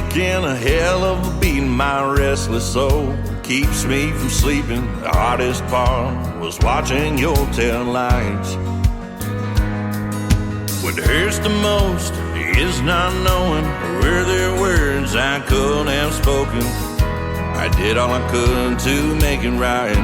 taking a hell of a beating. My restless soul keeps me from sleeping. The hardest part was watching your tail lights. What hurts the most is not knowing where there were words I could have spoken. I did all I could to make it right.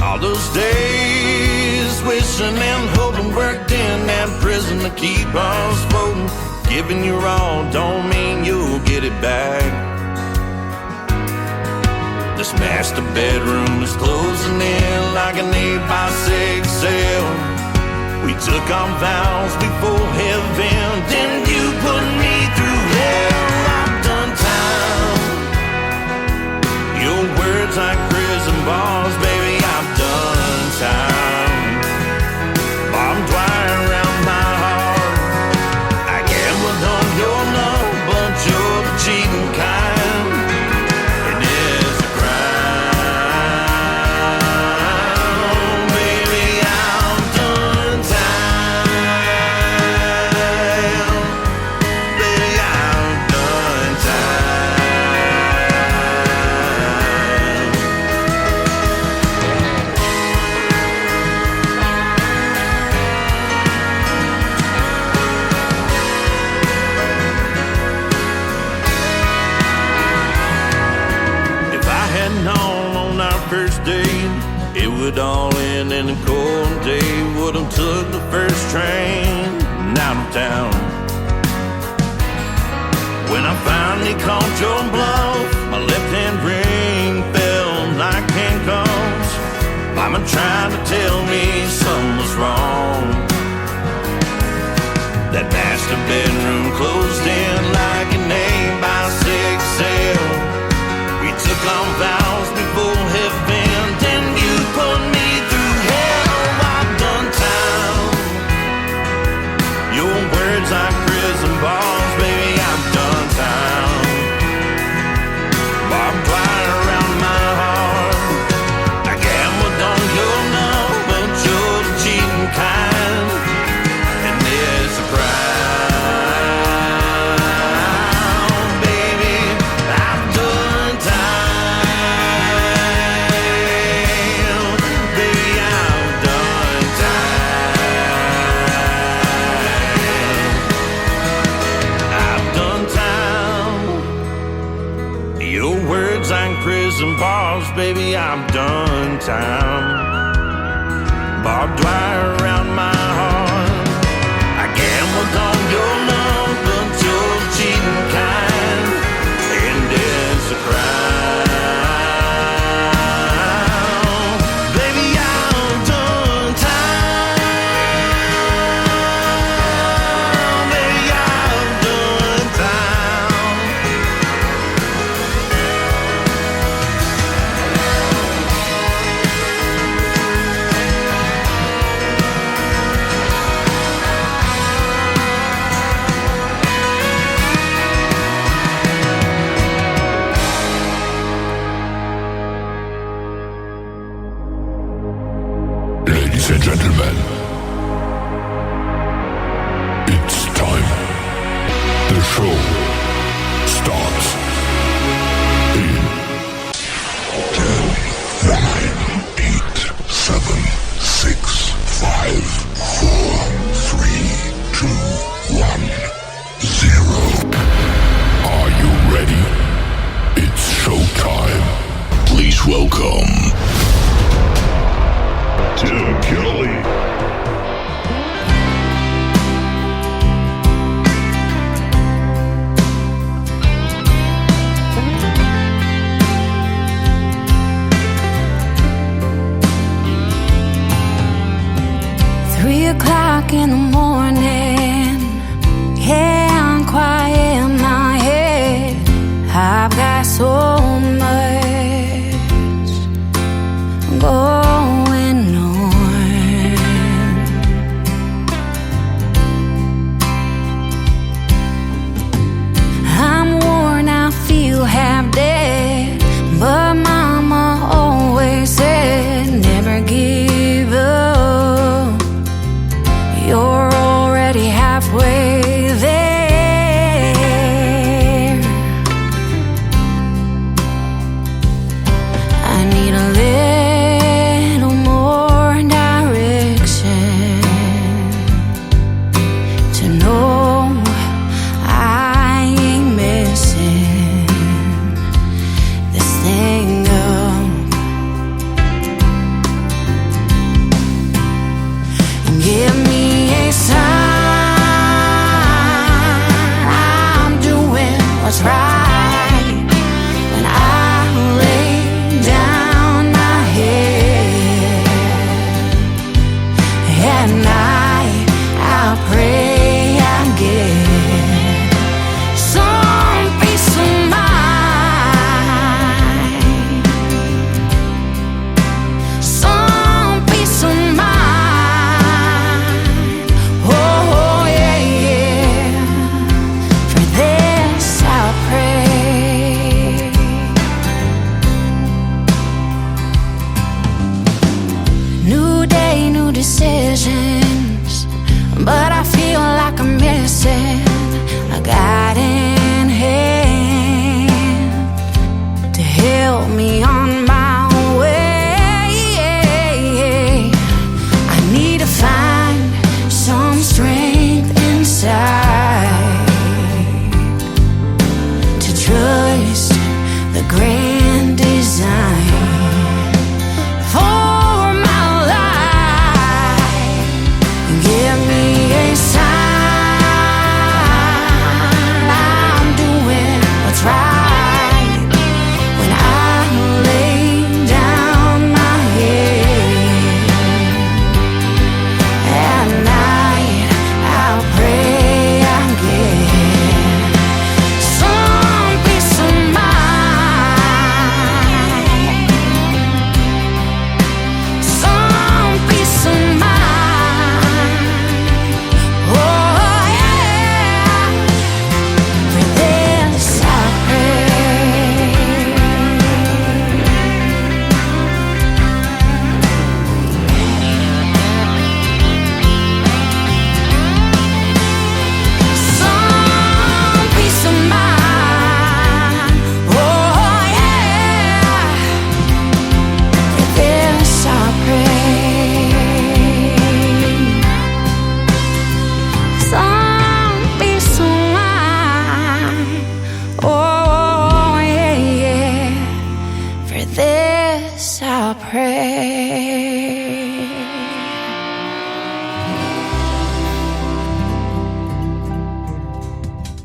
All those days wishing and hoping, worked in that prison to keep us floating. Giving your all don't mean you'll get it back. This master bedroom is closing in like an 8x6 cell. We took on vows before heaven, then you put me through hell. I've done time. Your words like prison bars, baby, I've done time. Barbed wire around my heart. I gambled on your love, but you're the cheating kind. And it's a crime. Baby, I've done time. Baby, I've done time. If I had known on our first date it would all end in a cold day, would have took the first train out of town. When I finally caught your bluff, my left hand ring fell like handcuffs. Mama tried to tell me something was wrong. That master bedroom closed in like an 8x6 cell. We took on vows before heaven, then you put me through hell. I've done time. Your words like prison bars, baby, I've done time. Barbed wire around my heart. I gambled on your love, but you're the cheating kind. And there's a crime, baby, I've done time. Baby, I've done time. I've done time. Your words like prison bars, baby, I've done time. Barbed wire around my heart. I gambled on your love, but you're the cheating kind. And it's a crime. Baby, I've done time. Baby, I've done time. grand design for my life. Give me a sign I'm doing what's right. When I lay down my head at night, I'll pray I get some peace of mind, some peace of mind. Oh yeah, for this I pray. Some peace of mind. Oh yeah, for this I pray. Some peace of mind. Oh yeah, for this I pray.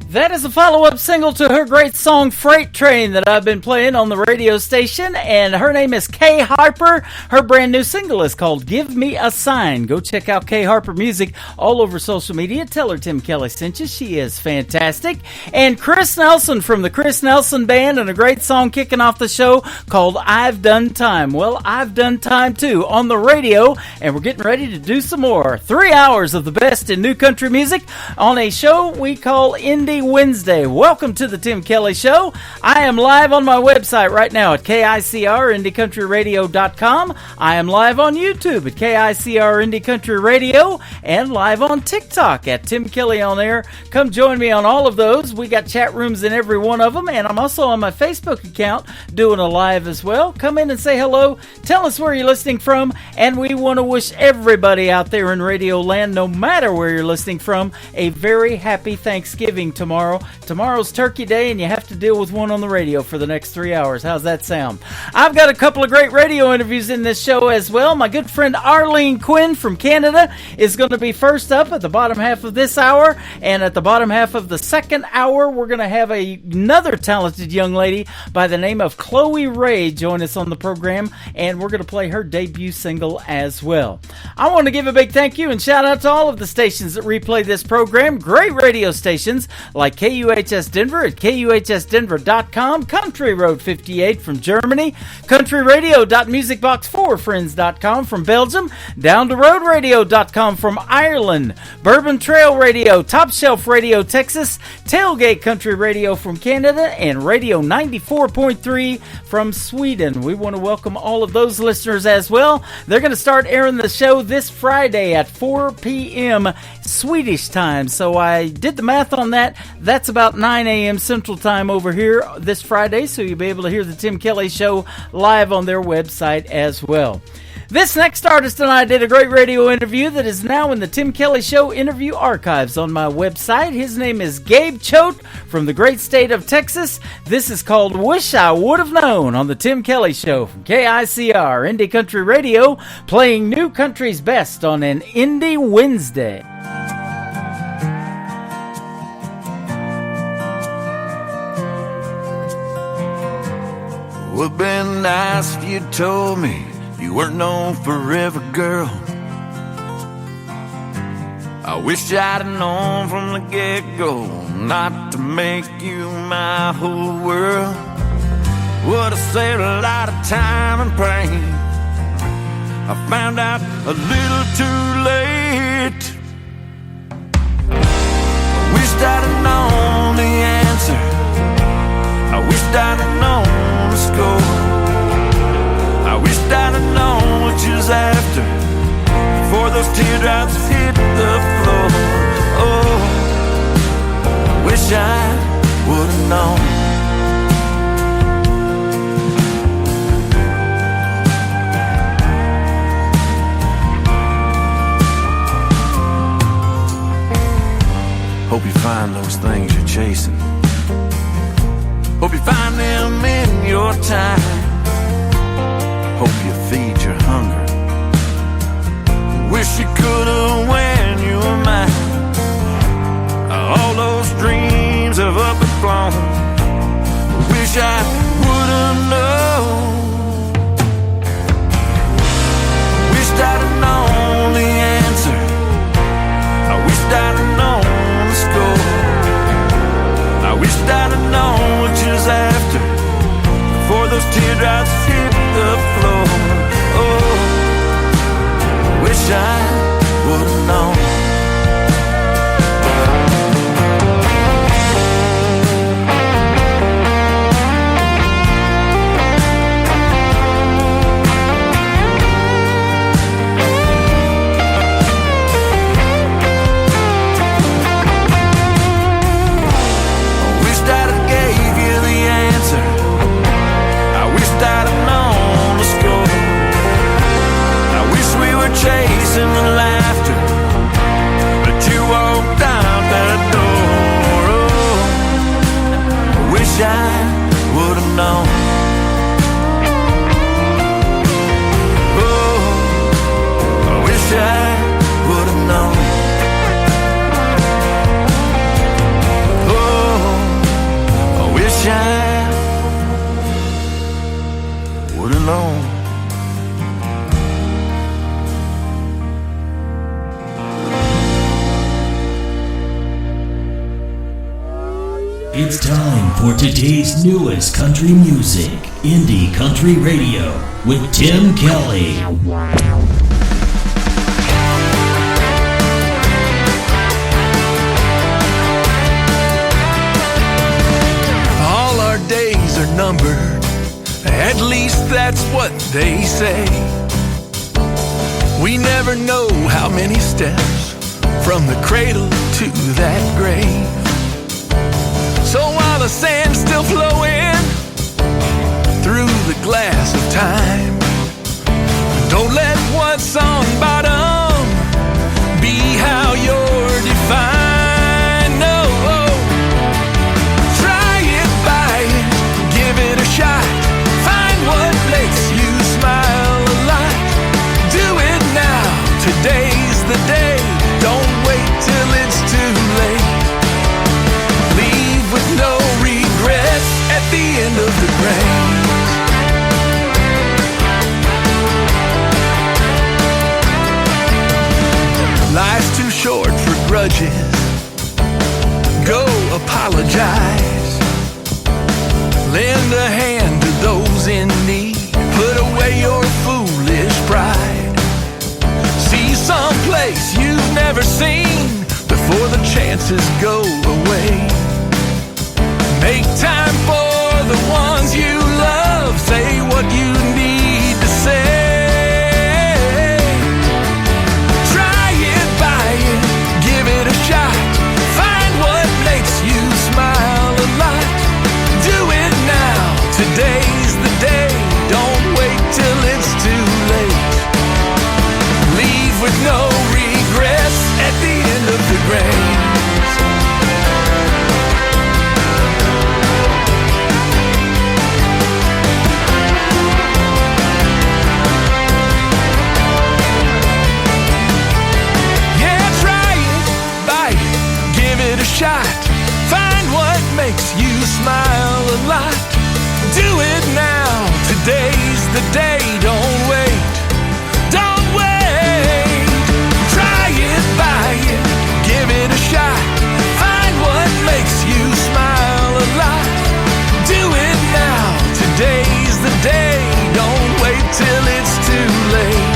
That is a follow-up single to her great song Freight Train that I've been playing on the radio station, and her name is Kay Harper. Her brand new single is called Give Me a Sign. Go check out Kay Harper Music all over social media. Tell her Tim Kelly sent you. She is fantastic. And Chris Nelson from the Chris Nelson Band, and a great song kicking off the show called I've Done Time. Well, I've done time too on the radio, and we're getting ready to do some more. 3 hours of the best in new country music on a show we call Indie Wednesday. Welcome to the Tim Kelly Show. I am live on my website right now at KICR IndieCountryRadio.com. I am live on YouTube at KICR Indie Country Radio and live on TikTok at Tim Kelly On Air. Come join me on all of those. We got chat rooms in every one of them, and I'm also on my Facebook account doing a live as well. Come in and say hello. Tell us where you're listening from, and we want to wish everybody out there in Radio Land, no matter where you're listening from, a very happy Thanksgiving tomorrow. Tomorrow's Turkey Day, and you have to deal with one on the radio for the next 3 hours. How's that sound? I've got a couple of great radio interviews in this show as well. My good friend Arlene Quinn from Canada is going to be first up at the bottom half of this hour, and at the bottom half of the second hour, we're going to have another talented young lady by the name of Chloe Ray join us on the program, and we're going to play her debut single as well. I want to give a big thank you and shout out to all of the stations that replay this program. Great radio stations like KUHS Denver at KUHSdenver.com, Country Road 58 from Germany, countryradio.musicbox4friends.com from Belgium, Down to Road Radio.com from Ireland, Bourbon Trail Radio, Top Shelf Radio Texas, Tailgate Country Radio from Canada, and Radio 94.3 from Sweden. We want to welcome all of those listeners as well. They're going to start airing the show this Friday at 4 p.m. Swedish time. So I did the math on that. That's about 9 a.m. Central Time over here this Friday, so you'll be able to hear the Tim Kelly Show live on their website as well. This next artist and I did a great radio interview that is now in the Tim Kelly Show interview archives on my website. His name is Gabe Choate from the great state of Texas. This is called Wish I Would Have Known on the Tim Kelly Show from KICR Indie Country Radio, playing new country's best on an Indie Wednesday. Would've been nice if you told me you weren't known forever, girl. I wish I'd have known from the get-go not to make you my whole world. Would've saved a lot of time and pain. I found out a little too late. I wished I'd have known the answer. I wished I'd have known the score. I wished I'd have known what you was after before those teardrops hit the floor. Oh, I wish I would have known. Hope you find those things you're chasing. Hope you find them in your your time. Hope you feed your hunger. Wish you could've when you were mine. All those dreams have up and flown. Wish I would've known. Wished I'd have known the answer. I wished I'd have known the score. I wished I'd have known what you was after before those teardrops hit the floor. Oh, wish I would have known. Chasing the laughter, but you walked out that door. Oh, I wish I would have known. Oh, I wish I would have known. Oh, I wish I would have known. It's time for today's newest country music, Indie Country Radio, with Tim Kelly. All our days are numbered, at least that's what they say. We never know how many steps from the cradle to that grave. So while the sand's still flowing through the glass of time, don't let what's on bottom be how you're defined. No, try it, buy it, give it a shot. Find what makes you smile a lot. Do it now, today's the day. Don't wait till it's too late. With no regrets at the end of the race. Life's too short for grudges. Go apologize. Lend a hand to those in need. Put away your foolish pride. See someplace you've never seen before the chances go away. Make time for the ones you love. Say what you need to say. Try it, buy it, give it a shot. Find what makes you smile a lot. Do it now, today's the day. Don't wait till it's too late. Leave with no regrets at the end of the race. Shot. Find what makes you smile a lot. Do it now. Today's the day. Don't wait. Don't wait. Try it, buy it, give it a shot. Find what makes you smile a lot. Do it now. Today's the day. Don't wait till it's too late.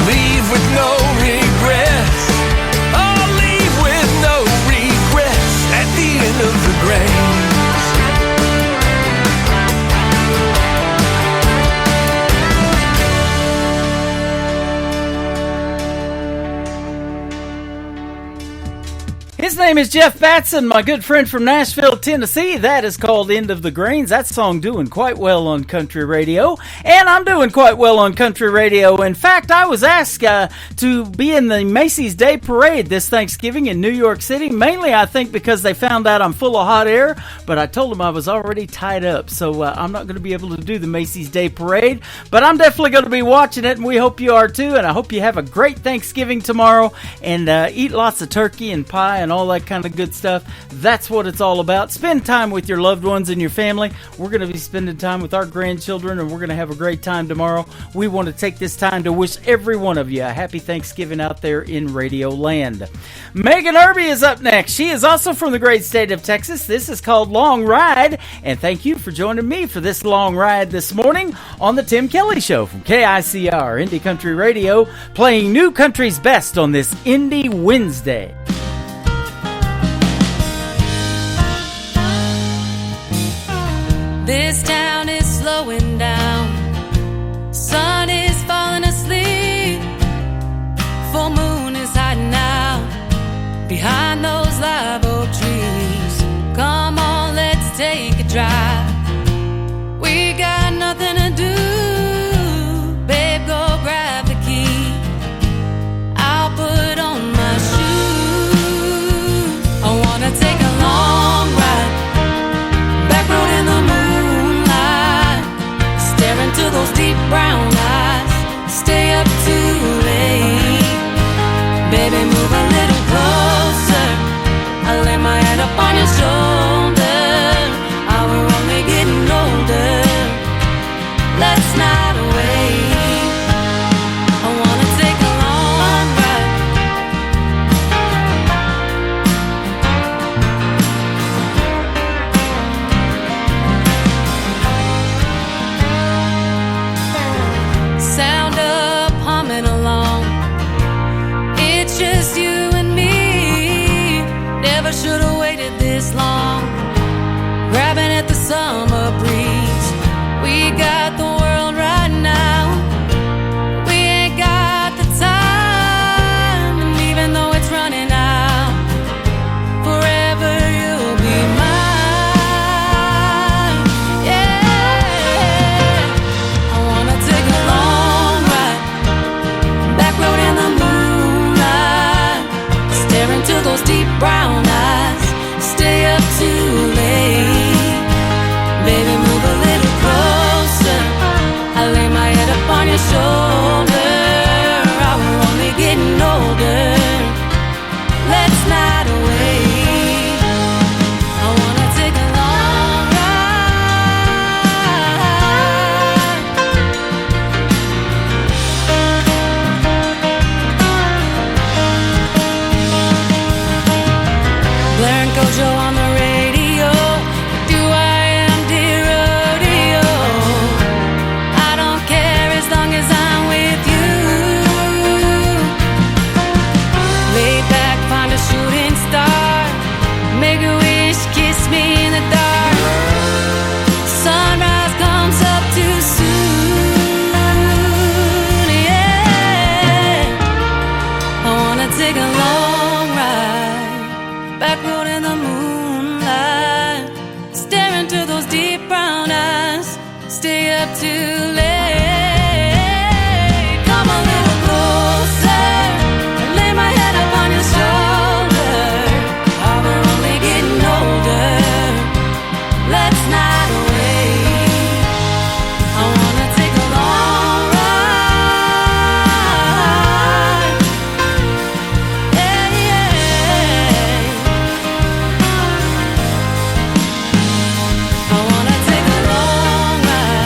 Leave with no regrets. Of the grace. name is Jeff Batson, my good friend from Nashville, Tennessee. That is called End of the Greens. That song doing quite well on country radio, and I'm doing quite well on country radio. In fact, I was asked to be in the Macy's Day Parade this Thanksgiving in New York City, mainly I think because they found out I'm full of hot air, but I told them I was already tied up, so I'm not going to be able to do the Macy's Day Parade, but I'm definitely going to be watching it, and we hope you are too, and I hope you have a great Thanksgiving tomorrow, and eat lots of turkey and pie and all that kind of good stuff. That's what it's all about. Spend time with your loved ones and your family. We're going to be spending time with our grandchildren, and we're going to have a great time tomorrow. We want to take this time to wish every one of you a happy Thanksgiving out there in Radio Land. Megan Irby is up next. She is also from the great state of Texas. This is called Long Ride, and thank you for joining me for this long ride this morning on the Tim Kelly Show from KICR Indie Country Radio, playing new country's best on this Indie Wednesday. This town is slowing down, sun is falling asleep, full moon is hiding out behind those live oak trees. Come on, let's take a drive, we got nothing to do, babe, go grab the key, I'll put on my shoes. I wanna take a long ride, back road in the moonlight, stare into those deep brown eyes, stay up too late, baby, move a little closer, I lay my head up on your shoulder, oh, we're only getting older, let's not wait, I wanna take a long ride, sound up humming along, it's just you and me, never should have waited this long, grabbing at the summer breeze, we got the world right now, we ain't got the time, and even though it's running out, forever you'll be mine, yeah, I wanna take a long ride, back road in the moonlight, stare into those deep brown eyes, stay up too late, baby, move a little closer, I lay my head up on your shoulder, oh, we're only getting older, let's not wait, I wanna take a long ride, Blair and Kojo on the radio, do I am dear rodeo, I don't care as long as I'm with you, lay back, find a shooting star, make a wish, kiss me in the dark, sunrise comes up too soon, yeah, I wanna take a long ride, back road in the moonlight, stare into those deep brown eyes, stay up too late, come a little closer, lay my head up on your shoulder, oh, we're only getting older, let's not wait, I wanna take a long ride, yeah, yeah, I wanna take a long ride,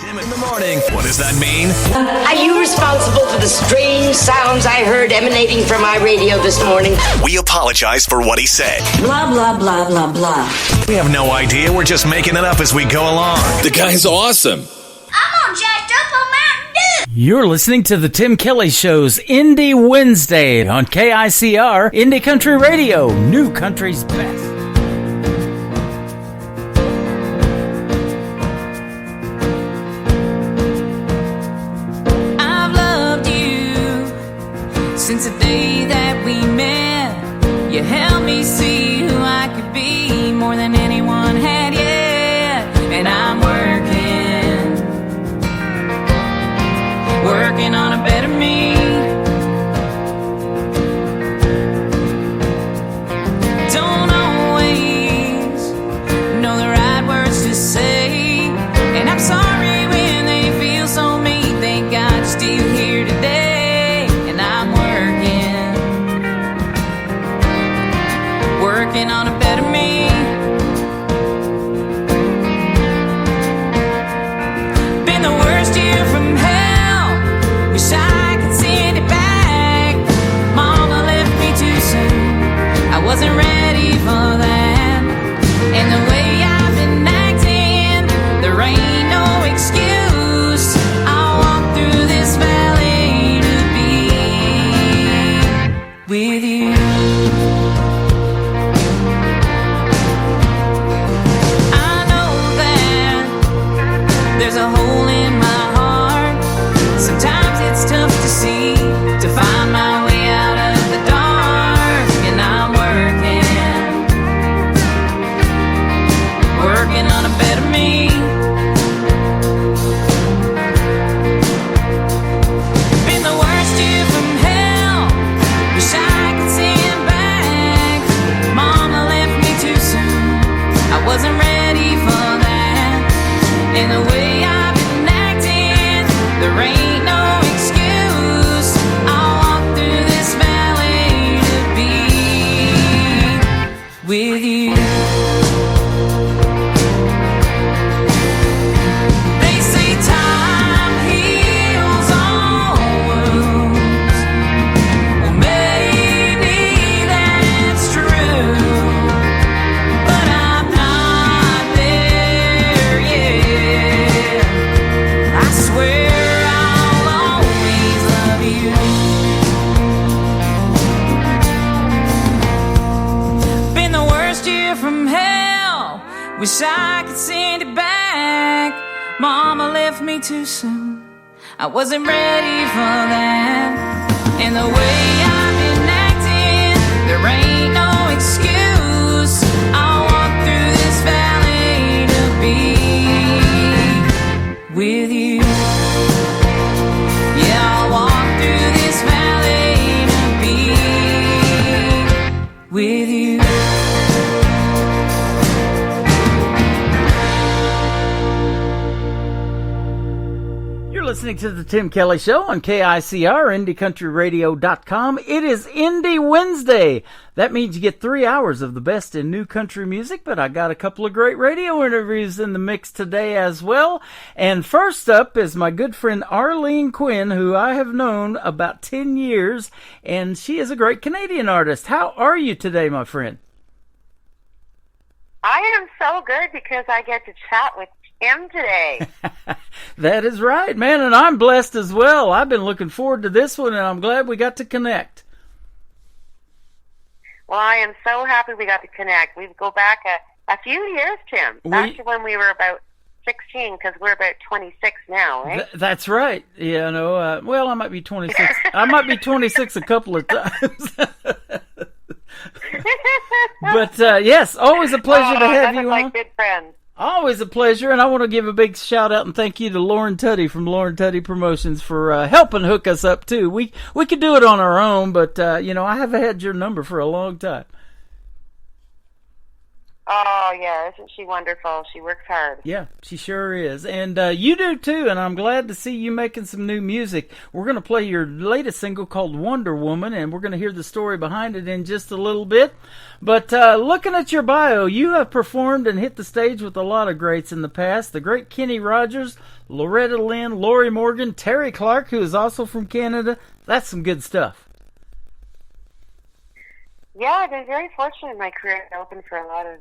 Tim in the morning. What does that mean? Are you responsible for the strange sounds I heard emanating from my radio this morning? We apologize for what he said. Blah, blah, blah, blah, blah. We have no idea. We're just making it up as we go along. The guy's awesome. I'm all jacked up on Mountain Dew. You're listening to the Tim Kelly Show's Indie Wednesday on KICR Indie Country Radio, new country's best. Since the day that we met, you helped me see who I could be more than anyone had yet. And I'm working on a better me. Don't always know the right words to say, and I'm sorry when they feel so mean. Thank God you're still here today. And I'm working on a better me. Been the worst year from hell. Wish I could send it back. Mama left me too soon. I wasn't ready for that. And the way I've been acting, there ain't no excuse. I'll walk through this valley to be with you. There's a hole in my heart. Sometimes it's tough to see, to find my way out of the dark. And I'm working on a better me. Been the worst year from hell. Wish I could send back. Mama left me too soon. I wasn't ready for that. And the way I've been acting, there ain't no excuse. I'll walk through this valley to be with you. They say time heals all wounds. Well, maybe that's true, but I'm not there yet. I swear I'll always love you. Been the worst year from hell. Wish I could send it back. Mama left me too soon. I wasn't ready for that. And the way I've been acting, there ain't no excuse. I'll walk through this valley to be with you. Yeah, I'll walk through this valley to be with you. You're listening to the Tim Kelly Show on KICR, IndieCountryRadio.com. It is Indie Wednesday. That means you get 3 hours of the best in new country music, but I got a couple of great radio interviews in the mix today as well. And first up is my good friend Arlene Quinn, who I have known about 10 years, and she is a great Canadian artist. How are you today, my friend? I am so good because I get to chat with Tim today. That is right, man, and I'm blessed as well. I've been looking forward to this one, and I'm glad we got to connect. Well, I am so happy we got to connect. We go back a few years, Tim, back to when we were about 16, because we're about 26 now, right? That's right. Yeah, no. Well, I might be 26. I might be 26 a couple of times. But yes, always a pleasure to have you like on. Good friends. Always a pleasure, and I want to give a big shout out and thank you to Lauren Tuddy from Lauren Tuddy Promotions for helping hook us up too. We could do it on our own, but you know, I have had your number for a long time. Oh yeah, isn't she wonderful? She works hard. Yeah, she sure is, and you do too. And I'm glad to see you making some new music. We're going to play your latest single called Wonder Woman, and we're going to hear the story behind it in just a little bit. But looking at your bio, you have performed and hit the stage with a lot of greats in the past. The great Kenny Rogers, Loretta Lynn, Lori Morgan, Terry Clark, who is also from Canada. That's some good stuff. Yeah, I've been very fortunate in my career to open for a lot of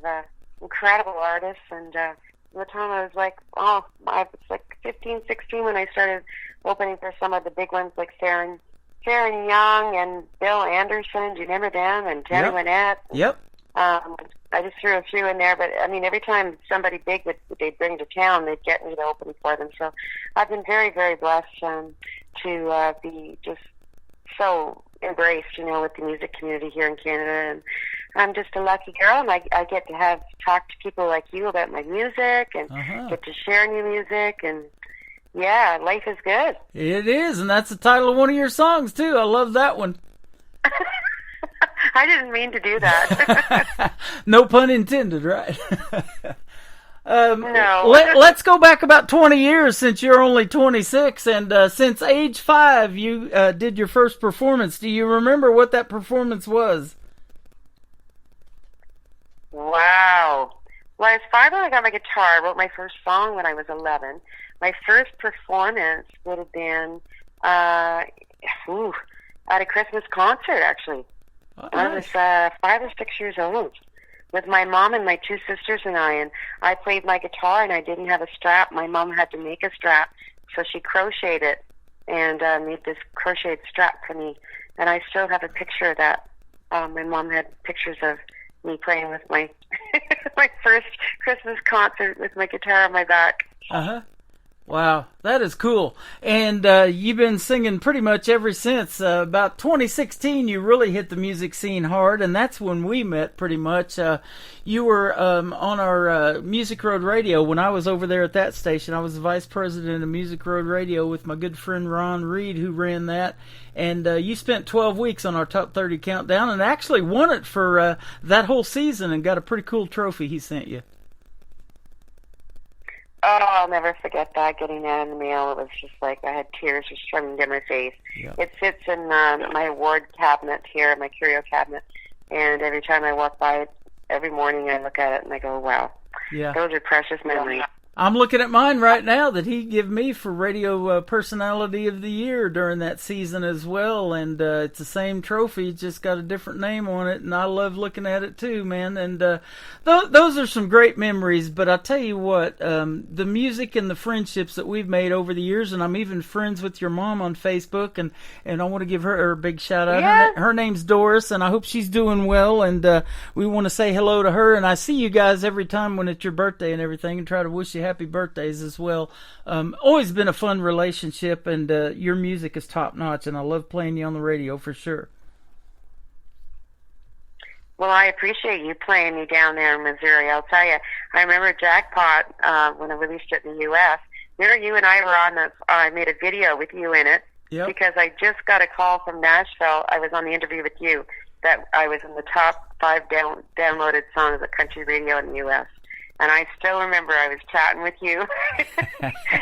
incredible artists. And the time I was like, I was like 15, 16 when I started opening for some of the big ones like Sarah Young and Bill Anderson. Do you remember them? And Tammy Wynette. Yep. I just threw a few in there, but I mean, every time somebody big that they'd bring to town, they'd get me to open for them. So I've been very, very blessed to be just so embraced, with the music community here in Canada. And I'm just a lucky girl, and I get to talk to people like you about my music and get to share new music. And, yeah, life is good. It is, and that's the title of one of your songs, too. I love that one. I didn't mean to do that. No pun intended, right? No. Let's go back about 20 years since you're only 26, and since age 5 you did your first performance. Do you remember what that performance was? Wow. Well, I was 5 when I got my guitar. I wrote my first song when I was 11. My first performance would have been at a Christmas concert, actually. Oh, I was 5 or 6 years old with my mom and my 2 sisters and I played my guitar, and I didn't have a strap. My mom had to make a strap, so she crocheted it and made this crocheted strap for me. And I still have a picture of that. My mom had pictures of me playing with my my first Christmas concert with my guitar on my back. Wow, that is cool. And you've been singing pretty much ever since. About 2016, you really hit the music scene hard, and that's when we met pretty much. You were on our Music Road Radio when I was over there at that station. I was the vice president of Music Road Radio with my good friend Ron Reed, who ran that. And you spent 12 weeks on our Top 30 Countdown and actually won it for that whole season and got a pretty cool trophy he sent you. Oh, I'll never forget that, getting that in the mail. It was just like I had tears just running down my face. Yeah. It sits in my award cabinet here, my curio cabinet, and every time I walk by it, every morning I look at it and I go, wow, those are precious memories. I'm looking at mine right now that he gave me for Radio Personality of the Year during that season as well, and it's the same trophy, it's just got a different name on it, and I love looking at it too, man. And those are some great memories, but I'll tell you what, the music and the friendships that we've made over the years, and I'm even friends with your mom on Facebook, and I want to give her a big shout out. Yeah. Her name's Doris, and I hope she's doing well, and we want to say hello to her, and I see you guys every time when it's your birthday and everything, and try to wish you happy birthdays as well. Always been a fun relationship, and your music is top notch, and I love playing you on the radio for sure. Well, I appreciate you playing me down there in Missouri. I'll tell you, I remember Jackpot when I released it in the U.S. There, you and I were on the. I made a video with you in it because I just got a call from Nashville. I was on the interview with you that I was in the top 5 downloaded songs of country radio in the U.S. And I still remember I was chatting with you.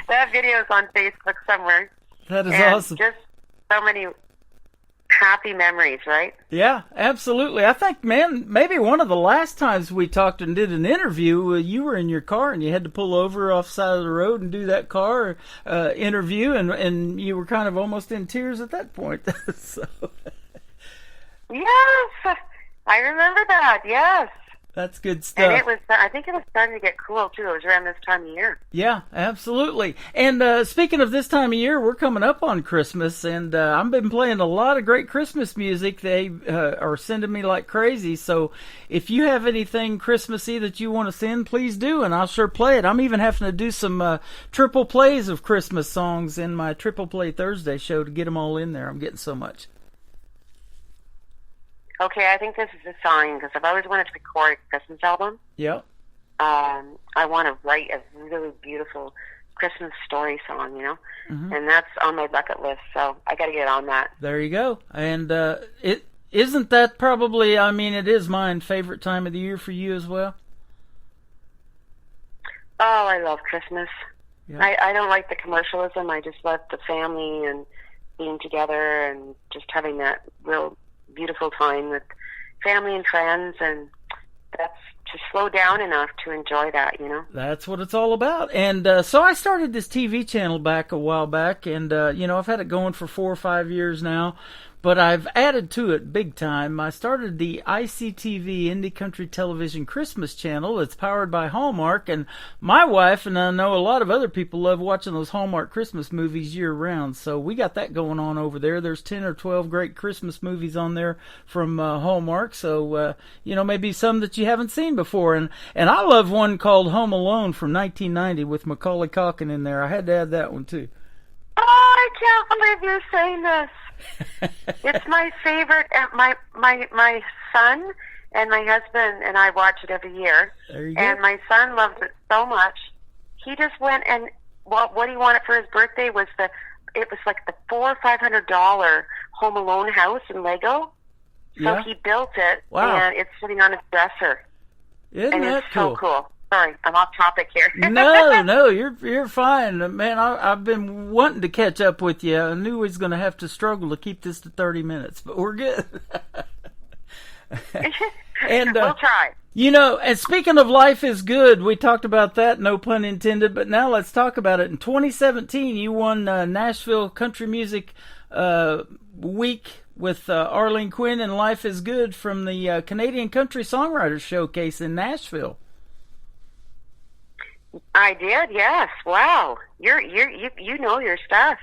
That video's on Facebook somewhere. That is awesome. Just so many happy memories, right? Yeah, absolutely. I think, man, maybe one of the last times we talked and did an interview, you were in your car and you had to pull over off the side of the road and do that car interview, and you were kind of almost in tears at that point. So. Yes, I remember that, yes. That's good stuff. And it was, I think it was starting to get cool, too. It was around this time of year. Yeah, absolutely. And speaking of this time of year, we're coming up on Christmas, and I've been playing a lot of great Christmas music. They are sending me like crazy. So if you have anything Christmassy that you want to send, please do, and I'll sure play it. I'm even having to do some triple plays of Christmas songs in my Triple Play Thursday show to get them all in there. I'm getting so much. Okay, I think this is a sign, because I've always wanted to record a Christmas album. Yep. I want to write a really beautiful Christmas story song, you know? Mm-hmm. And that's on my bucket list, so I got to get on that. There you go. And it isn't that probably, I mean, it is my favorite time of the year for you as well? Oh, I love Christmas. Yep. I don't like the commercialism. I just love the family and being together and just having that real beautiful time with family and friends, and that's to slow down enough to enjoy that, you know? That's what it's all about. And so I started this TV channel back a while back, and, you know, I've had it going for 4 or 5 years now, but I've added to it big time. I started the ICTV Indie Country Television Christmas channel. It's powered by Hallmark, and my wife and I know a lot of other people love watching those Hallmark Christmas movies year-round, so we got that going on over there. There's 10 or 12 great Christmas movies on there from Hallmark, so, you know, maybe some that you haven't seen before. And I love one called Home Alone from 1990 with Macaulay Culkin in there. I had to add that one, too. Oh, I can't believe you're saying this. It's my favorite. My son and my husband and I watch it every year. There you and go. my son loves it so much. He just went and what he wanted for his birthday was it was like the $400 or $500 Home Alone house in Lego. So Yeah. he built it, Wow. and it's sitting on his dresser. Isn't And that it's cool? so cool. Sorry, I'm off topic here. No, you're fine, man. I've been wanting to catch up with you. I knew we was going to have to struggle to keep this to 30 minutes, but we're good. And we'll try. You know, and speaking of Life is Good, we talked about that, no pun intended, but now let's talk about it. In 2017, you won Nashville Country Music Week with Arlene Quinn and Life is Good from the Canadian Country Songwriters Showcase in Nashville. I did, yes. Wow, you know your stuff.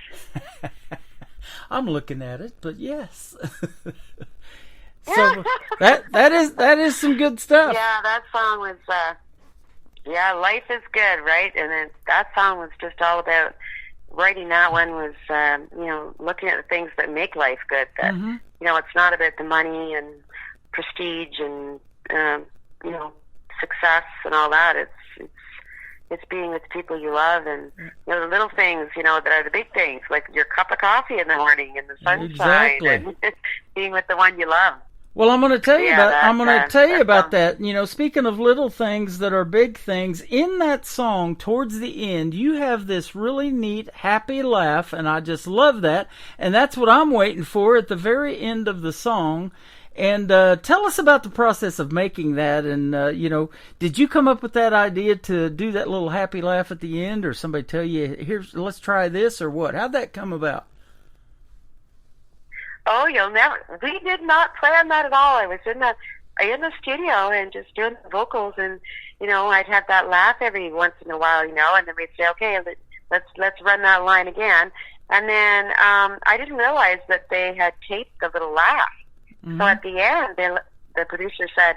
I'm looking at it, but yes. So that is some good stuff. Yeah, that song was Life is Good, right? And then that song was just all about writing that one was looking at the things that make life good. That it's not about the money and prestige and success and all that. It's being with the people you love and the little things that are the big things, like your cup of coffee in the morning and the sunshine and being with the one you love. Well, I'm going to tell you about that. You know, speaking of little things that are big things, in that song, towards the end, you have this really neat, happy laugh, and I just love that. And that's what I'm waiting for at the very end of the song. And tell us about the process of making that. And, did you come up with that idea to do that little happy laugh at the end, or somebody tell you, let's try this, or what? How'd that come about? Oh, we did not plan that at all. I was in the studio and just doing the vocals, and I'd have that laugh every once in a while, and then we'd say, okay, let's run that line again. And then I didn't realize that they had taped the little laugh. Mm-hmm. So at the end, the producer said,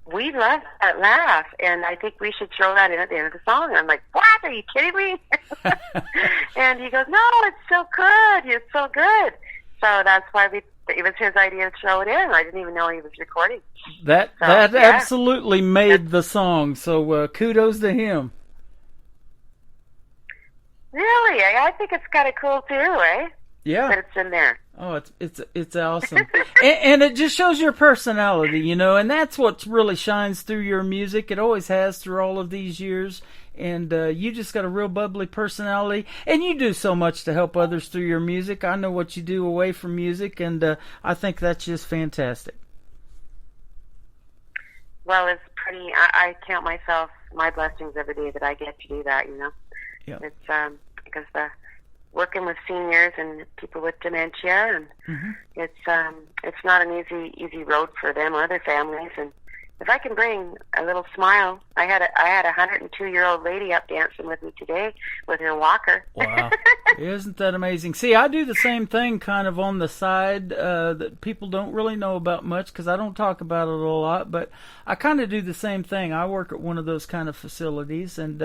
"We love that laugh, and I think we should throw that in at the end of the song." And I'm like, "What? Are you kidding me?" And he goes, "No, it's so good. It's so good." So that's why it was his idea to throw it in. I didn't even know he was recording. That absolutely made the song. So kudos to him. Really, I think it's kind of cool too, eh? Yeah, that it's in there. Oh, it's awesome, and it just shows your personality, and that's what really shines through your music. It always has through all of these years. And you just got a real bubbly personality, and you do so much to help others through your music. I know what you do away from music, and I think that's just fantastic. Well, it's pretty. I count my blessings every day that I get to do that. Yeah. It's because working with seniors and people with dementia, and it's not an easy road for them or their families, and if I can bring a little smile, I had a 102-year-old lady up dancing with me today with her walker. Wow, isn't that amazing? See, I do the same thing kind of on the side that people don't really know about much because I don't talk about it a lot. But I kind of do the same thing. I work at one of those kind of facilities, and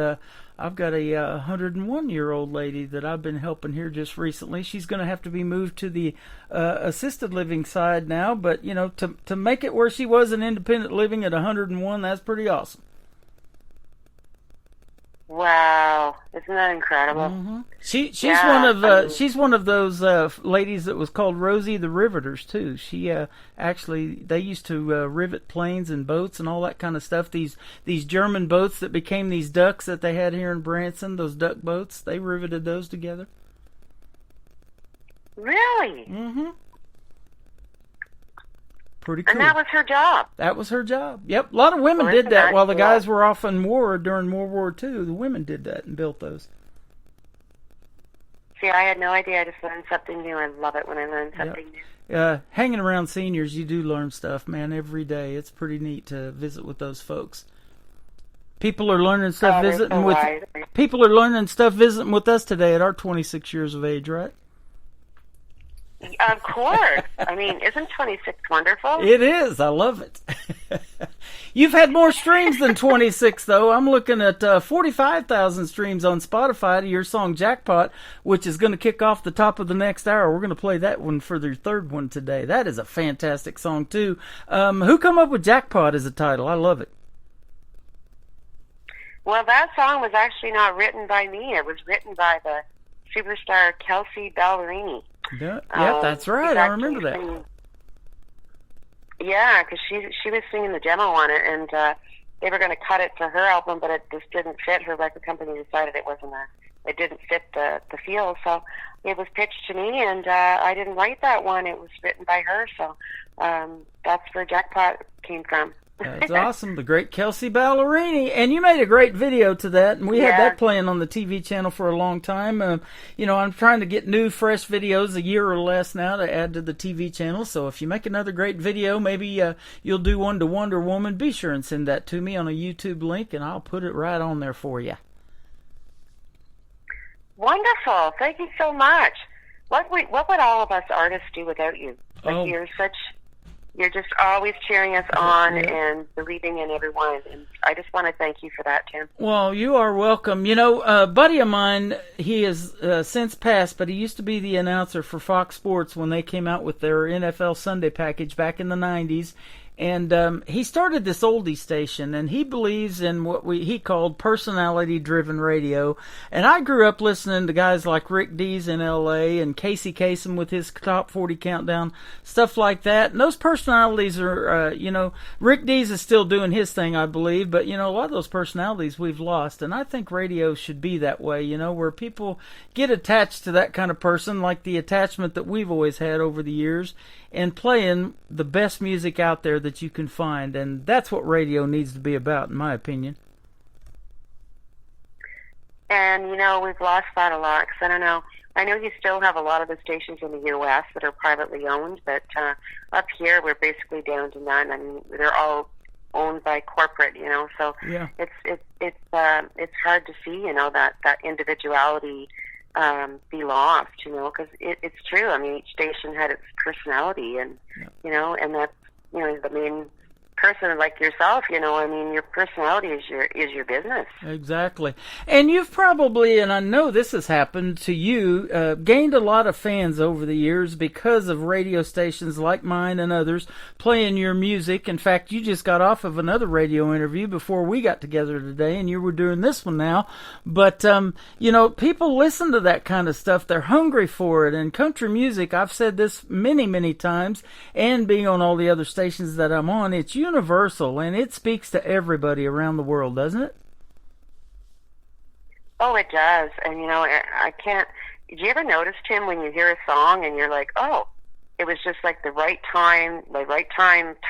I've got a 101-year-old lady that I've been helping here just recently. She's going to have to be moved to the assisted living side now, but to make it where she was an independent living at 101, that's pretty awesome. Wow, isn't that incredible? Mm-hmm. She's one of those ladies that was called Rosie the Riveters too. She they used to rivet planes and boats and all that kind of stuff. These German boats that became these ducks that they had here in Branson, those duck boats, they riveted those together. Really? Mm-hmm. Pretty cool. And that was her job. That was her job. Yep. A lot of women did that while the guys were off in war during World War II. The women did that and built those. See, I had no idea. I just learned something new. I love it when I learn something new. Hanging around seniors, you do learn stuff, man, every day. It's pretty neat to visit with those folks. People are learning stuff visiting with us today at our 26 years of age, right? Of course. I mean, isn't 26 wonderful? It is. I love it. You've had more streams than 26, though. I'm looking at 45,000 streams on Spotify to your song Jackpot, which is going to kick off the top of the next hour. We're going to play that one for their third one today. That is a fantastic song, too. Who come up with Jackpot as a title? I love it. Well, that song was actually not written by me. It was written by the superstar Kelsey Ballerini. Yeah, that's right. I remember that. Yeah, because she was singing the demo on it, and they were going to cut it for her album, but it just didn't fit. Her record company decided it didn't fit the feel, so it was pitched to me, and I didn't write that one. It was written by her, so that's where Jackpot came from. That's awesome. The great Kelsey Ballerini. And you made a great video to that, and we had that playing on the TV channel for a long time. I'm trying to get new, fresh videos, a year or less now, to add to the TV channel. So if you make another great video, maybe you'll do one to Wonder Woman, be sure and send that to me on a YouTube link, and I'll put it right on there for you. Wonderful. Thank you so much. What would all of us artists do without you? You're just always cheering us on and believing in everyone. And I just want to thank you for that, Tim. Well, you are welcome. A buddy of mine, he has since passed, but he used to be the announcer for Fox Sports when they came out with their NFL Sunday package back in the 90s. And he started this oldie station, and he believes in what he called personality-driven radio. And I grew up listening to guys like Rick Dees in L.A. and Casey Kasem with his Top 40 Countdown, stuff like that. And those personalities are, Rick Dees is still doing his thing, I believe, but, a lot of those personalities we've lost. And I think radio should be that way, where people get attached to that kind of person, like the attachment that we've always had over the years, and playing the best music out there that you can find. And that's what radio needs to be about, in my opinion. And, we've lost that a lot, because I don't know. I know you still have a lot of the stations in the U.S. that are privately owned, but up here we're basically down to none. I mean, they're all owned by corporate, so it's hard to see, that individuality be lost, because it's true. I mean, each station had its personality, and and that's the main person like yourself. Your personality is your business. Exactly. And you've probably, and I know this has happened to you, gained a lot of fans over the years because of radio stations like mine and others playing your music. In fact, you just got off of another radio interview before we got together today, and you were doing this one now. But, people listen to that kind of stuff. They're hungry for it. And country music, I've said this many, many times, and being on all the other stations that I'm on, it's universal, and it speaks to everybody around the world, doesn't it? Oh, it does. And, I can't... Did you ever notice, Tim, when you hear a song and you're like, oh, it was just like the right time,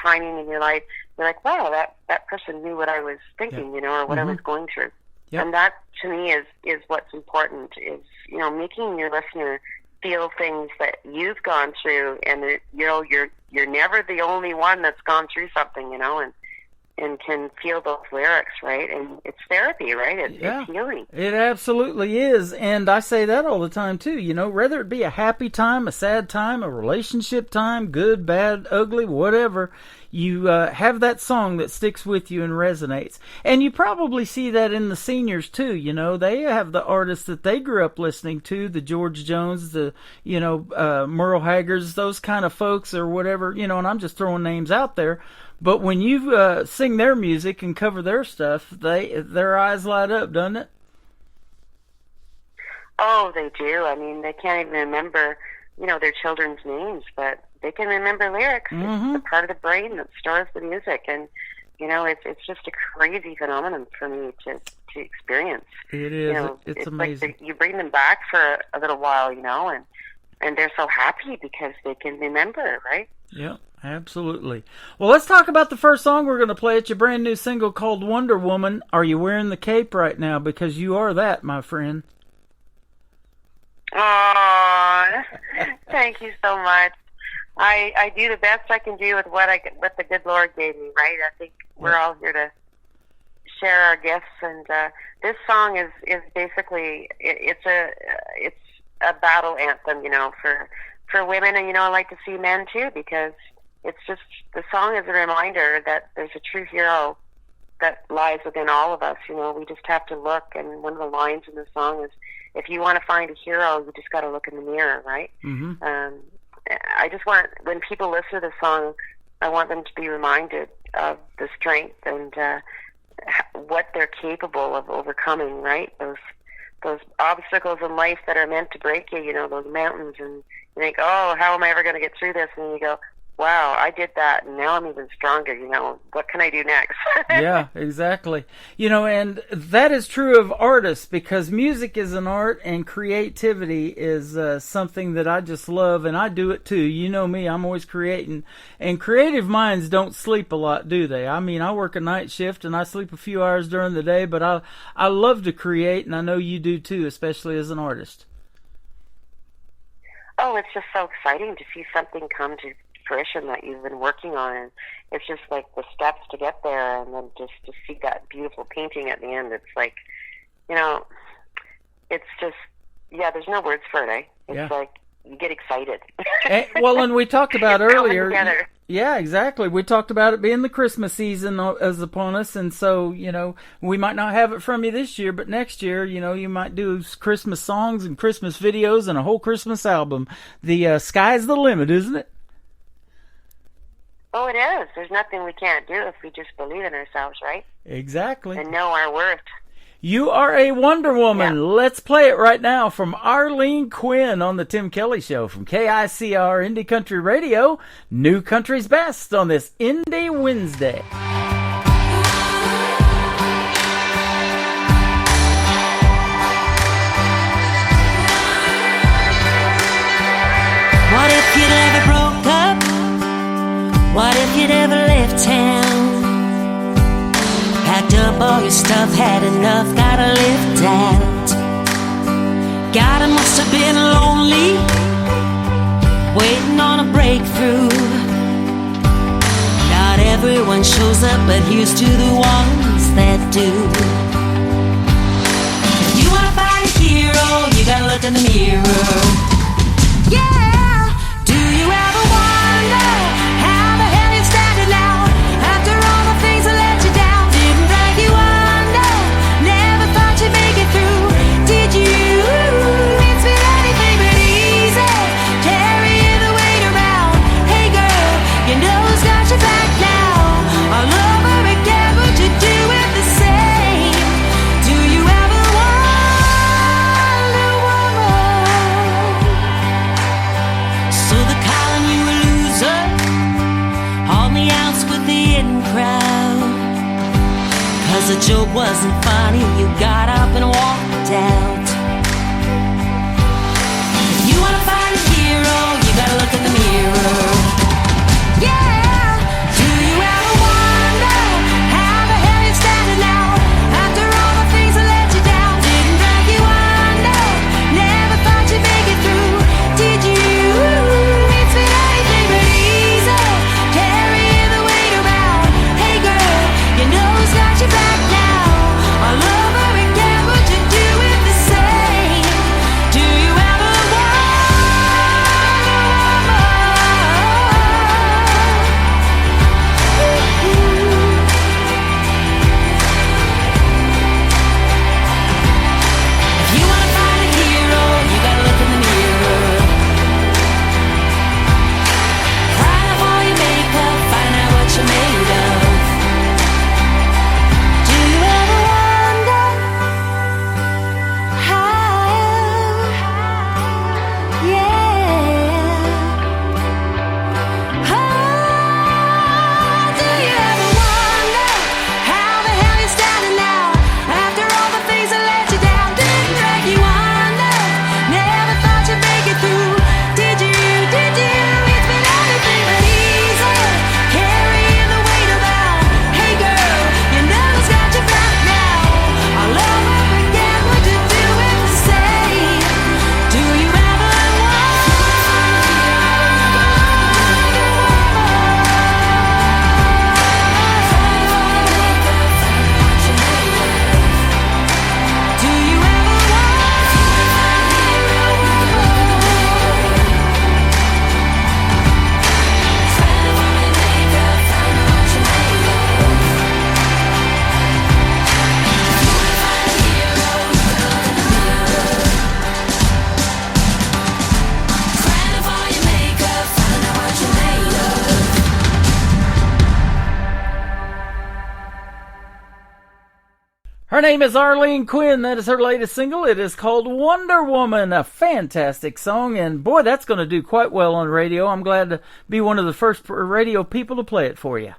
timing in your life. You're like, wow, that person knew what I was thinking, or what I was going through. Yep. And that, to me, is what's important, is, making your listener feel things that you've gone through, and that, you're never the only one that's gone through something, and can feel those lyrics, right? And it's therapy, right? It's healing. It absolutely is. And I say that all the time, too. Whether it be a happy time, a sad time, a relationship time, good, bad, ugly, whatever, you have that song that sticks with you and resonates. And you probably see that in the seniors, too. They have the artists that they grew up listening to, the George Jones, the, Merle Haggards, those kind of folks or whatever, and I'm just throwing names out there. But when you sing their music and cover their stuff, their eyes light up, doesn't it? Oh, they do. I mean, they can't even remember, their children's names, but they can remember lyrics. Mm-hmm. It's the part of the brain that stores the music, and it's just a crazy phenomenon for me to experience. It is. It's amazing. Like you bring them back for a little while, and they're so happy because they can remember, right? Yeah. Absolutely. Well, let's talk about the first song we're going to play. It's your brand new single called Wonder Woman. Are you wearing the cape right now? Because you are that, my friend. Aww, thank you so much. I do the best I can do with what the good Lord gave me, right? I think we're all here to share our gifts, and this song is basically it's a battle anthem, for women, and I like to see men too, because it's just, the song is a reminder that there's a true hero that lies within all of us. We just have to look, and one of the lines in the song is, if you want to find a hero, you just got to look in the mirror, right? Mm-hmm. I just want, when people listen to the song, I want them to be reminded of the strength and what they're capable of overcoming, right? Those obstacles in life that are meant to break you, those mountains, and you think, oh, how am I ever going to get through this? And you go, wow, I did that, and now I'm even stronger, what can I do next? Yeah, exactly. And that is true of artists, because music is an art, and creativity is something that I just love, and I do it too. You know me, I'm always creating, and creative minds don't sleep a lot, do they? I mean, I work a night shift, and I sleep a few hours during the day, but I love to create, and I know you do too, especially as an artist. Oh, it's just so exciting to see something come to fruition that you've been working on, and it's just like the steps to get there, and then just to see that beautiful painting at the end. It's like, it's just, there's no words for it, eh? It's like, you get excited. And we talked about earlier. Together. Yeah, exactly. We talked about it being the Christmas season as upon us, and so, we might not have it from you this year, but next year, you might do Christmas songs and Christmas videos and a whole Christmas album. The sky's the limit, isn't it? Oh, it is. There's nothing we can't do if we just believe in ourselves, right? Exactly. And know our worth. You are a Wonder Woman. Yeah. Let's play it right now from Arlene Quinn on the Tim Kelly Show from KICR Indie Country Radio. New Country's Best on this Indie Wednesday. What if you'd ever broke up? What if you'd ever left town? Packed up all your stuff, had enough, gotta live out. God, it must have been lonely, waiting on a breakthrough. Not everyone shows up, but here's to the ones that do. If you wanna find a hero, you gotta look in the mirror. Yeah! Do you ever wonder how the hell you're standing now? After all the things that let you down, didn't drag you under, never thought you'd make it through, did you? It's been anything but easy, carrying the weight around. Hey girl, you know who's got your back now? All over again, would you do it the same? Do you ever wonder, woman? So they're calling you a loser, on the outs with the in crowd. Cause the joke wasn't funny, you got up and walked out. If you wanna find a hero, you gotta look in the mirror. Yeah! Do you ever wonder how the hell you're standing now? After all the things that let you down, didn't drag you under, never thought you'd make it through, did you? It's been anything but easy, carrying the weight around. Hey girl, you know who's got your back now? All over again, would you do it the Her name is Arlene Quinn. That is her latest single. It is called Wonder Woman, a fantastic song, and boy, that's going to do quite well on radio. I'm glad to be one of the first radio people to play it for you.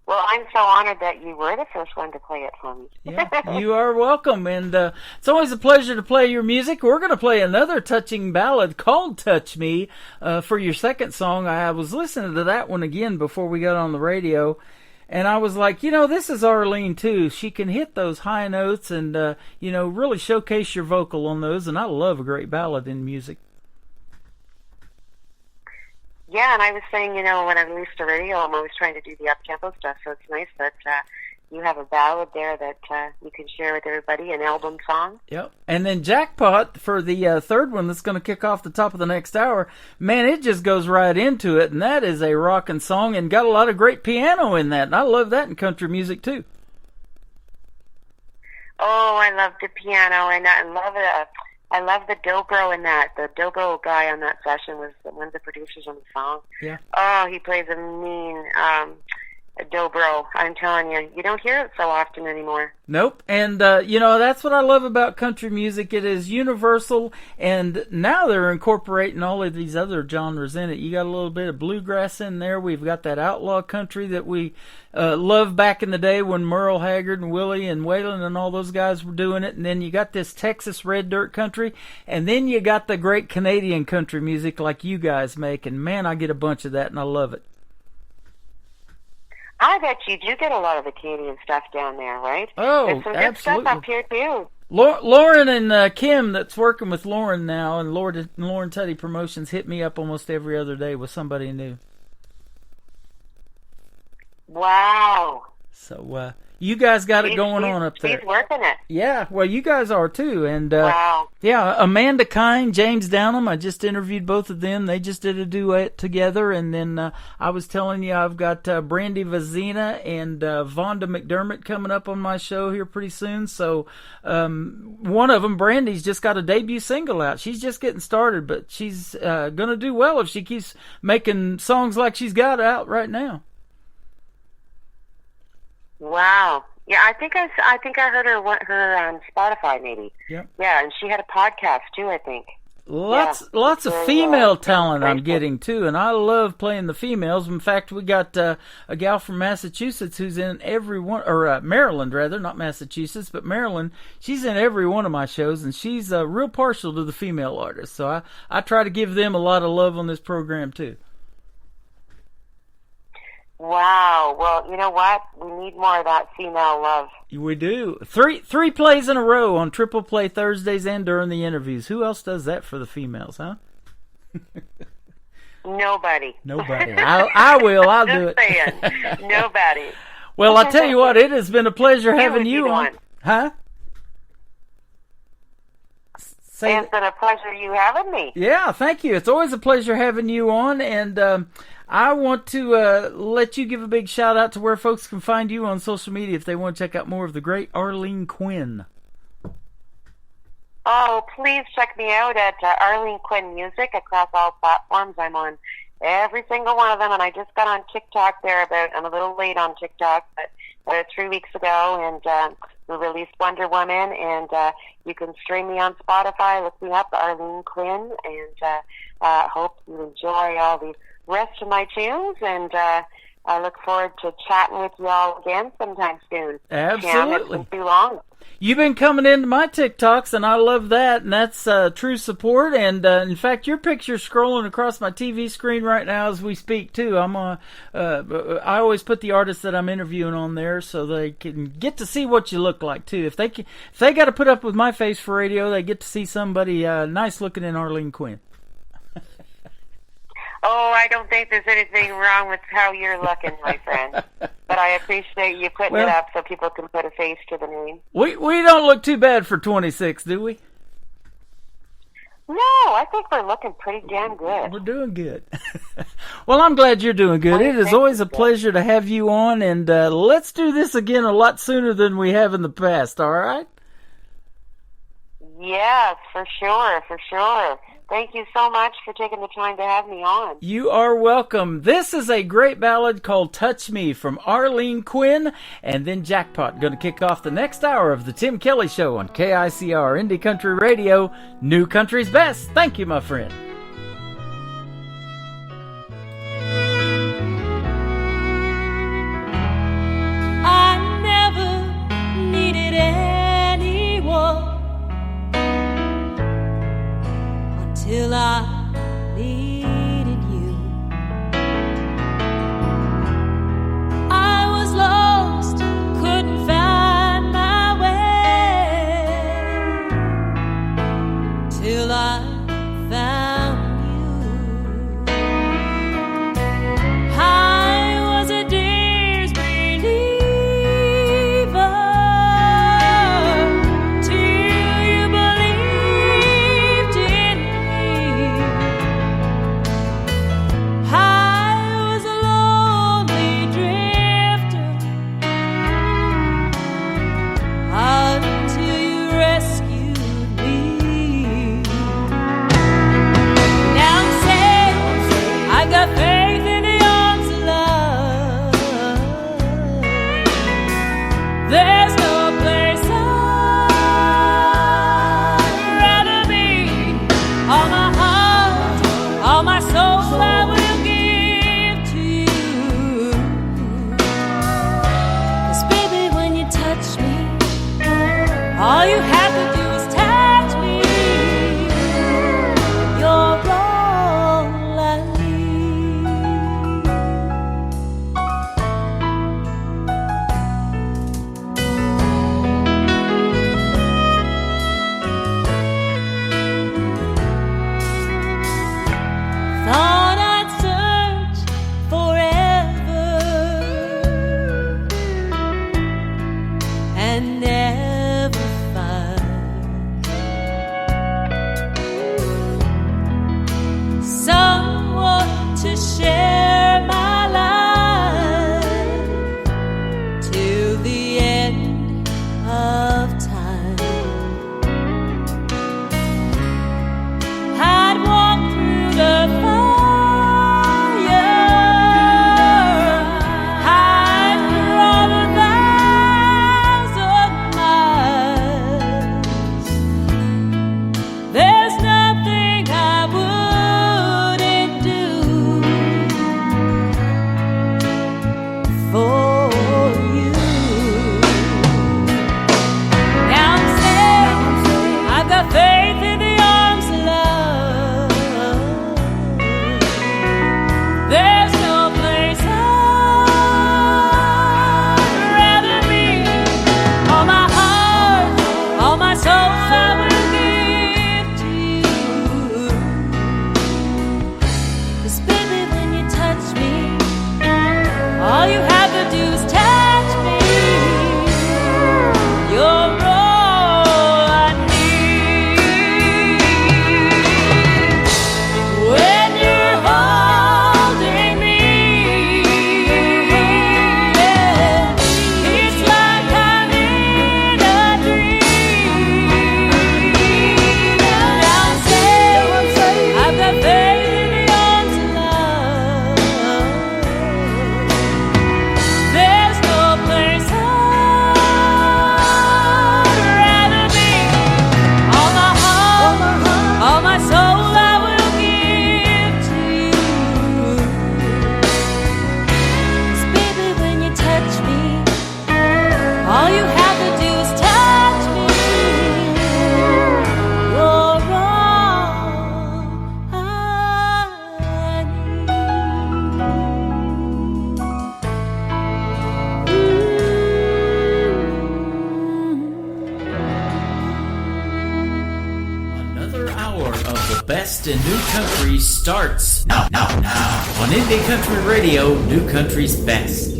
Well, I'm so honored that you were the first one to play it for me. Yeah, you are welcome, and it's always a pleasure to play your music. We're going to play another touching ballad called Touch Me for your second song. I was listening to that one again before we got on the radio, and I was like, this is Arlene, too. She can hit those high notes and, really showcase your vocal on those, and I love a great ballad in music. Yeah, and I was saying, when I released the radio, I'm always trying to do the up-tempo stuff, so it's nice that you have a ballad there that you can share with everybody, an album song. Yep. And then Jackpot for the third one that's going to kick off the top of the next hour. Man, it just goes right into it, and that is a rockin' song and got a lot of great piano in that, and I love that in country music, too. Oh, I love the piano, and I love it. I love the dobro in that. The dobro guy on that session was one of the producers on the song. Yeah. Oh, he plays a mean dobro. I'm telling you, you don't hear it so often anymore. Nope. And, that's what I love about country music. It is universal, and now they're incorporating all of these other genres in it. You got a little bit of bluegrass in there. We've got that outlaw country that we loved back in the day when Merle Haggard and Willie and Waylon and all those guys were doing it. And then you got this Texas red dirt country, and then you got the great Canadian country music like you guys make. And, man, I get a bunch of that, and I love it. I bet you do get a lot of the Canadian stuff down there, right? Oh, there's some absolutely. good stuff up here, too. Lauren and Kim, that's working with Lauren now, and Lauren Tutty Promotions, hit me up almost every other day with somebody new. Wow. So, you guys got it going on up there. He's working it. Yeah, well, you guys are too. And wow. Yeah, Amanda Kine, James Downham, I just interviewed both of them. They just did a duet together. And then I was telling you I've got Brandy Vazina and Vonda McDermott coming up on my show here pretty soon. So one of them, Brandy's just got a debut single out. She's just getting started, but she's going to do well if she keeps making songs like she's got out right now. Wow. Yeah, I think I heard her on Spotify maybe. Yep. Yeah, and she had a podcast too, I think. Lots of female talent I'm getting too, and I love playing the females. In fact, we got a gal from Massachusetts who's in every one, or Maryland rather, not Massachusetts, but Maryland. She's in every one of my shows, and she's real partial to the female artists. So I try to give them a lot of love on this program too. Wow. Well, you know what? We need more of that female love. We do. Three plays in a row on Triple Play Thursdays and during the interviews. Who else does that for the females, huh? Nobody. I will. I'll do it. Saying. Nobody. Well, I tell you what, it has been a pleasure having you on. Huh? It's been a pleasure you having me. Yeah, thank you. It's always a pleasure having you on, and I want to let you give a big shout out to where folks can find you on social media if they want to check out more of the great Arlene Quinn. Oh, please check me out at Arlene Quinn Music across all platforms. I'm on every single one of them, and I just got on TikTok there I'm a little late on TikTok, but 3 weeks ago, and we released Wonder Woman, and you can stream me on Spotify. Look me up, Arlene Quinn, and hope you enjoy all the rest of my tunes, and I look forward to chatting with you all again sometime soon. Absolutely. It's been too long. You've been coming into my TikToks, and I love that, and that's true support. And in fact, your picture's scrolling across my TV screen right now as we speak too. I always put the artists that I'm interviewing on there so they can get to see what you look like too. If they got to put up with my face for radio, they get to see somebody nice looking in Arlene Quinn. Oh, I don't think there's anything wrong with how you're looking, my friend. But I appreciate you putting it up so people can put a face to the name. We don't look too bad for 26, do we? No, I think we're looking pretty damn good. We're doing good. Well, I'm glad you're doing good. It is always a pleasure to have you on, and let's do this again a lot sooner than we have in the past, all right? Yes, for sure. Thank you so much for taking the time to have me on. You are welcome. This is a great ballad called Touch Me from Arlene Quinn, and then Jackpot going to kick off the next hour of the Tim Kelly Show on KICR Indie Country Radio, New Country's Best. Thank you, my friend. I never needed anyone till I needed you. I was lost, couldn't find my way till I found you. I was a dear's believer till you believed in me. I was a lonely drifter until you rescued me. Now I'm safe, I got faith in the arms of love. There's no place I'd rather be. All my heart, all my soul I will give to you. 'Cause baby, when you touch me, all you have to do is touch me. You're all I need. Thought I'd search forever and never find someone to share my life till the end of time. I'd walk through the fire, I'd crawl 1,000 miles. There's nothing I wouldn't do for you. Now I'm safe, I've got faith in the arms of love. There's no place I'd rather be. All my heart, all my soul I will give to you. 'Cause baby, when you touch me, all you have to do is touch me. You're all I need. When you're holding me, yeah, it's like I'm in a dream. Now I'm safe, I've got faith in the arms of love. There's no place I'd rather be. All my heart, all my soul I will give to you. 'Cause baby, when you touch me, all you have to do is touch me. You're all I Another hour of the best in new country starts now on Indie Country Radio, New Country's Best.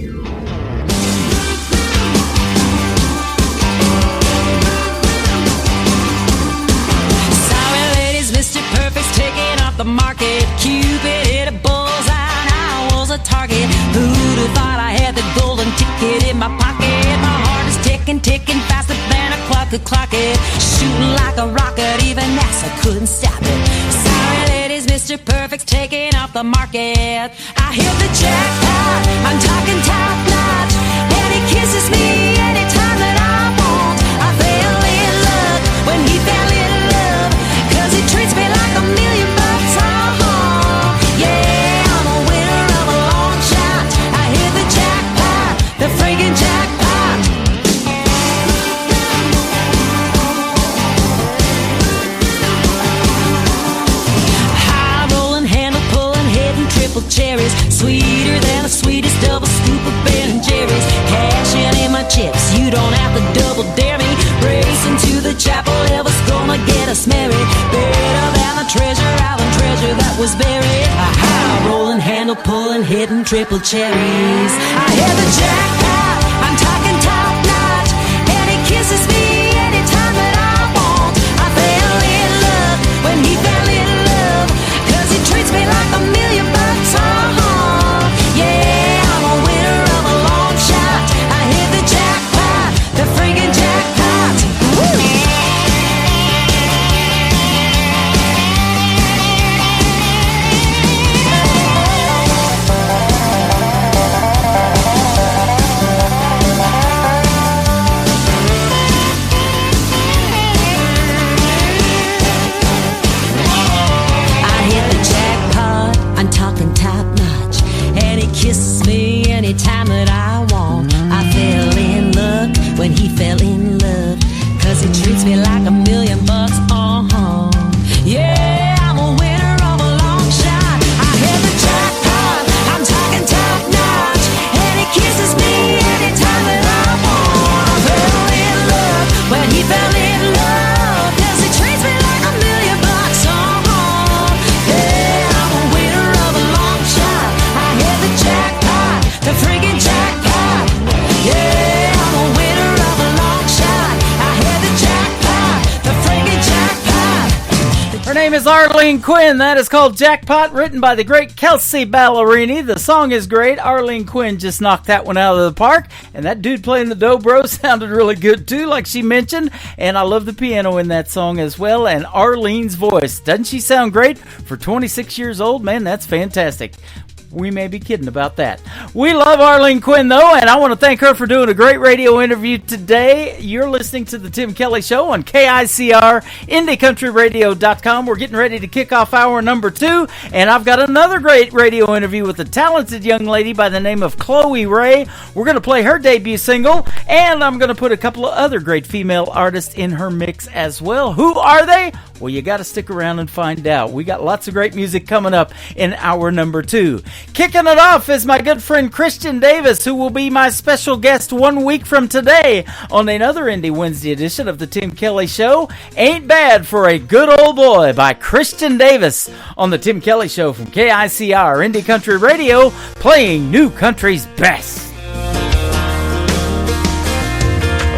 Sorry, ladies, Mr. Perfect's taking off the market. Cupid hit a bullseye, and I was a target. Who'd have thought I had the golden ticket in my pocket? My heart is ticking, ticking faster than a clock could clock it. Shooting like a rocket, even NASA couldn't stop it. Sorry, picture perfect's taken off the market. I hit the jackpot, I'm talking top notch, and he kisses me anytime that I want. I fell in love when he fell in love, 'cause he treats me like $1 million. Yeah, I'm a winner of a long shot. I hit the jackpot, the friggin' jackpot. High rolling, handle pulling, hitting triple cherries, sweeter than the sweetest double scoop of Ben & Jerry's. Cashing in my chips, you don't have to double dare me. Racing to the chapel, Elvis gonna get us married. Better than the treasure island treasure that was buried. A high rolling, handle pulling, hitting triple cherries. I hit the jackpot, I'm talking top notch, and he kisses me anytime that I want. I fell in love when he fell in love, 'cause he treats me like $1 million. Yeah, I'm a winner of a long shot. I hit the jackpot, the friggin' jackpot. Woo! Kisses me anytime that I want. I fell in love when he fell in love, 'cause he treats me like $1 million. Yeah, I'm a winner of a long shot. I hit the jackpot, I'm talking top notch, and he kisses me anytime that I want. I fell in love when he fell in love, 'cause he treats me like $1 million. Yeah, I'm a winner of a long shot. I hit the jackpot, the friggin' jackpot. Yeah, I'm a winner of a long shot. I hit the jackpot, the friggin' jackpot. Her name is Arlene Quinn. That is called Jackpot, written by the great Kelsey Ballerini. The song is great. Arlene Quinn just knocked that one out of the park. And that dude playing the dobro sounded really good too, like she mentioned. And I love the piano in that song as well. And Arlene's voice. Doesn't she sound great? For 26 years old, man, that's fantastic. We may be kidding about that. We love Arlene Quinn, though, and I want to thank her for doing a great radio interview today. You're listening to The Tim Kelly Show on KICR, IndieCountryRadio.com. We're getting ready to kick off hour number 2, and I've got another great radio interview with a talented young lady by the name of Chloe Ray. We're going to play her debut single, and I'm going to put a couple of other great female artists in her mix as well. Who are they? Well, you got to stick around and find out. We got lots of great music coming up in hour number 2. Kicking it off is my good friend Christian Davis, who will be my special guest 1 week from today on another Indie Wednesday edition of The Tim Kelly Show. Ain't Bad for a Good Old Boy by Christian Davis on The Tim Kelly Show from KICR Indie Country Radio, playing new country's best.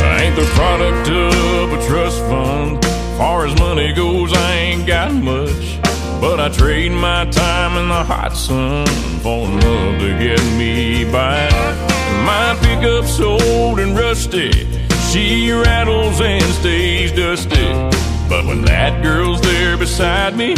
I ain't the product of a trust fund. Far as money goes, I ain't got much, but I trade my time in the hot sun for love to get me by. My pickup's old and rusty, she rattles and stays dusty, but when that girl's there beside me,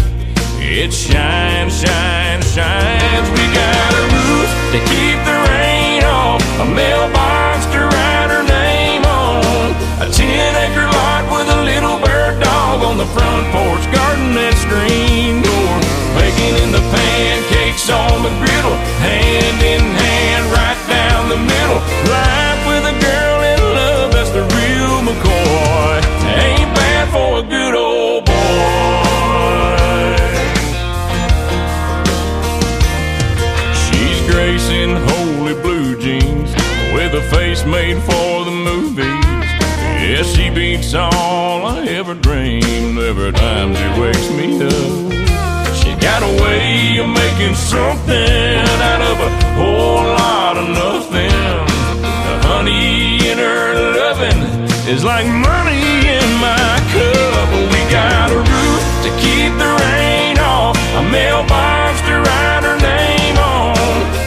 it shines, shines, shines. We got a roof to keep the rain off, a mailbox to write her name on, a 10-acre lot with a little bird dog on the front porch, garden and screen door, baking in the pancakes on the griddle, hand in hand right down the middle. Life with a girl in love, that's the real McCoy. Ain't bad for a good old boy. She's gracing holy blue jeans with a face made for the movies. Yeah, she beats all I ever dreamed every time she wakes me up. She got a way of making something out of a whole lot of nothing. The honey in her loving is like money in my cup. We got a roof to keep the rain off, a mailbox to write her name on,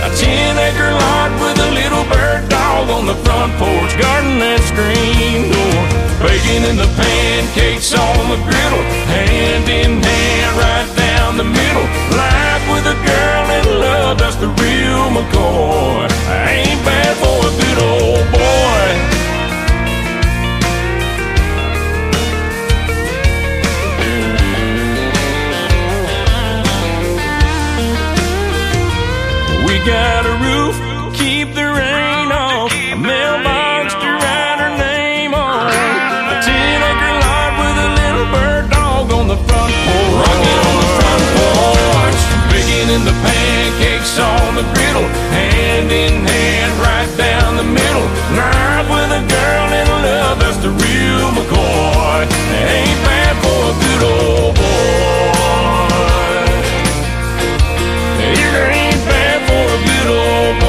a 10-acre lot with a little bird dog on the front porch, garden and screen door, baking in the pancakes on the griddle, hand in hand right down the middle. got a roof, keep the rain off, a mailbox to write her name on, a 10-acre lot with a little bird dog on the front porch, rocking on the front porch, baking in the pancakes on the griddle, hand in hand right down the middle, life with a girl in love, that's the real McCoy, ain't bad for a good old boy. It ain't bad for a good old boy.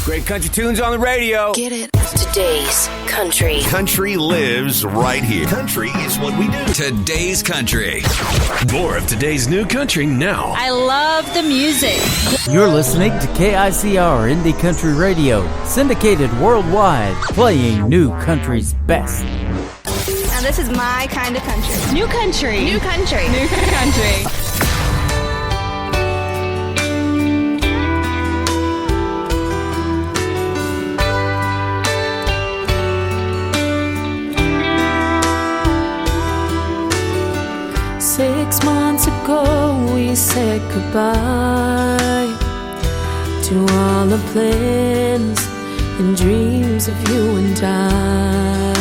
Great country tunes on the radio. Get it? Today's country. Country lives right here. Country is what we do. Today's country. More of today's new country now. I love the music. You're listening to KICR Indie Country Radio, syndicated worldwide, playing new country's best. Now this is my kind of country. New country. New country. New country. 6 months ago we said goodbye to all the plans and dreams of you and I.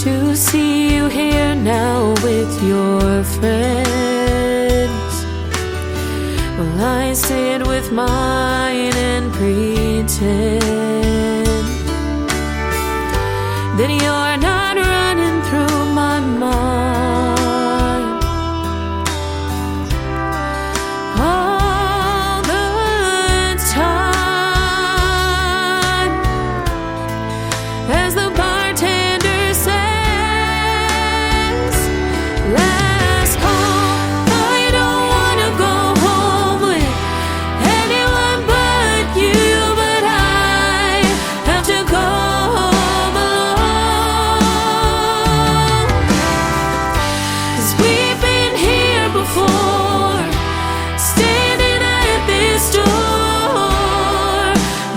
To see you here now with your friends, well, I sit with mine and pretend that you're not running through my mind all the time. As the bartender says, last call, I don't wanna go home with anyone but you, but I have to go home alone. 'Cause we've been here before, standing at this door,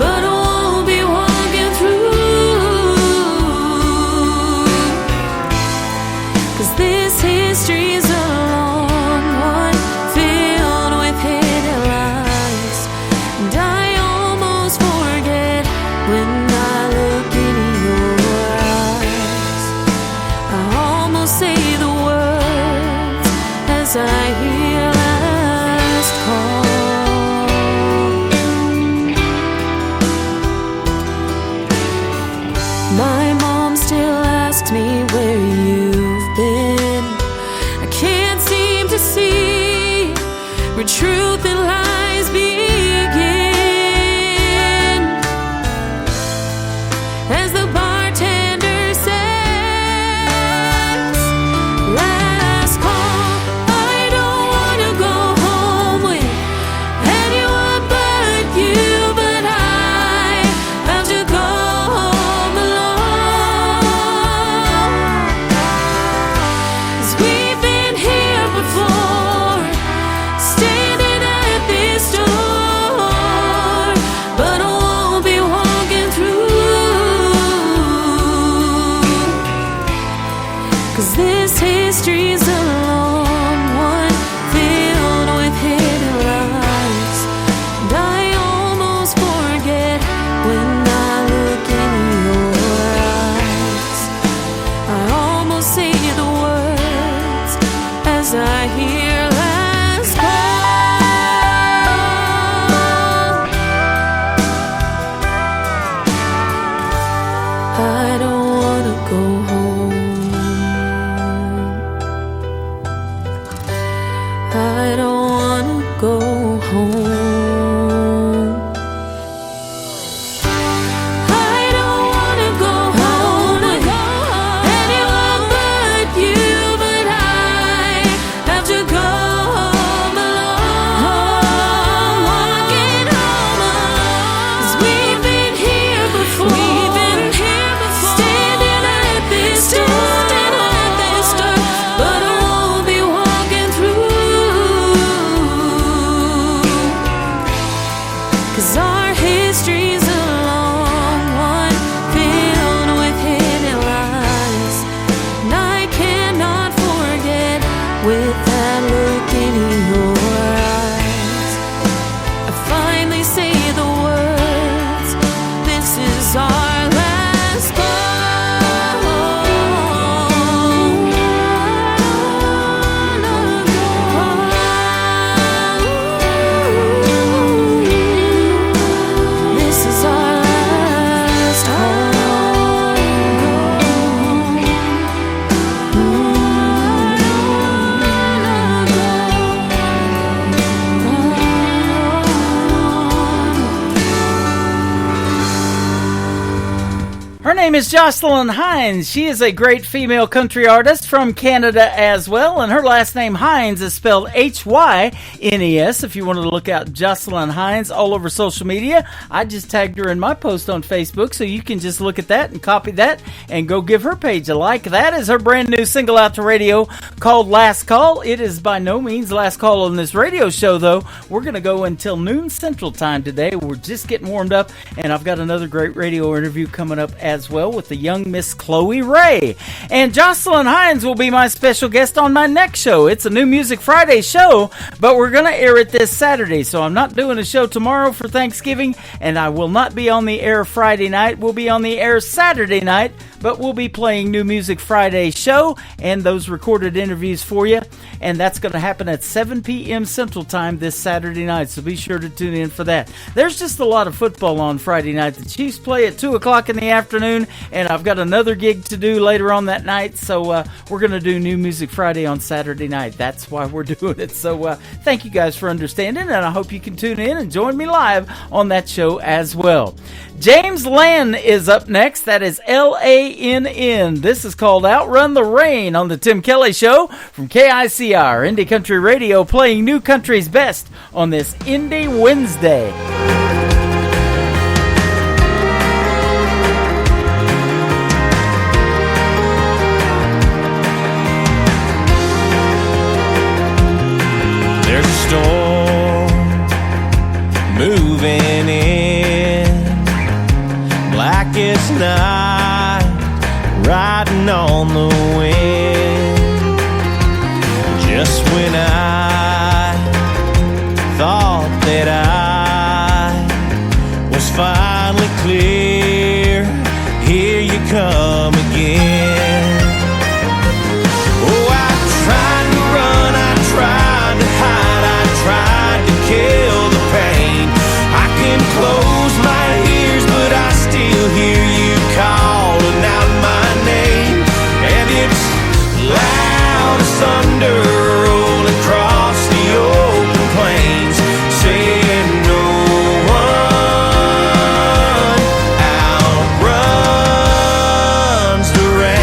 but I won't be walking through. 'Cause this history's a long one, filled with hidden lies, and I almost forget when I look in your eyes. I almost say the words as I hear last call. My mom still asks me where you've been. I can't seem to see where truth and lies begin. As the bartender says, last call, I don't wanna go home with anyone but you, but I have to go home alone. 'Cause we've been here before, standing at this door, but I won't be walking through. 'Cause this history's a long one, filled with hidden lies, and I almost forget when I look in your eyes. I almost say the words as I hear last call. I don't wanna go home. I don't wanna go home. I don't wanna go home with anyone but you, but I have to go home alone. Walking home alone. 'Cause we've been here before. We've been here before. Standing at this Her name is Jocelyn Hines. She is a great female country artist from Canada as well, and her last name Hines is spelled Hynes. If you wanted to look out Jocelyn Hines all over social media, I just tagged her in my post on Facebook, so you can just look at that and copy that and go give her page a like. That is her brand new single out to radio called Last Call. It is by no means last call on this radio show, though. We're going to go until noon Central Time today. We're just getting warmed up, and I've got another great radio interview coming up as well with the young Miss Chloe Ray. And Jocelyn Hines will be my special guest on my next show. It's a New Music Friday show, but we're going to air it this Saturday, so I'm not doing a show tomorrow for Thanksgiving, and I will not be on the air Friday night. We'll be on the air Saturday night, but we'll be playing New Music Friday show and those recorded interviews for you, and that's going to happen at 7 p.m. Central Time this Saturday night, so be sure to tune in for that. There's just a lot of football on Friday night. The Chiefs play at 2 o'clock in the afternoon, and I've got another gig to do later on that night, so we're going to do New Music Friday on Saturday night. That's why we're doing it, so thank you guys for understanding, and I hope you can tune in and join me live on that show as well. James Lann is up next. That is Lann. This is called Outrun the Rain on the Tim Kelly Show from KICR, Indie Country Radio, playing new country's best on this Indie Wednesday. There's a storm moving in, blackest night, riding on the wind. Just when I thought that I was finally clear, here you come again. Oh, I tried to run, I tried to hide, I tried to kill the pain. I can close my ears, but I still hear you calling out my name. And it's loud as thunder rolling across the open plains, saying no one outruns the rain.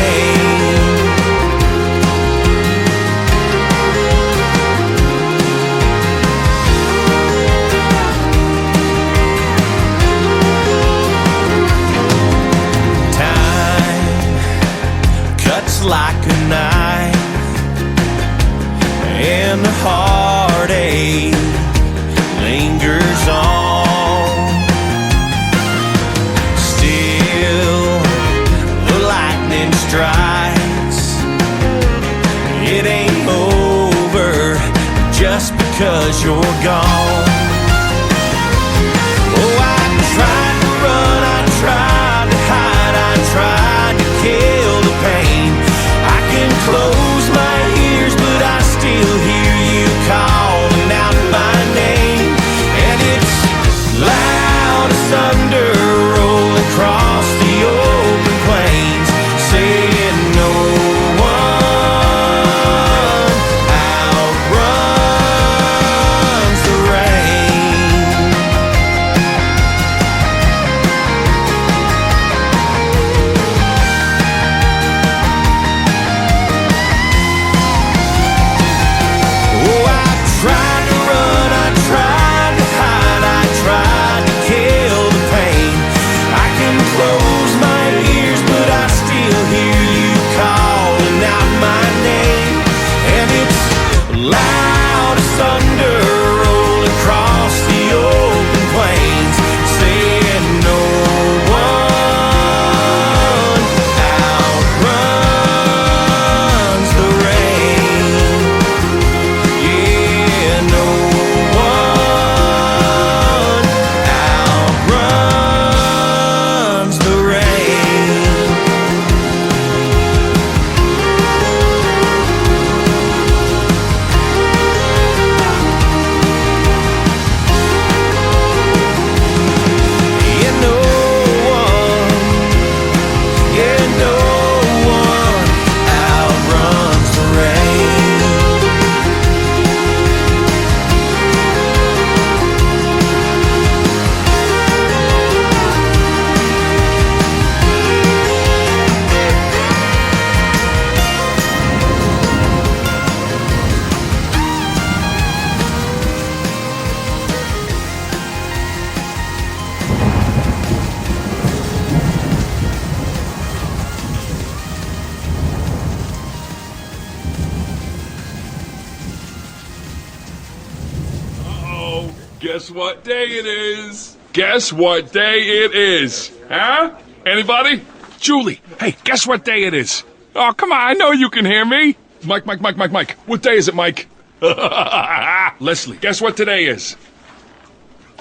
Like a knife, and the heartache lingers on. Still, the lightning strikes. It ain't over just because you're gone. Oh, I tried to run, I tried to hide, I tried to kill the pain. I can close my ears, but I still hear you calling out my name. And it's loud as thunder rolling across the open plains, saying no one outruns the Guess what day it is? Guess what day it is? Huh? Anybody? Julie, hey, guess what day it is? Oh, come on, I know you can hear me. Mike. What day is it, Mike? Leslie, guess what today is?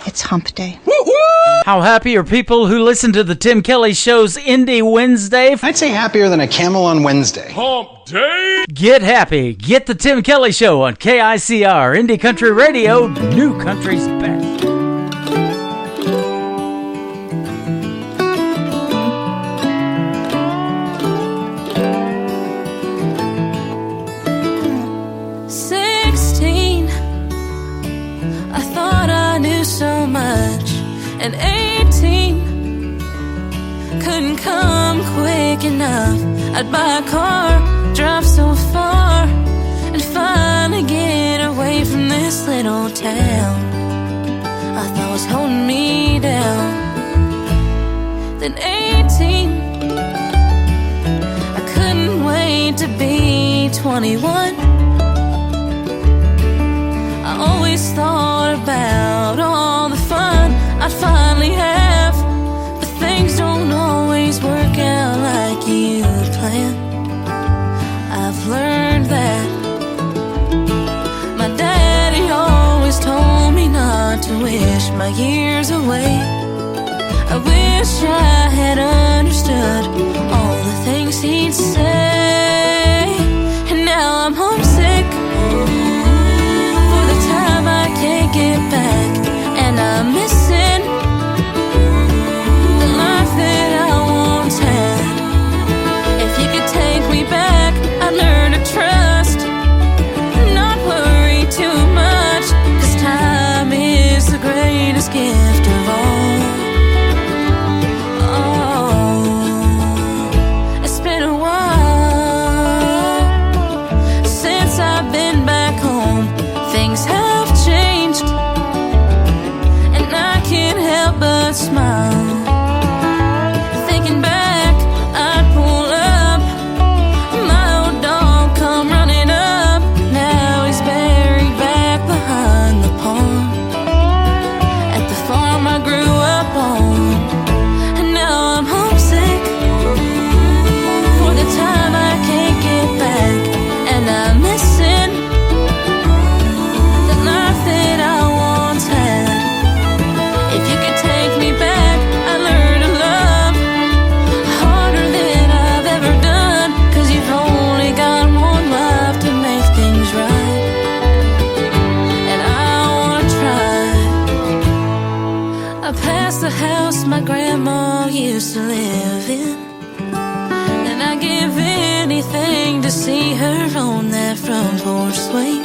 It's hump day. Woo-hoo! How happy are people who listen to the Tim Kelly Show's Indie Wednesday? I'd say happier than a camel on Wednesday. Hump day! Get happy. Get the Tim Kelly Show on KICR, Indie Country Radio, New Country's best. So much, and 18 couldn't come quick enough. I'd buy a car, drive so far, and finally get away from this little town I thought was holding me down. Then 18, I couldn't wait to be 21. I always thought about all the fun I'd finally have, but things don't always work out like you planned. I've learned that. My daddy always told me not to wish my years away. I wish I had understood all the things he'd say. And now I'm homesick for the time I can't get back, and I'm missing the life that I once had. If you could take me back, I'd learn to trust, not worry too much, 'cause time is the greatest gift of all. It's been a while since I've been back home. Things have changed, and I can't help but smile. Thinking back, I'd pull up, my old dog come running up. Now he's buried back behind the pond at the farm I grew up on. And now I'm homesick for the time I can't get back, and I'm missing the life that I once had. If you could take me back, I'd learn to love harder than I've ever done, 'cause you've only got one life to make things right, and I wanna try. I passed the house my grandma used to live in, and I give anything to see her on that front porch swing.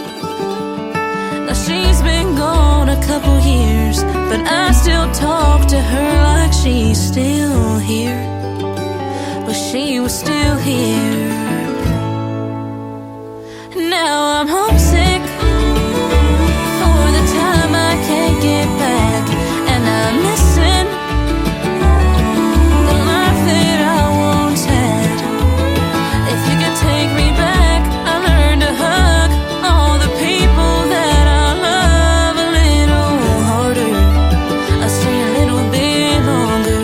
Now she's been gone a couple years, but I still talk to her like she's still here. But she was still here. Now I'm homesick for the time I can't get back, and I'm missing the life that I once had. If you could take me back, I learned to hug all the people that I love a little harder. I stay a little bit longer.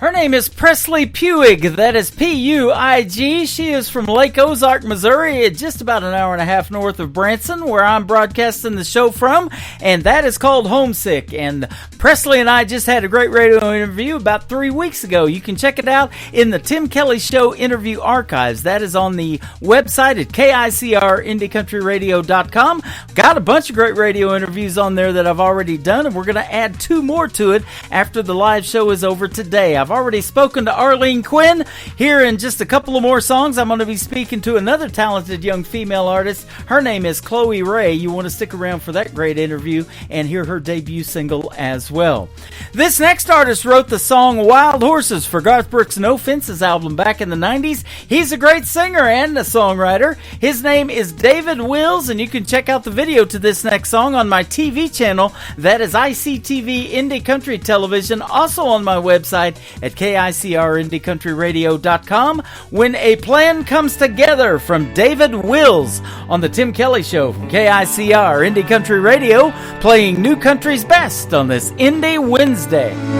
Her name is Presley Puig. That is P-U-I-G. She is from Lake Ozark, Missouri, just about an hour and a half north of Branson, where I'm broadcasting the show from, and that is called Homesick. And Presley and I just had a great radio interview about 3 weeks ago. You can check it out in the Tim Kelly Show interview archives. That is on the website at KICR-IndieCountryRadio.com. Got a bunch of great radio interviews on there that I've already done, and we're going to add 2 more to it after the live show is over today. I've already spoken to Arlene Quinn. Here in just a couple of more songs, I'm going to be speaking to another talented young female artist. Her name is Chloe Ray. You want to stick around for that great interview and hear her debut single as well. This next artist wrote the song Wild Horses for Garth Brooks' No Fences album back in the 90s. He's a great singer and a songwriter. His name is David Wills, and you can check out the video to this next song on my TV channel. That is ICTV Indie Country Television, also on my website at KICRIndieCountryRadio.com. When a Plan Comes Together from David Wills on the Tim Kelly Show from KICR Indie Country Radio, playing New Country's best on this Indie Wednesday.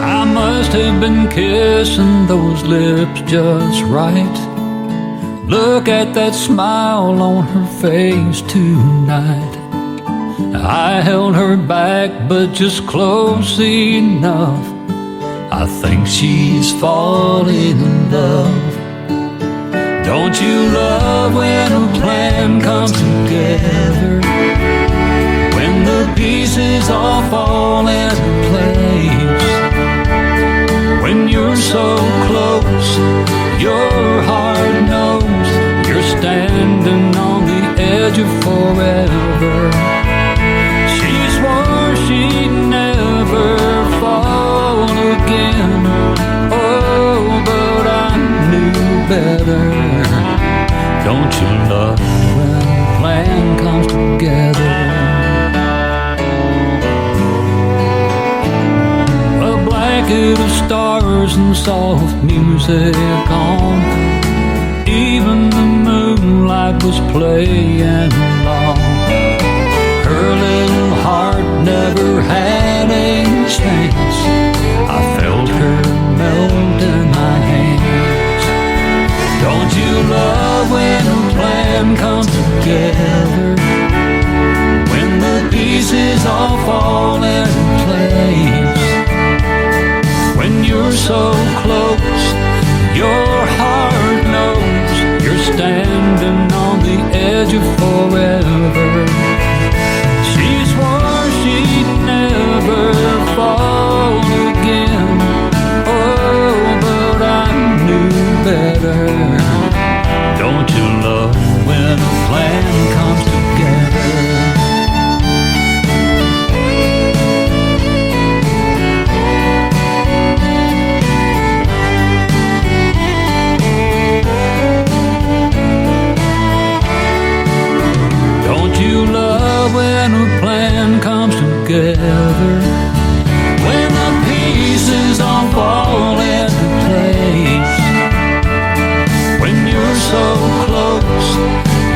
I must have been kissing those lips just right. Look at that smile on her face tonight. I held her back, but just close enough. I think she's falling in love. Don't you love when a plan comes together? When the pieces all fall into place. When you're so close, your heart knows you're standing on the edge of forever. She swore she'd never fall again. Oh, but I knew better. Don't you love when a plan comes together? Of stars and soft music on. Even the moonlight was playing along. Her little heart never had a chance. I felt her melt in my hands. Don't you love when a plan comes together? When the pieces all fall into place. When you're so close, your heart knows you're standing on the edge of forever. She swore she'd never fall again. Oh, but I knew better. Don't you love when a plan comes together? When a plan comes together, when the pieces all fall into place, when you're so close,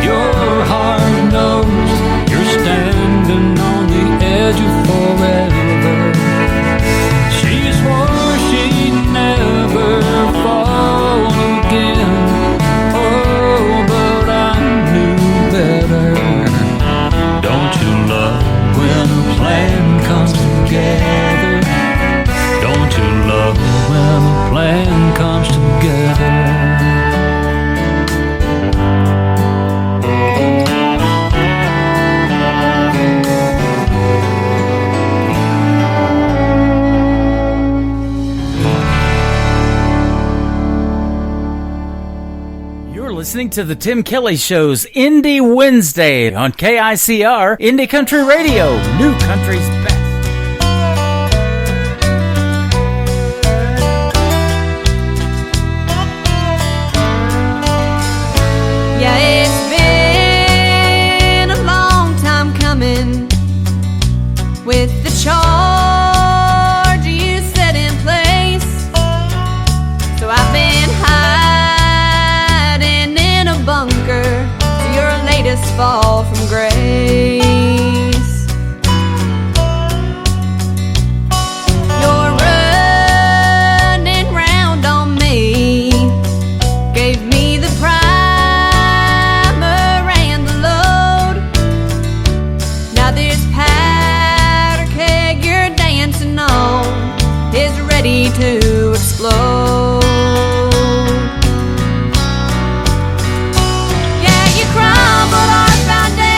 your heart knows you're standing on the edge of forever. She swore she'd never fall again. Oh, but I knew better. Don't you love when a plan comes together? Don't you love when a plan comes together? Listening to the Tim Kelly Show's Indie Wednesday on KICR Indie Country Radio, New Country's best. Yeah, it's been a long time coming with the charge you set in place. So I've been hiding in a bunker to your latest fall from grace. You're running round on me, gave me the primer and the load. Now this powder keg you're dancing on is ready to explode. Yeah, you crumbled our foundation.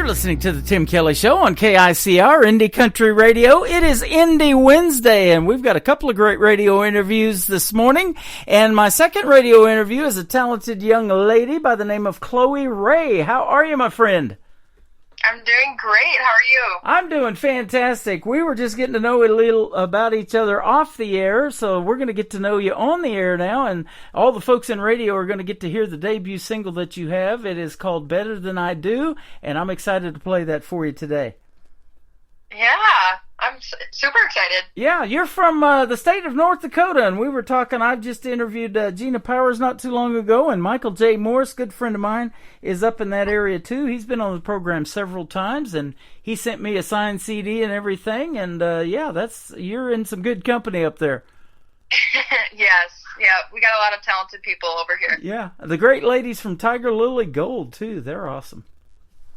You're listening to the Tim Kelly Show on KICR, Indie Country Radio. It is Indie Wednesday, and we've got a couple of great radio interviews this morning. And my second radio interview is a talented young lady by the name of Chloe Ray. How are you, my friend? I'm doing great. How are you? I'm doing fantastic. We were just getting to know a little about each other off the air, so we're going to get to know you on the air now, and all the folks in radio are going to get to hear the debut single that you have. It is called Better Than I Do, and I'm excited to play that for you today. Yeah, I'm super excited. Yeah, you're from the state of North Dakota, and we were talking, I've just interviewed Gina Powers not too long ago, and Michael J. Morris, good friend of mine, is up in that area too. He's been on the program several times, and he sent me a signed CD and everything, and yeah, you're in some good company up there. Yes, yeah, we got a lot of talented people over here. Yeah, the great ladies from Tiger Lily Gold too, they're awesome.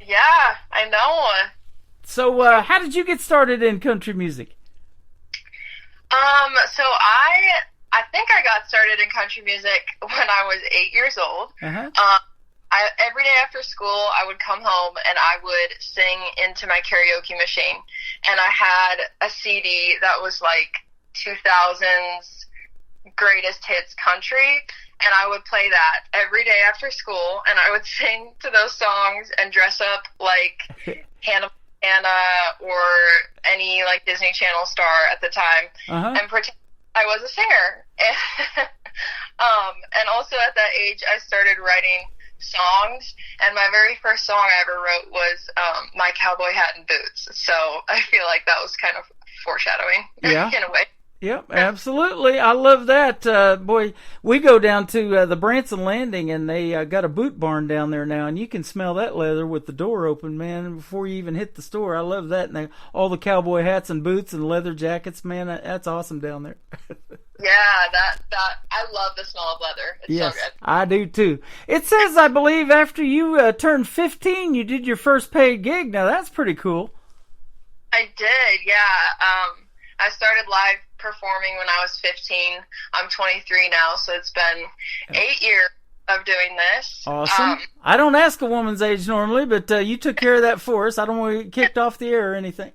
Yeah, I know. So, how did you get started in country music? So I think I got started in country music when I was 8 years old. Uh-huh. Every day after school, I would come home and I would sing into my karaoke machine. And I had a CD that was like 2000's greatest hits country. And I would play that every day after school. And I would sing to those songs and dress up like Hannah or any like Disney Channel star at the time, and pretend I was a singer. And also at that age, I started writing songs, and my very first song I ever wrote was My Cowboy Hat and Boots. So I feel like that was kind of foreshadowing in a way. Yep, absolutely. I love that. Boy, we go down to the Branson Landing, and they got a boot barn down there now, and you can smell that leather with the door open, man, before you even hit the store. I love that. And all the cowboy hats and boots and leather jackets, man, that's awesome down there. Yeah, that I love the smell of leather. It's yes, so good. I do too. It says, I believe, after you turned 15, you did your first paid gig. Now, that's pretty cool. I did, yeah. I started live performing when I was 15. I'm 23 now, so it's been 8 years of doing this. Awesome. I don't ask a woman's age normally, but you took care of that for us. I don't want to get kicked off the air or anything.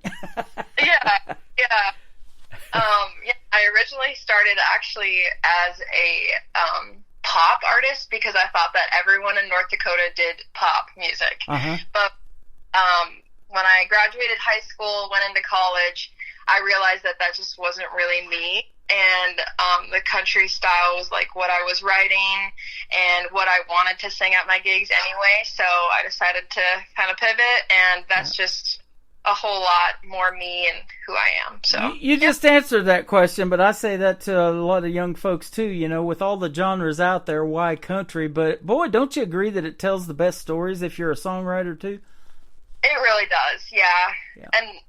Yeah. I originally started actually as a pop artist because I thought that everyone in North Dakota did pop music. But when I graduated high school, went into college, I realized that just wasn't really me, and the country style was like what I was writing and what I wanted to sing at my gigs anyway, so I decided to kind of pivot, and that's just a whole lot more me and who I am. So you just answered that question, but I say that to a lot of young folks too, you know, with all the genres out there, why country? But boy, don't you agree that it tells the best stories if you're a songwriter too? It really does, yeah. And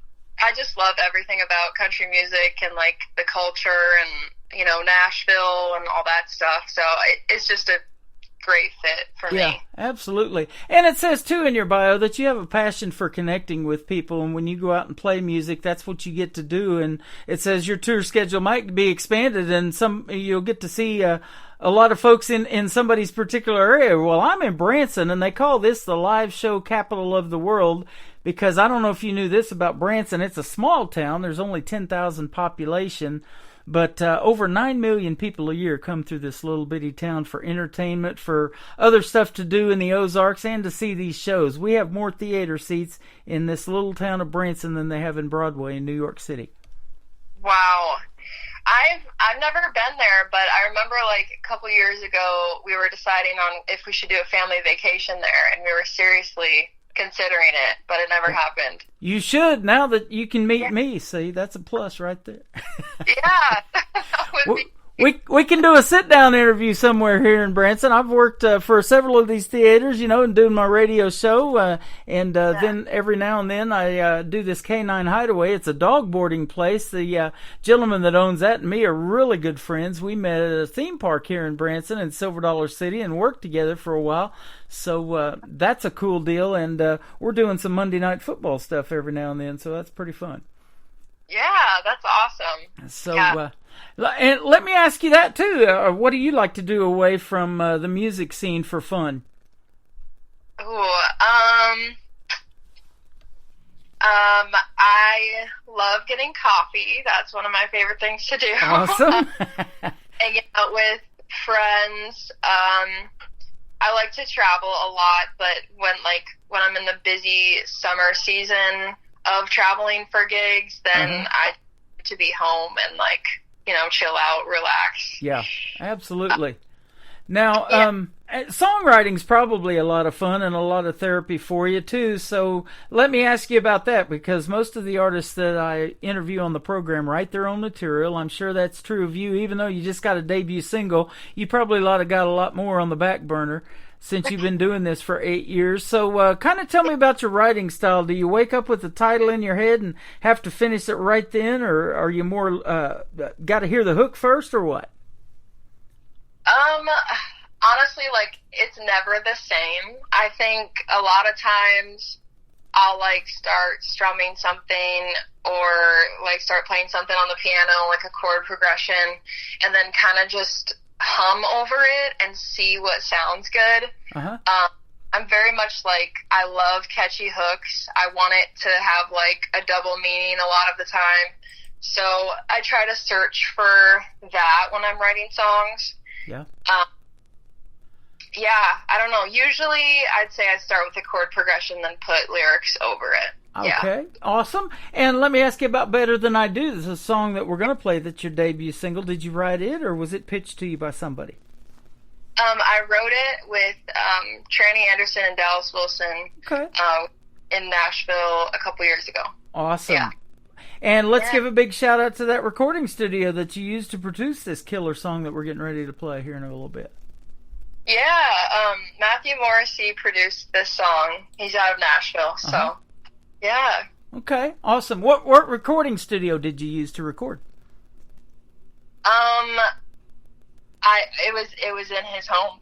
I just love everything about country music and like the culture and, you know, Nashville and all that stuff. So it's just a great fit for me. Yeah, absolutely. And it says too in your bio that you have a passion for connecting with people, and when you go out and play music, that's what you get to do. And it says your tour schedule might be expanded, and you'll get to see a lot of folks in somebody's particular area. Well, I'm in Branson, and they call this the live show capital of the world, because I don't know if you knew this about Branson. It's a small town. There's only 10,000 population, but over 9 million people a year come through this little bitty town for entertainment, for other stuff to do in the Ozarks, and to see these shows. We have more theater seats in this little town of Branson than they have in Broadway in New York City. Wow. I've never been there, but I remember like a couple years ago we were deciding on if we should do a family vacation there, and we were seriously considering it, but it never happened. You should, now that you can meet me. See, that's a plus right there. Yeah. We can do a sit-down interview somewhere here in Branson. I've worked for several of these theaters, you know, and doing my radio show, and then every now and then I do this K9 Hideaway. It's a dog boarding place. The gentleman that owns that and me are really good friends. We met at a theme park here in Branson in Silver Dollar City and worked together for a while. So that's a cool deal, and we're doing some Monday Night Football stuff every now and then, so that's pretty fun. Yeah, that's awesome. So, and let me ask you that too. What do you like to do away from the music scene for fun? Ooh, getting coffee. That's one of my favorite things to do. Awesome. Hanging out with friends. I like to travel a lot, but when I'm in the busy summer season of traveling for gigs, then I like to be home and chill out, relax. Yeah, absolutely. Now, songwriting's probably a lot of fun and a lot of therapy for you too. So let me ask you about that, because most of the artists that I interview on the program write their own material. I'm sure that's true of you. Even though you just got a debut single, you probably got a lot more on the back burner since you've been doing this for 8 years. So kind of tell me about your writing style. Do you wake up with the title in your head and have to finish it right then, or are you more got to hear the hook first, or what? Honestly, it's never the same. I think a lot of times I'll start strumming something or start playing something on the piano, like a chord progression, and then kind of just hum over it and see what sounds good. I'm very much I love catchy hooks. I want it to have a double meaning a lot of the time. So I try to search for that when I'm writing songs. Yeah. I don't know. Usually I'd say I start with the chord progression, then put lyrics over it. Okay, awesome. And let me ask you about Better Than I Do. This is a song that we're going to play that's your debut single. Did you write it, or was it pitched to you by somebody? I wrote it with Tranny Anderson and Dallas Wilson in Nashville a couple years ago. Awesome. Yeah. And let's give a big shout out to that recording studio that you used to produce this killer song that we're getting ready to play here in a little bit. Yeah, Matthew Morrissey produced this song. He's out of Nashville, so yeah. Okay, awesome. What recording studio did you use to record? It was in his home.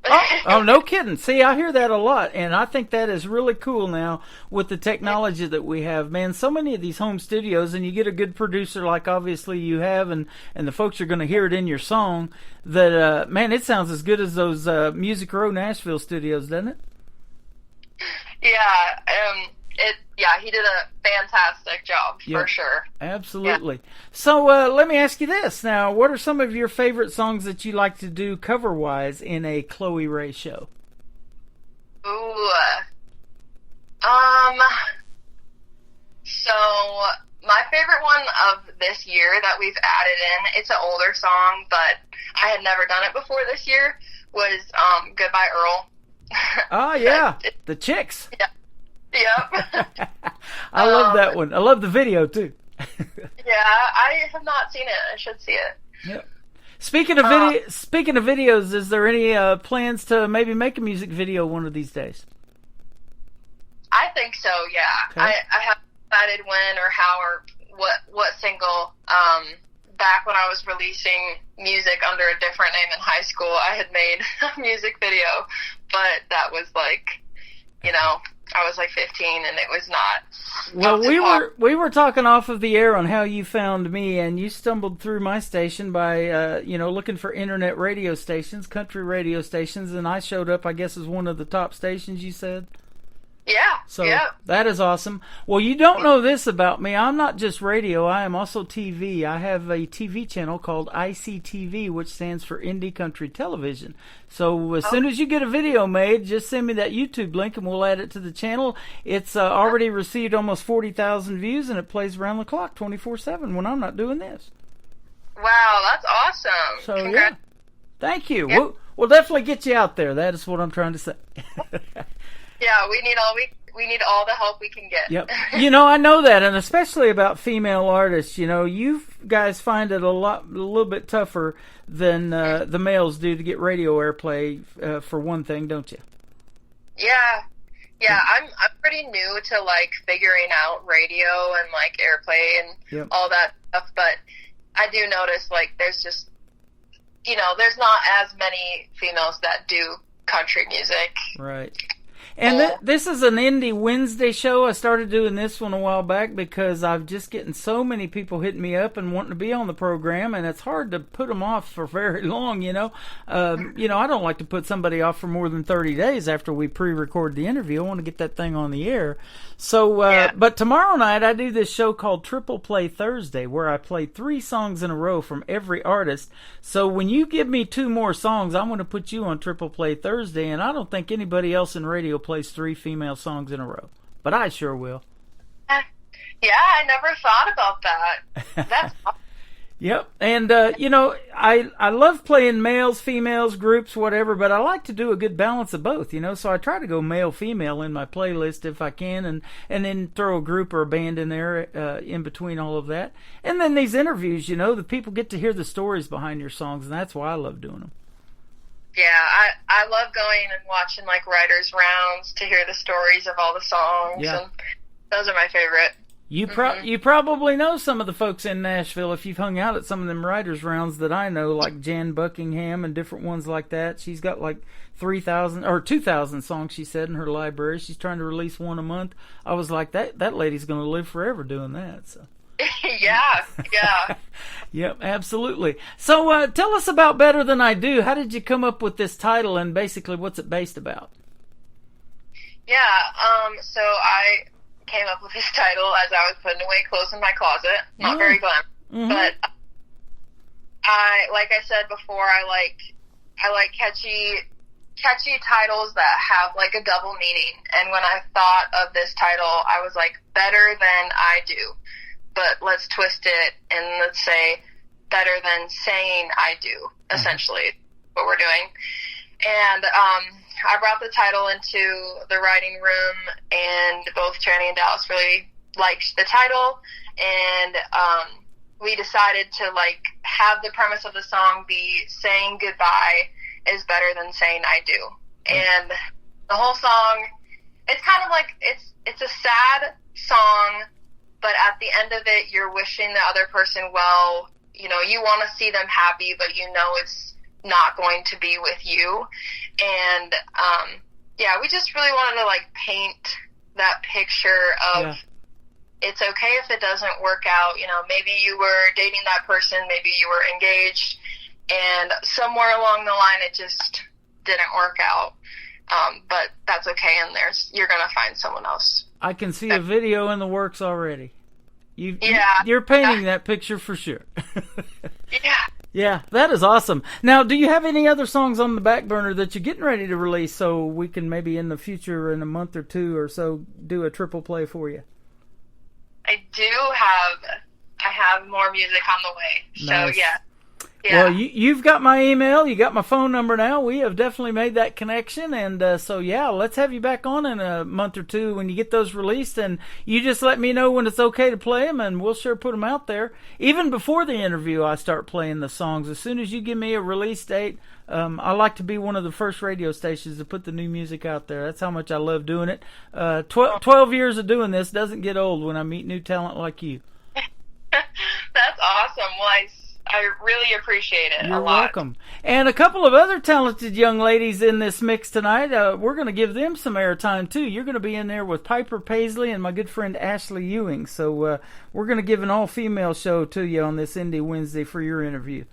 Oh, no kidding. See, I hear that a lot, and I think that is really cool now with the technology that we have. Man, so many of these home studios, and you get a good producer like obviously you have, and the folks are going to hear it in your song, that, man, it sounds as good as those Music Row Nashville studios, doesn't it? Yeah, he did a fantastic job, for sure. Absolutely. Yeah. So let me ask you this. Now, what are some of your favorite songs that you like to do cover-wise in a Chloe Ray show? Ooh. So, my favorite one of this year that we've added in, it's an older song, but I had never done it before this year, was Goodbye Earl. Oh, yeah. The Chicks. Yeah. Yep. I love that one. I love the video too. Yeah, I have not seen it. I should see it. Yep. Speaking of videos, is there any plans to maybe make a music video one of these days? I think so. Yeah. Okay. I haven't decided when or how or what single. Back when I was releasing music under a different name in high school, I had made a music video, but that was I was 15 and it was not. Well, we were talking off of the air on how you found me, and you stumbled through my station by looking for internet radio stations, country radio stations, and I showed up, I guess, as one of the top stations, you said. Yeah. So that is awesome. Well, you don't know this about me. I'm not just radio. I am also TV. I have a TV channel called ICTV, which stands for Indie Country Television. So as soon as you get a video made, just send me that YouTube link and we'll add it to the channel. It's already received almost 40,000 views, and it plays around the clock 24/7 when I'm not doing this. Wow, that's awesome. So, yeah. Thank you. Yep. We'll definitely get you out there. That is what I'm trying to say. Yeah, we need all the help we can get. Yep. I know that, and especially about female artists. You guys find it a little bit tougher than the males do to get radio airplay, for one thing, don't you? Yeah. I'm pretty new to figuring out radio and airplay and all that stuff, but I do notice there's just there's not as many females that do country music. Right. And this is an Indie Wednesday show. I started doing this one a while back because I'm just getting so many people hitting me up and wanting to be on the program, and it's hard to put them off for very long, you know. I don't like to put somebody off for more than 30 days after we pre-record the interview. I want to get that thing on the air. So, but tomorrow night I do this show called Triple Play Thursday, where I play 3 songs in a row from every artist. So when you give me 2 more songs, I'm going to put you on Triple Play Thursday, and I don't think anybody else in radio plays 3 female songs in a row. But I sure will. Yeah, I never thought about that. That's awesome. Yep, and I love playing males, females, groups, whatever, but I like to do a good balance of both, so I try to go male-female in my playlist if I can, and then throw a group or a band in there in between all of that. And then these interviews, the people get to hear the stories behind your songs, and that's why I love doing them. Yeah, I love going and watching, like, writers' rounds to hear the stories of all the songs, and those are my favorite. You probably know some of the folks in Nashville if you've hung out at some of them writers' rounds that I know, like Jan Buckingham and different ones like that. She's got like 3,000 or 2,000 songs, she said, in her library. She's trying to release one a month. I was like, that lady's going to live forever doing that. So. Yeah. Yep, absolutely. So tell us about Better Than I Do. How did you come up with this title, and basically what's it based about? Yeah, so I came up with this title as I was putting away clothes in my closet. Not very glam, but like I said before, I like catchy titles that have like a double meaning. And when I thought of this title, I was like, Better Than I Do, but let's twist it and let's say better than saying I do. Essentially, what we're doing. And I brought the title into the writing room, and both Tranny and Dallas really liked the title, and we decided to like have the premise of the song be saying goodbye is better than saying I do. And the whole song, it's kind of like it's a sad song, but at the end of it, you're wishing the other person well. You want to see them happy, but it's not going to be with you. And we just really wanted to like paint that picture of it's okay if it doesn't work out. Maybe you were dating that person, maybe you were engaged, and somewhere along the line it just didn't work out. But that's okay, and you're gonna find someone else. I can see a video in the works already. You're painting that picture for sure. Yeah, that is awesome. Now, do you have any other songs on the back burner that you're getting ready to release so we can maybe in the future, in a month or 2 or so, do a triple play for you? I have more music on the way. Nice. So, yeah. Well, you've got my email. You got my phone number now. We have definitely made that connection. And let's have you back on in a month or 2 when you get those released. And you just let me know when it's okay to play them, and we'll sure put them out there. Even before the interview, I start playing the songs. As soon as you give me a release date, I like to be one of the first radio stations to put the new music out there. That's how much I love doing it. 12 years of doing this doesn't get old when I meet new talent like you. That's awesome. Well, I really appreciate it. You're a lot. welcome. And a couple of other talented young ladies in this mix tonight. We're going to give them some airtime, too. You're going to be in there with Piper Paisley and my good friend Ashley Ewing. So we're going to give an all-female show to you on this Indie Wednesday for your interview.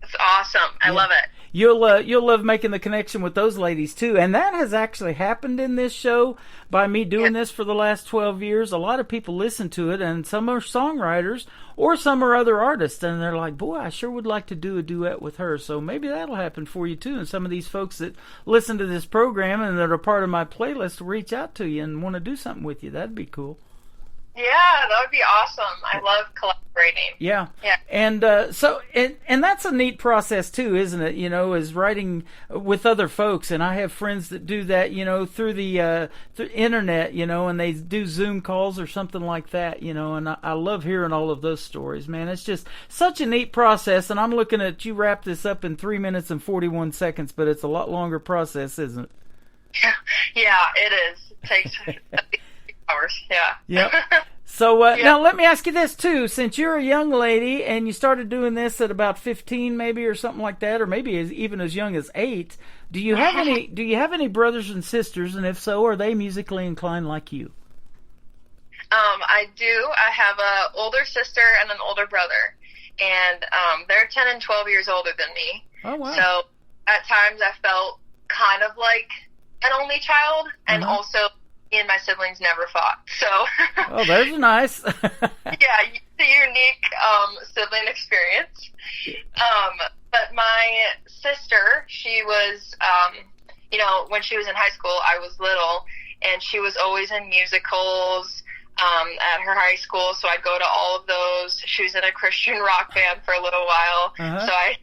It's awesome. I love it. You'll love making the connection with those ladies, too. And that has actually happened in this show by me doing this for the last 12 years. A lot of people listen to it, and some are songwriters or some are other artists, and they're like, boy, I sure would like to do a duet with her. So maybe that'll happen for you, too. And some of these folks that listen to this program and that are part of my playlist will reach out to you and want to do something with you. That'd be cool. Yeah, that would be awesome. I love collaborating. Yeah. And and that's a neat process too, isn't it? Is writing with other folks. And I have friends that do that, through the internet, and they do Zoom calls or something like that, and I love hearing all of those stories, man. It's just such a neat process. And I'm looking at you wrap this up in 3 minutes and 41 seconds, but it's a lot longer process, isn't it? Yeah, it is. It takes hours. Yeah. Yep. So now let me ask you this too. Since you're a young lady and you started doing this at about 15 maybe or something like that, or maybe even as young as 8, do you have any brothers and sisters, and if so, are they musically inclined like you? I do. I have an older sister and an older brother, and they're 10 and 12 years older than me. Oh, wow. So at times I felt kind of like an only child, and also me and my siblings never fought. So oh, there's nice. yeah, it's a unique sibling experience. But my sister, she was, when she was in high school, I was little, and she was always in musicals at her high school, so I'd go to all of those. She was in a Christian rock band for a little while, so I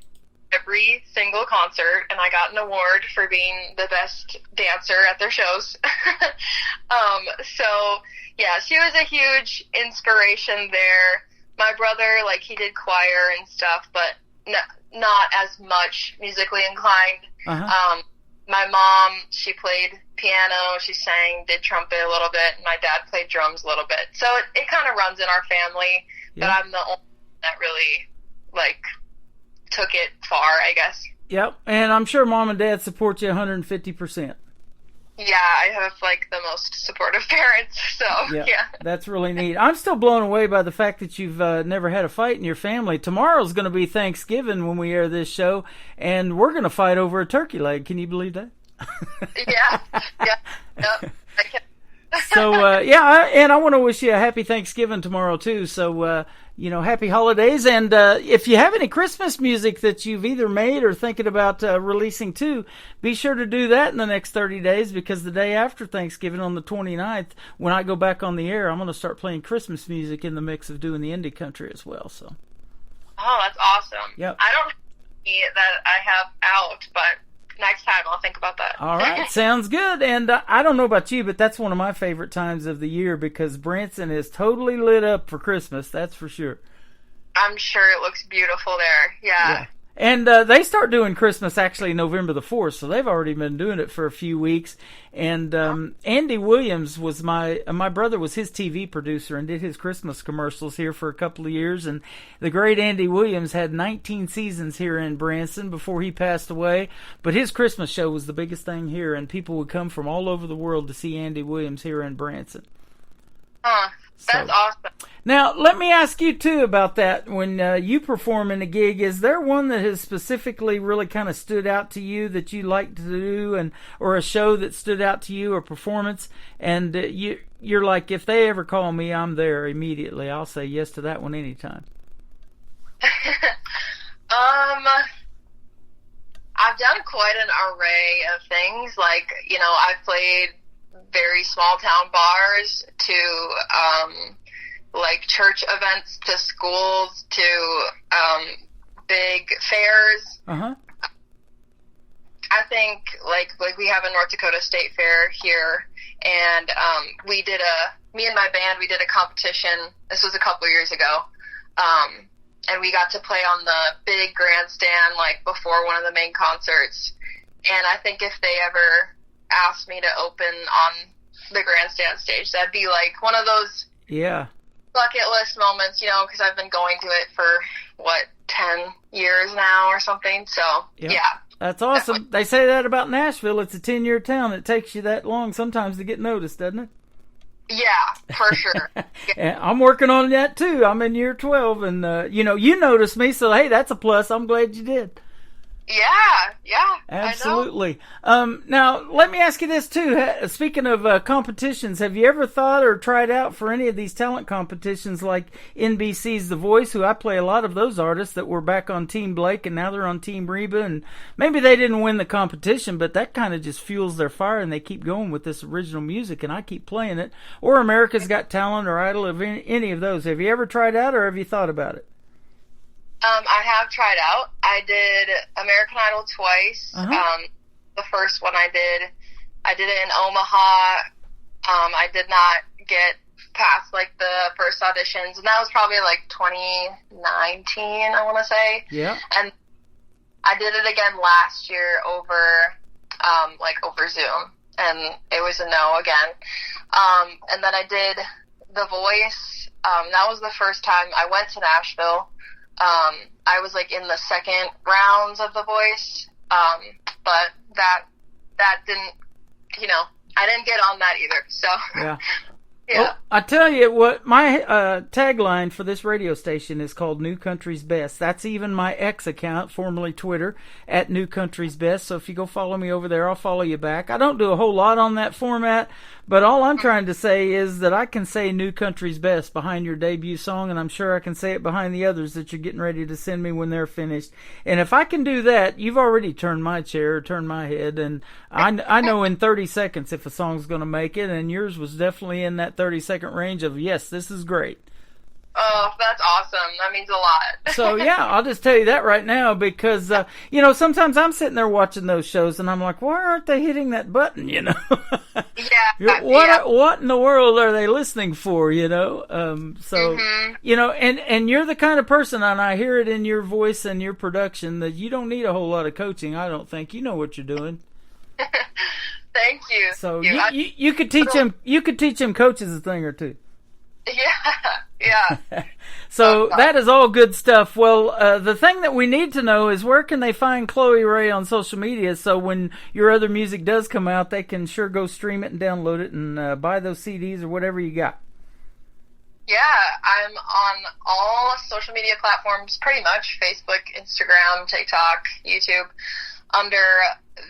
every single concert, and I got an award for being the best dancer at their shows. So yeah, she was a huge inspiration there. My brother, he did choir and stuff, but not as much musically inclined. My mom, she played piano, she sang, did trumpet a little bit, and my dad played drums a little bit. So it kind of runs in our family, but I'm the only one that really, took it far, I guess. Yep, and I'm sure mom and dad support you 150%. Yeah, I have, the most supportive parents, so, yeah. That's really neat. I'm still blown away by the fact that you've never had a fight in your family. Tomorrow's going to be Thanksgiving when we air this show, and we're going to fight over a turkey leg. Can you believe that? Yeah, I can. So, and I want to wish you a happy Thanksgiving tomorrow, too. So, happy holidays. And if you have any Christmas music that you've either made or thinking about releasing too, be sure to do that in the next 30 days, because the day after Thanksgiving, on the 29th, when I go back on the air, I'm going to start playing Christmas music in the mix of doing the indie country as well. So. Oh, that's awesome. Yep. I don't have any that I have out, but next time I'll think about that. All right, sounds good. And I don't know about you, but that's one of my favorite times of the year, because Branson is totally lit up for Christmas, that's for sure. I'm sure it looks beautiful there, yeah. And they start doing Christmas actually November the 4th, so they've already been doing it for a few weeks. And Andy Williams was my brother was his TV producer and did his Christmas commercials here for a couple of years. And the great Andy Williams had 19 seasons here in Branson before he passed away. But his Christmas show was the biggest thing here, and people would come from all over the world to see Andy Williams here in Branson. That's awesome. Now, let me ask you, too, about that. When you perform in a gig, is there one that has specifically really kind of stood out to you that you like to do, or a show that stood out to you, or performance, and you're like, if they ever call me, I'm there immediately. I'll say yes to that one anytime. I've done quite an array of things. I've played very small town bars to church events, to schools, to big fairs. I think we have a North Dakota State Fair here, and me and my band, we did a competition. This was a couple years ago, and we got to play on the big grandstand before one of the main concerts. And I think if they ever asked me to open on the grandstand stage, that'd be one of those bucket list moments, because I've been going to it for 10 years now or something. So yeah, that's awesome. They say that about Nashville. It's a 10-year town. It takes you that long sometimes to get noticed, doesn't it? Yeah, for sure. And I'm working on that too. I'm in year 12, and you noticed me, so hey, that's a plus. I'm glad you did. Yeah, absolutely. Now, let me ask you this too. Speaking of competitions, have you ever thought or tried out for any of these talent competitions like NBC's The Voice, who I play a lot of those artists that were back on Team Blake and now they're on Team Reba, and maybe they didn't win the competition, but that kind of just fuels their fire and they keep going with this original music, and I keep playing it. Or America's Got Talent or Idol, of any of those. Have you ever tried out, or have you thought about it? I have tried out. I did American Idol twice. The first one I did it in Omaha. I did not get past the first auditions, and that was probably 2019, I want to say. Yeah. And I did it again last year over Zoom, and it was a no again. And then I did The Voice that was the first time I went to Nashville. I was like in the second rounds of The Voice, but that didn't, you know, I didn't get on that either. So yeah. Yeah. Well, I tell you what, my tagline for this radio station is called New Country's Best. That's even my X account, formerly Twitter, at New Country's Best. So if you go follow me over there, I'll follow you back. I don't do a whole lot on that format, but all I'm trying to say is that I can say New Country's Best behind your debut song, and I'm sure I can say it behind the others that you're getting ready to send me when they're finished. And if I can do that, you've already turned my chair, turned my head, and I know in 30 seconds if a song's going to make it, and yours was definitely in that 30-second range of, yes, this is great. Oh, that's awesome. That means a lot. So, yeah, I'll just tell you that right now because, you know, sometimes I'm sitting there watching those shows and I'm like, why aren't they hitting that button, you know? Yeah. What in the world are they listening for, you know? You know, and you're the kind of person, and I hear it in your voice and your production, that you don't need a whole lot of coaching, I don't think. You know what you're doing. Thank you. So you could teach them coaches a thing or two. Yeah. So that is all good stuff. Well, the thing that we need to know is where can they find Chloe Ray on social media, so when your other music does come out, they can sure go stream it and download it and buy those CDs or whatever you got. Yeah, I'm on all social media platforms, pretty much, Facebook, Instagram, TikTok, YouTube, under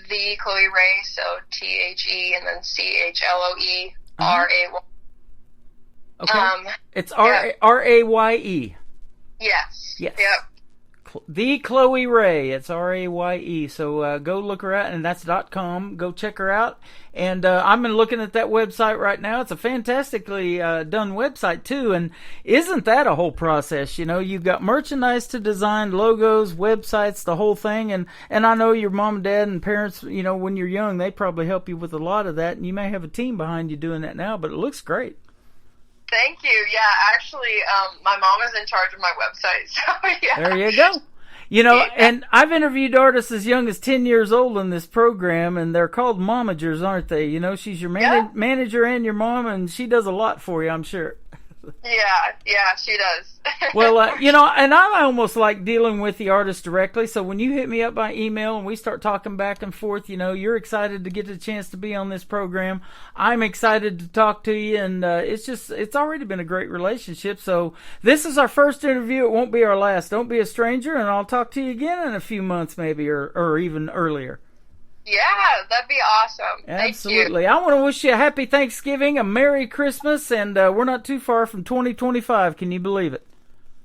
The Chloe Ray, so THE and then CHLOE RAY. Okay. It's RAYE. Yes. Yes. Yep. The Chloe Ray. It's RAYE. So go look her out, and that's .com. Go check her out. And I've been looking at that website right now. It's a fantastically done website too. And isn't that a whole process? You know, you've got merchandise to design, logos, websites, the whole thing. And I know your mom and dad and parents, you know, when you're young, they probably help you with a lot of that. And you may have a team behind you doing that now, but it looks great. Thank you. Yeah, actually, my mom is in charge of my website, so yeah. There you go. You know, and I've interviewed artists as young as 10 years old in this program, and they're called momagers, aren't they? You know, she's your manager and your mom, and she does a lot for you, I'm sure. Yeah, she does. Well, you know, and I almost like dealing with the artist directly, so when you hit me up by email and we start talking back and forth, you know, you're excited to get the chance to be on this program. I'm excited to talk to you, and it's already been a great relationship. So this is our first interview. It won't be our last. Don't be a stranger, and I'll talk to you again in a few months maybe, or even earlier. Yeah, that'd be awesome. Absolutely. Thank you. I want to wish you a happy Thanksgiving, a Merry Christmas, and we're not too far from 2025. Can you believe it?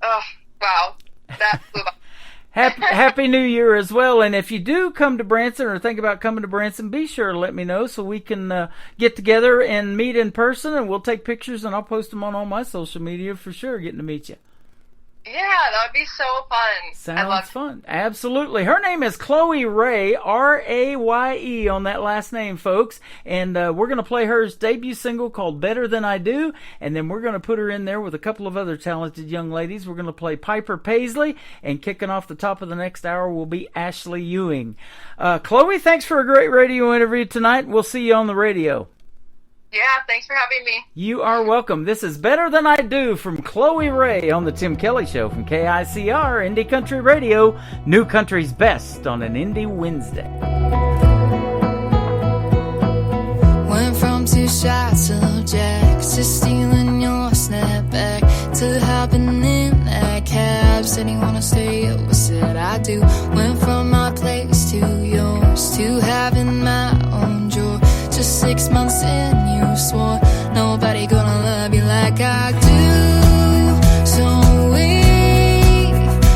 Oh, wow. That blew by. Happy New Year as well. And if you do come to Branson or think about coming to Branson, be sure to let me know so we can get together and meet in person, and we'll take pictures, and I'll post them on all my social media for sure, getting to meet you. Yeah, that would be so fun. Sounds fun. Absolutely. Her name is Chloe Ray, R-A-Y-E on that last name, folks. And we're going to play her debut single called Better Than I Do. And then we're going to put her in there with a couple of other talented young ladies. We're going to play Piper Paisley. And kicking off the top of the next hour will be Ashley Ewing. Chloe, thanks for a great radio interview tonight. We'll see you on the radio. Yeah, thanks for having me. You are welcome. This is Better Than I Do from Chloe Ray on the Tim Kelly Show from KICR, Indie Country Radio, New Country's Best on an Indie Wednesday. Went from 2 shots of Jack to stealing your snapback to hopping in that cab. Said he wanna stay over, said I do. Went from my place to yours to having my own drawer. Just 6 months in, you swore nobody gonna love you like I do. So we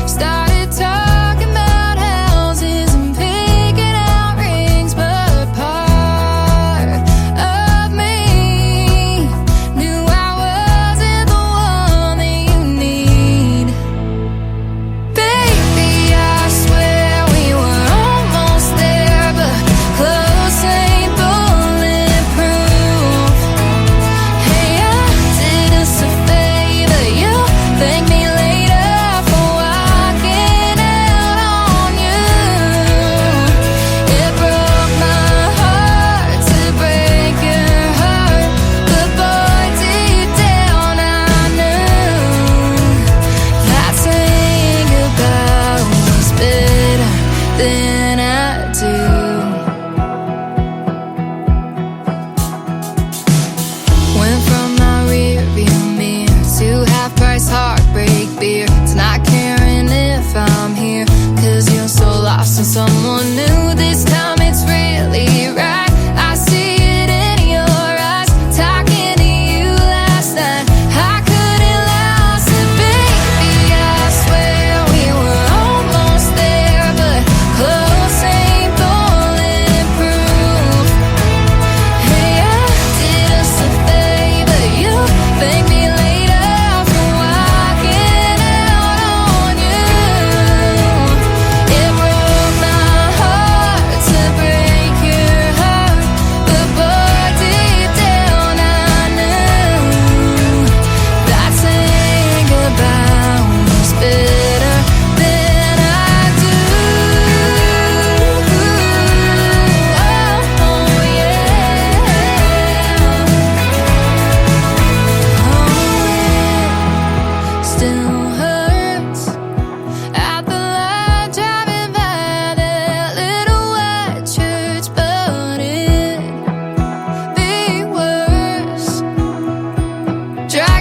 started talking about houses and picking out rings, but part of me knew I wasn't the one that you need. Baby, I swear we were almost there, but close ain't bulletproof. Hey, I did us a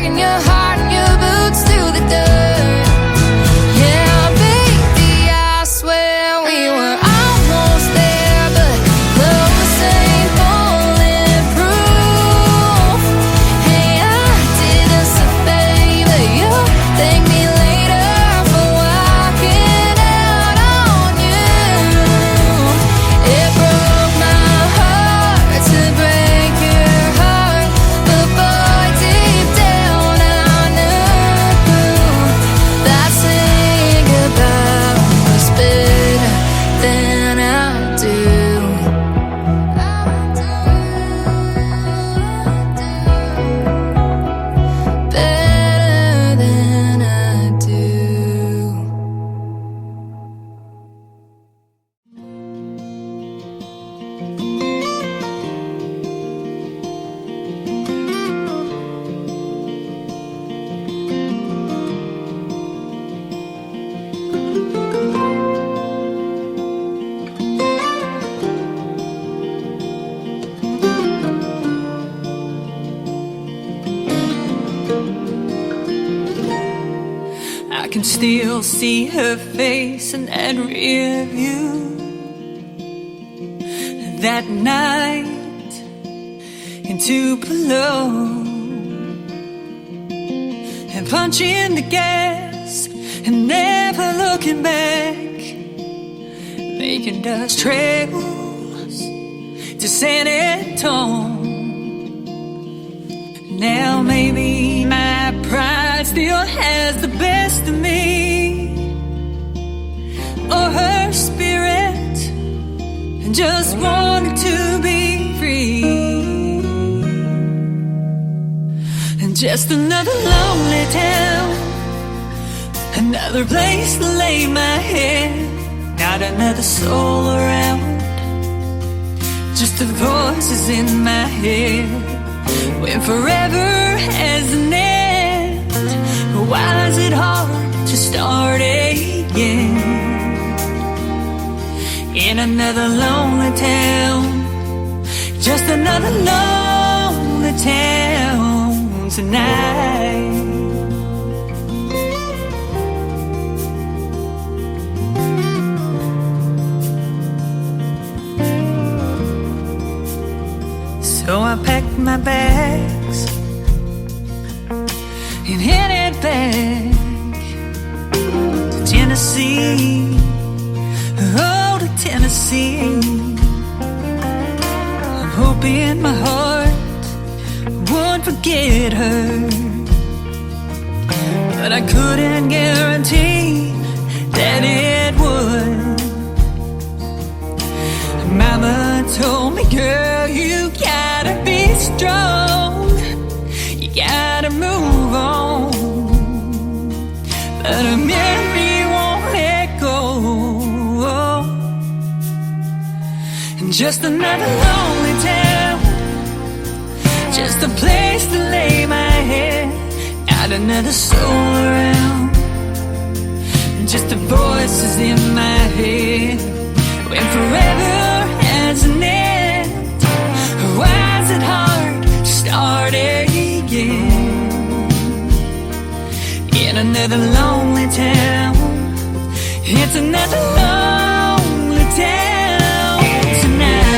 dragging your heart and your boots through the dirt. Yeah, baby, I swear we were almost there, but close ain't bulletproof. Hey, I did us a favor, you thank me later for walking out on you. It broke my heart to break your heart, but boy, deep down I knew that saying goodbye was better than I do. Better than I do. I can still see her face in that rear view. That night in Tupelo, and punching the gas and never looking back, making dust trails to San Antonio. Now maybe my pride still has the best of me, or her spirit, and just wanted to be free. And just another lonely town, another place to lay my head, not another soul around, just the voices in my head. When forever has an end, why is it hard to start again? In another lonely town, just another lonely town tonight. So I packed my bags and headed back to Tennessee. Oh, to Tennessee. I'm hoping my heart won't forget her, but I couldn't guarantee that it would. Mama told me, girl, you gotta be strong, you gotta move on, but a memory won't let go. And just another lonely town, just a place to lay my head, not another soul around, just the voices in my head. When forever has an end, why is it hard to start again? In another lonely town, it's another lonely town tonight.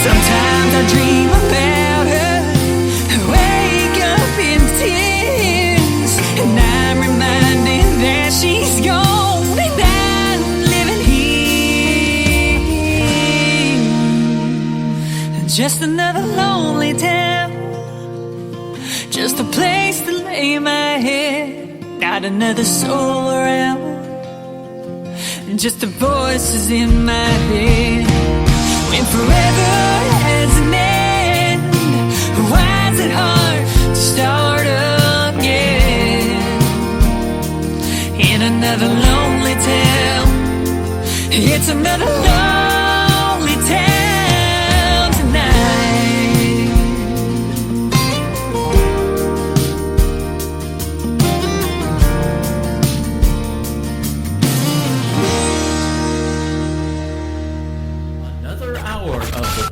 Sometimes I dream about her, wake up in tears, and I'm reminded that she's gone and I'm living here. Just another lonely town, just a place to lay my head, not another soul around, just the voices in my head. When forever has an end, why is it hard to start again? In another lonely town, it's another lonely town tonight.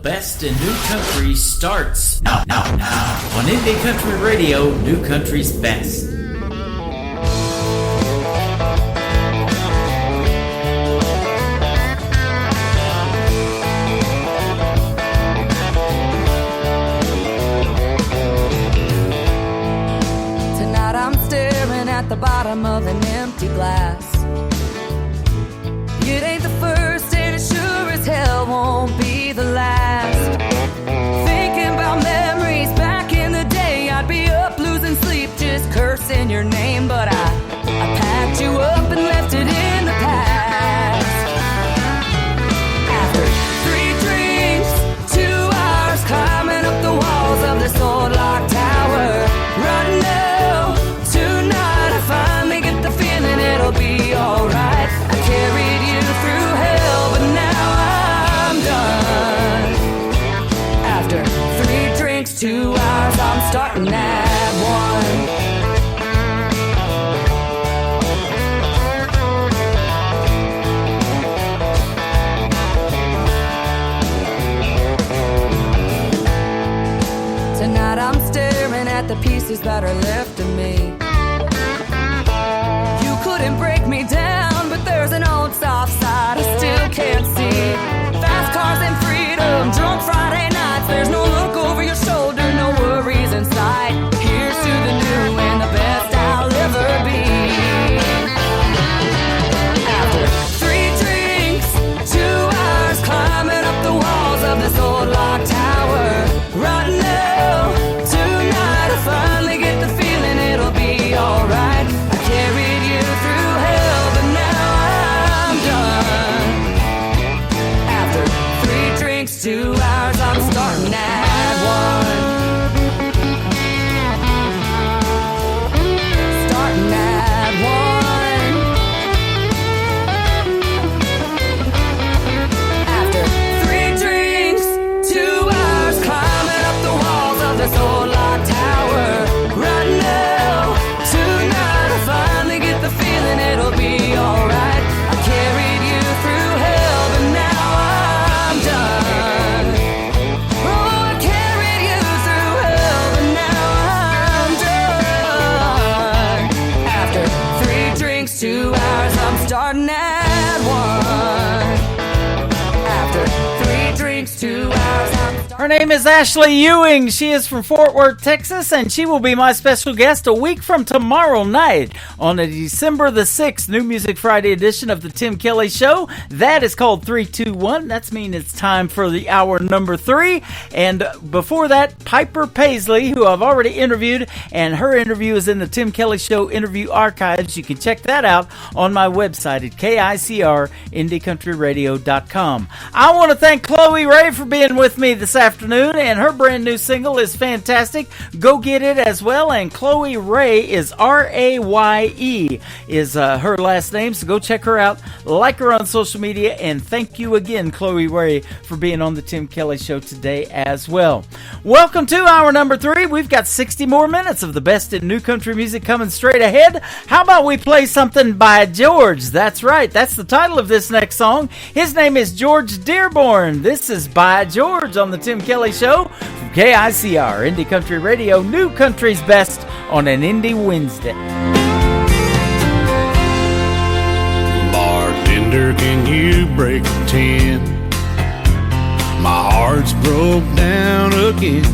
best in new country starts now. On Indie Country Radio, New Country's Best. Tonight I'm staring at the bottom of an empty glass. It ain't the first and it sure as hell won't be the last. Thinking about memories back in the day, I'd be up losing sleep just cursing your name. But I packed you up and left it in the past. After 3 drinks, 2 hours climbing up the walls of this old locked tower. Right now, tonight I finally get the feeling it'll be alright. I carried you through hell, but now I'm done. After 3 drinks, 2 hours, I'm starting at 1. Tonight I'm staring at the pieces that are left of me. You couldn't break me down, but there's an old soft side I still can't see. Fast cars and freedom, drunk Friday nights. There's no look over your shoulder, no worries in sight. Here's to the new and the best I'll ever be. After 3 drinks, 2 hours climbing up the walls of this old locked tower. Right now, tonight I finally get the feeling it'll be alright. I carried you through hell, but now I'm done. After 3 drinks, 2 hours, I'm starting at 1. Starting at 1. After 3 drinks, 2 hours climbing up the walls of this old locked tower. Right now, tonight I finally get the feeling it'll be alright. I carried you through hell, but now I'm done. Oh, I carried you through hell, but now I'm done. After 3 drinks, 2 hours, I'm starting at 1. After 3 drinks, 2 hours, Her name is Ashley Ewing. She is from Fort Worth, Texas, and she will be my special guest a week from tomorrow night on the December the 6th New Music Friday edition of the Tim Kelly Show. That is called 321. That's mean it's time for the hour number 3. And before that, Piper Paisley, who I've already interviewed, and her interview is in the Tim Kelly Show interview archives. You can check that out on my website at KICRIndieCountryRadio.com. I want to thank Chloe Ray for being with me this afternoon, and her brand new single is fantastic. Go get it as well. And Chloe Ray is R-A-Y-E is her last name, so go check her out, like her on social media, and thank you again, Chloe Ray, for being on the Tim Kelly Show today as well. Welcome to hour number 3. We've got 60 more minutes of the best in new country music coming straight ahead. How about we play something by George? That's right, that's the title of this next song. His name is George Dearborn. This is By George on the Tim Kelly Show from KICR, Indie Country Radio, New Country's Best on an Indie Wednesday. Bartender, can you break the 10? My heart's broke down again.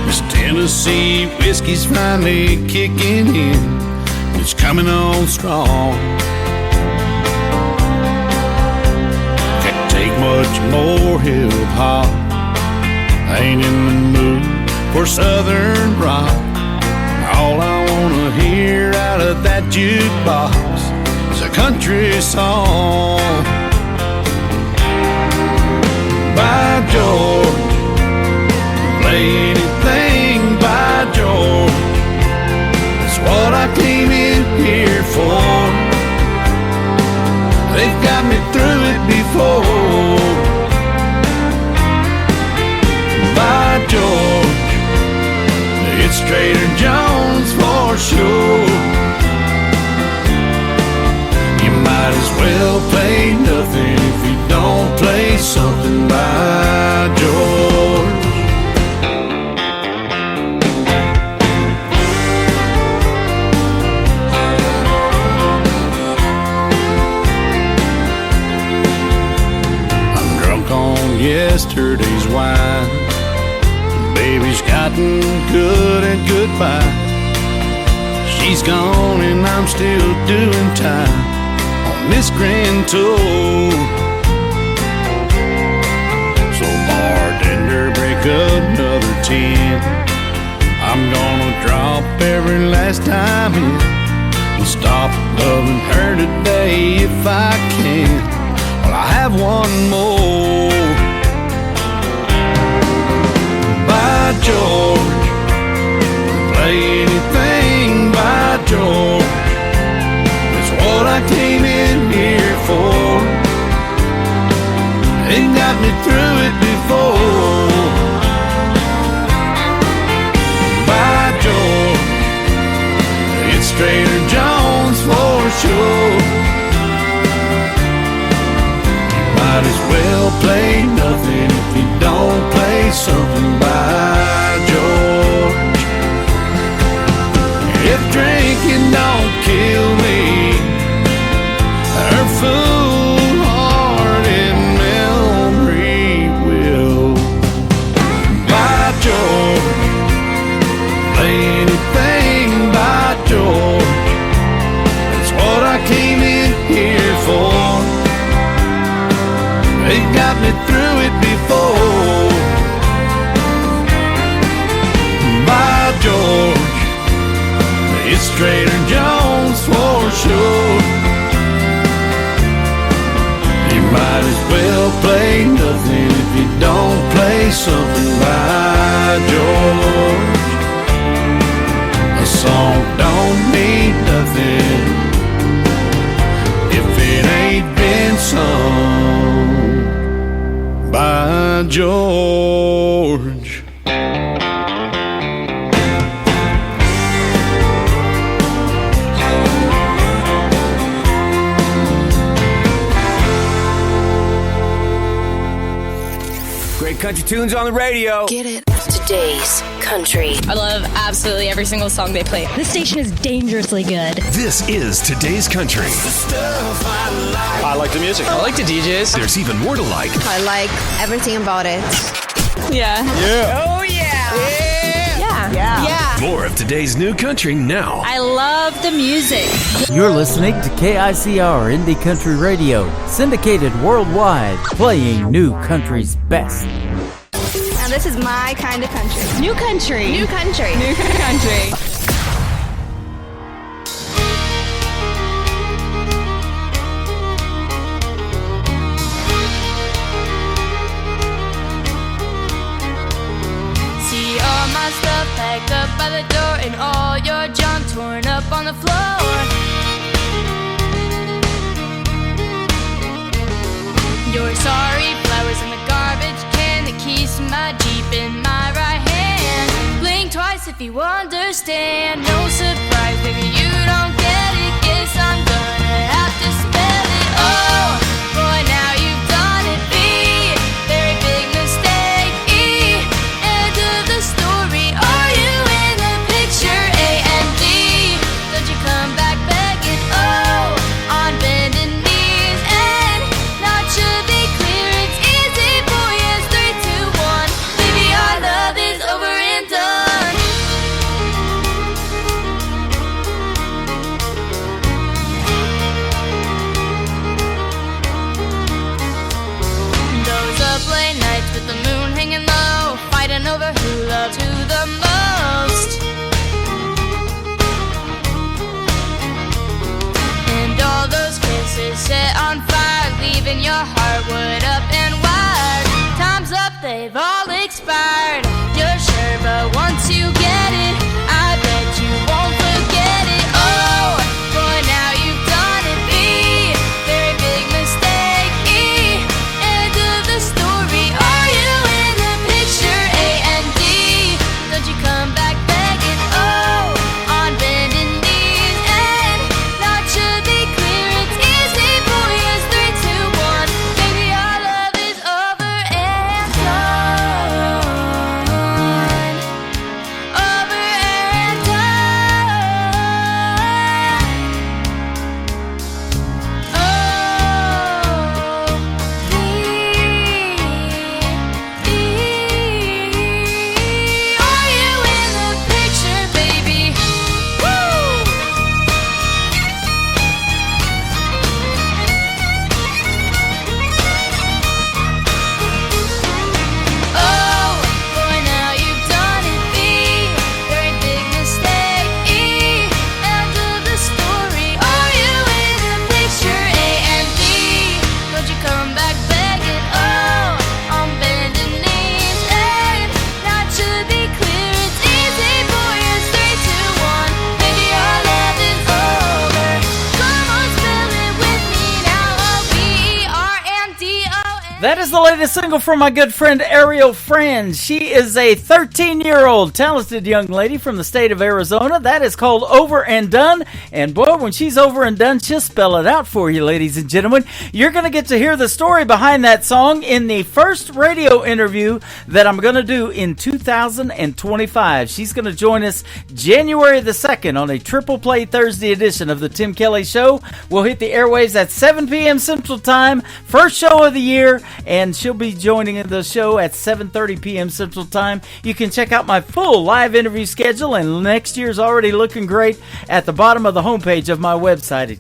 This Tennessee whiskey's finally kicking in. It's coming on strong. Can't take much more hip-hop. I ain't in the mood for southern rock. All I wanna hear out of that jukebox is a country song. By George, play anything by George. That's what I came in here for. They've got me through it before. By George, it's Trader Joe's for sure. You might as well play nothing if you don't play something by George. fighting good and goodbye. She's gone and I'm still doing time on this grand tour. So bartender, break another 10. I'm gonna drop every last time in and stop loving her today if I can. Well, I have one more. By George, play anything by George. It's what I came in here for. It got me through it before. By George, it's Trader Jones for sure. You might as well play nothing if you don't play something by George. If drinking don't kill me, her foolhardy memory will. By George, play anything by George. That's what I came in here for. It got me through it before. By George, it's Trader Jones for sure. You might as well play nothing if you don't play something by George. A song don't mean nothing if it ain't been sung by George. Great country tunes on the radio. Get it. Today's country. I love absolutely every single song they play. This station is dangerously good. This is Today's Country. I like the music. I like the DJs. There's even more to like. I like everything about it. Yeah. Yeah. Oh, yeah. Yeah. More of today's new country now. I love the music. You're listening to KICR Indie Country Radio, syndicated worldwide, playing new country's best. Now this is my kind of country. New country. New country. New country. See all my stuff packed up by the door and all your junk torn up on the floor. Your sorry flowers in the garbage can, the keys to my Jeep in my right hand. Blink twice if you understand. No surprise, baby, you don't get it. Guess I'm gonna have to spell it. Oh, boy, now you've done it. B, very big mistake. E, end of the story. Are you in the picture? A and D, don't you come back begging. Oh, on bending knees and not should be clear. It's easy, boy, yes, 3, 2, 1. Baby, our love is over and done. Those up late nights with the moon hanging low, fighting over who loved who the most. And all those kisses set on fire, leaving your heart wood up and wired. Time's up, they've all expired. You're sure, but once you get it, I bet you won't forget it. Oh, boy, now you've done it. B, very big mistake. E, end of the story. Are you in the picture? A and D, don't you come back begging. Oh, on bending knees and not should be clear. It's easy, boy, yes, 3, 2, 1. Baby, our That is the latest single from my good friend Ariel Friend. She is a 13-year-old talented young lady from the state of Arizona. That is called Over and Done. And boy, when she's over and done, she'll spell it out for you, ladies and gentlemen. You're going to get to hear the story behind that song in the first radio interview that I'm going to do in 2025. She's going to join us January the 2nd on a Triple Play Thursday edition of the Tim Kelly Show. We'll hit the airwaves at 7 p.m. Central Time. First show of the year. And she'll be joining the show at 7:30 p.m. Central Time. You can check out my full live interview schedule, and next year's already looking great at the bottom of the homepage of my website at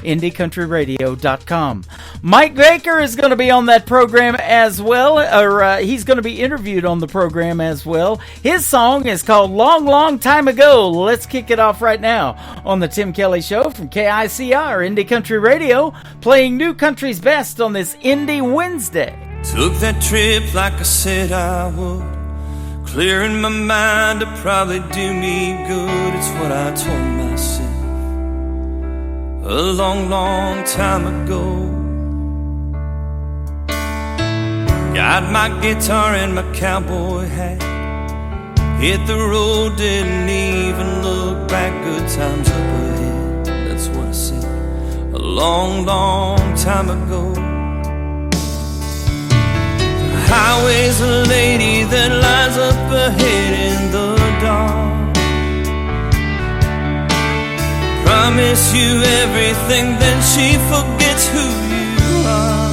KICRIndieCountryRadio.com. Mike Baker is going to be on that program as well, or he's going to be interviewed on the program as well. His song is called Long, Long Time Ago. Let's kick it off right now on the Tim Kelly Show from KICR Indie Country Radio, playing new country's best on this Indie Wednesday. Took that trip like I said I would. Clearing my mind to probably do me good. It's what I told myself a long, long time ago. Got my guitar and my cowboy hat. Hit the road, didn't even look back. Good times up ahead. That's what I said a long, long time ago. Highway's a lady that lies up ahead in the dark. Promise you everything, then she forgets who you are.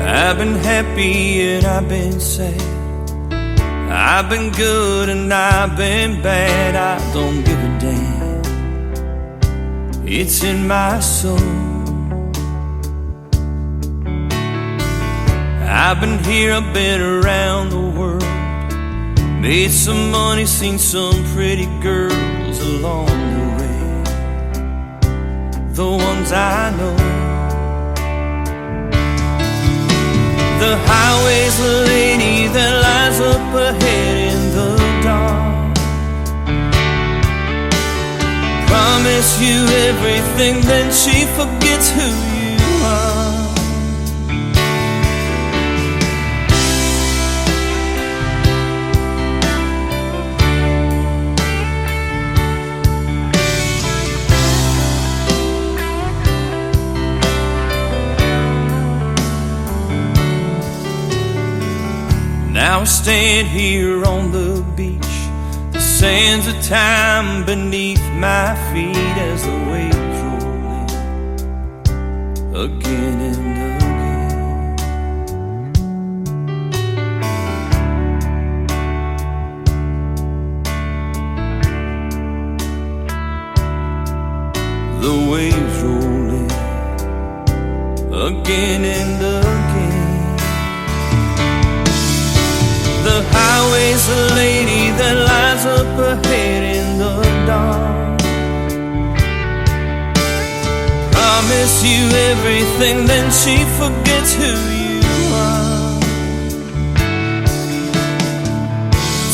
I've been happy and I've been sad. I've been good and I've been bad. I don't give a damn. It's in my soul. I've been here, I've been around the world. Made some money, seen some pretty girls along the way. The ones I know. The highway's a lady that lies up ahead in the dark. Promise you everything, then she forgets who you are. Now I stand here on the beach, the sands of time beneath my feet as the waves roll in again and again. The waves roll in again and again. The highway's a lady that lies up ahead in the dark. Promise you everything, then she forgets who you are.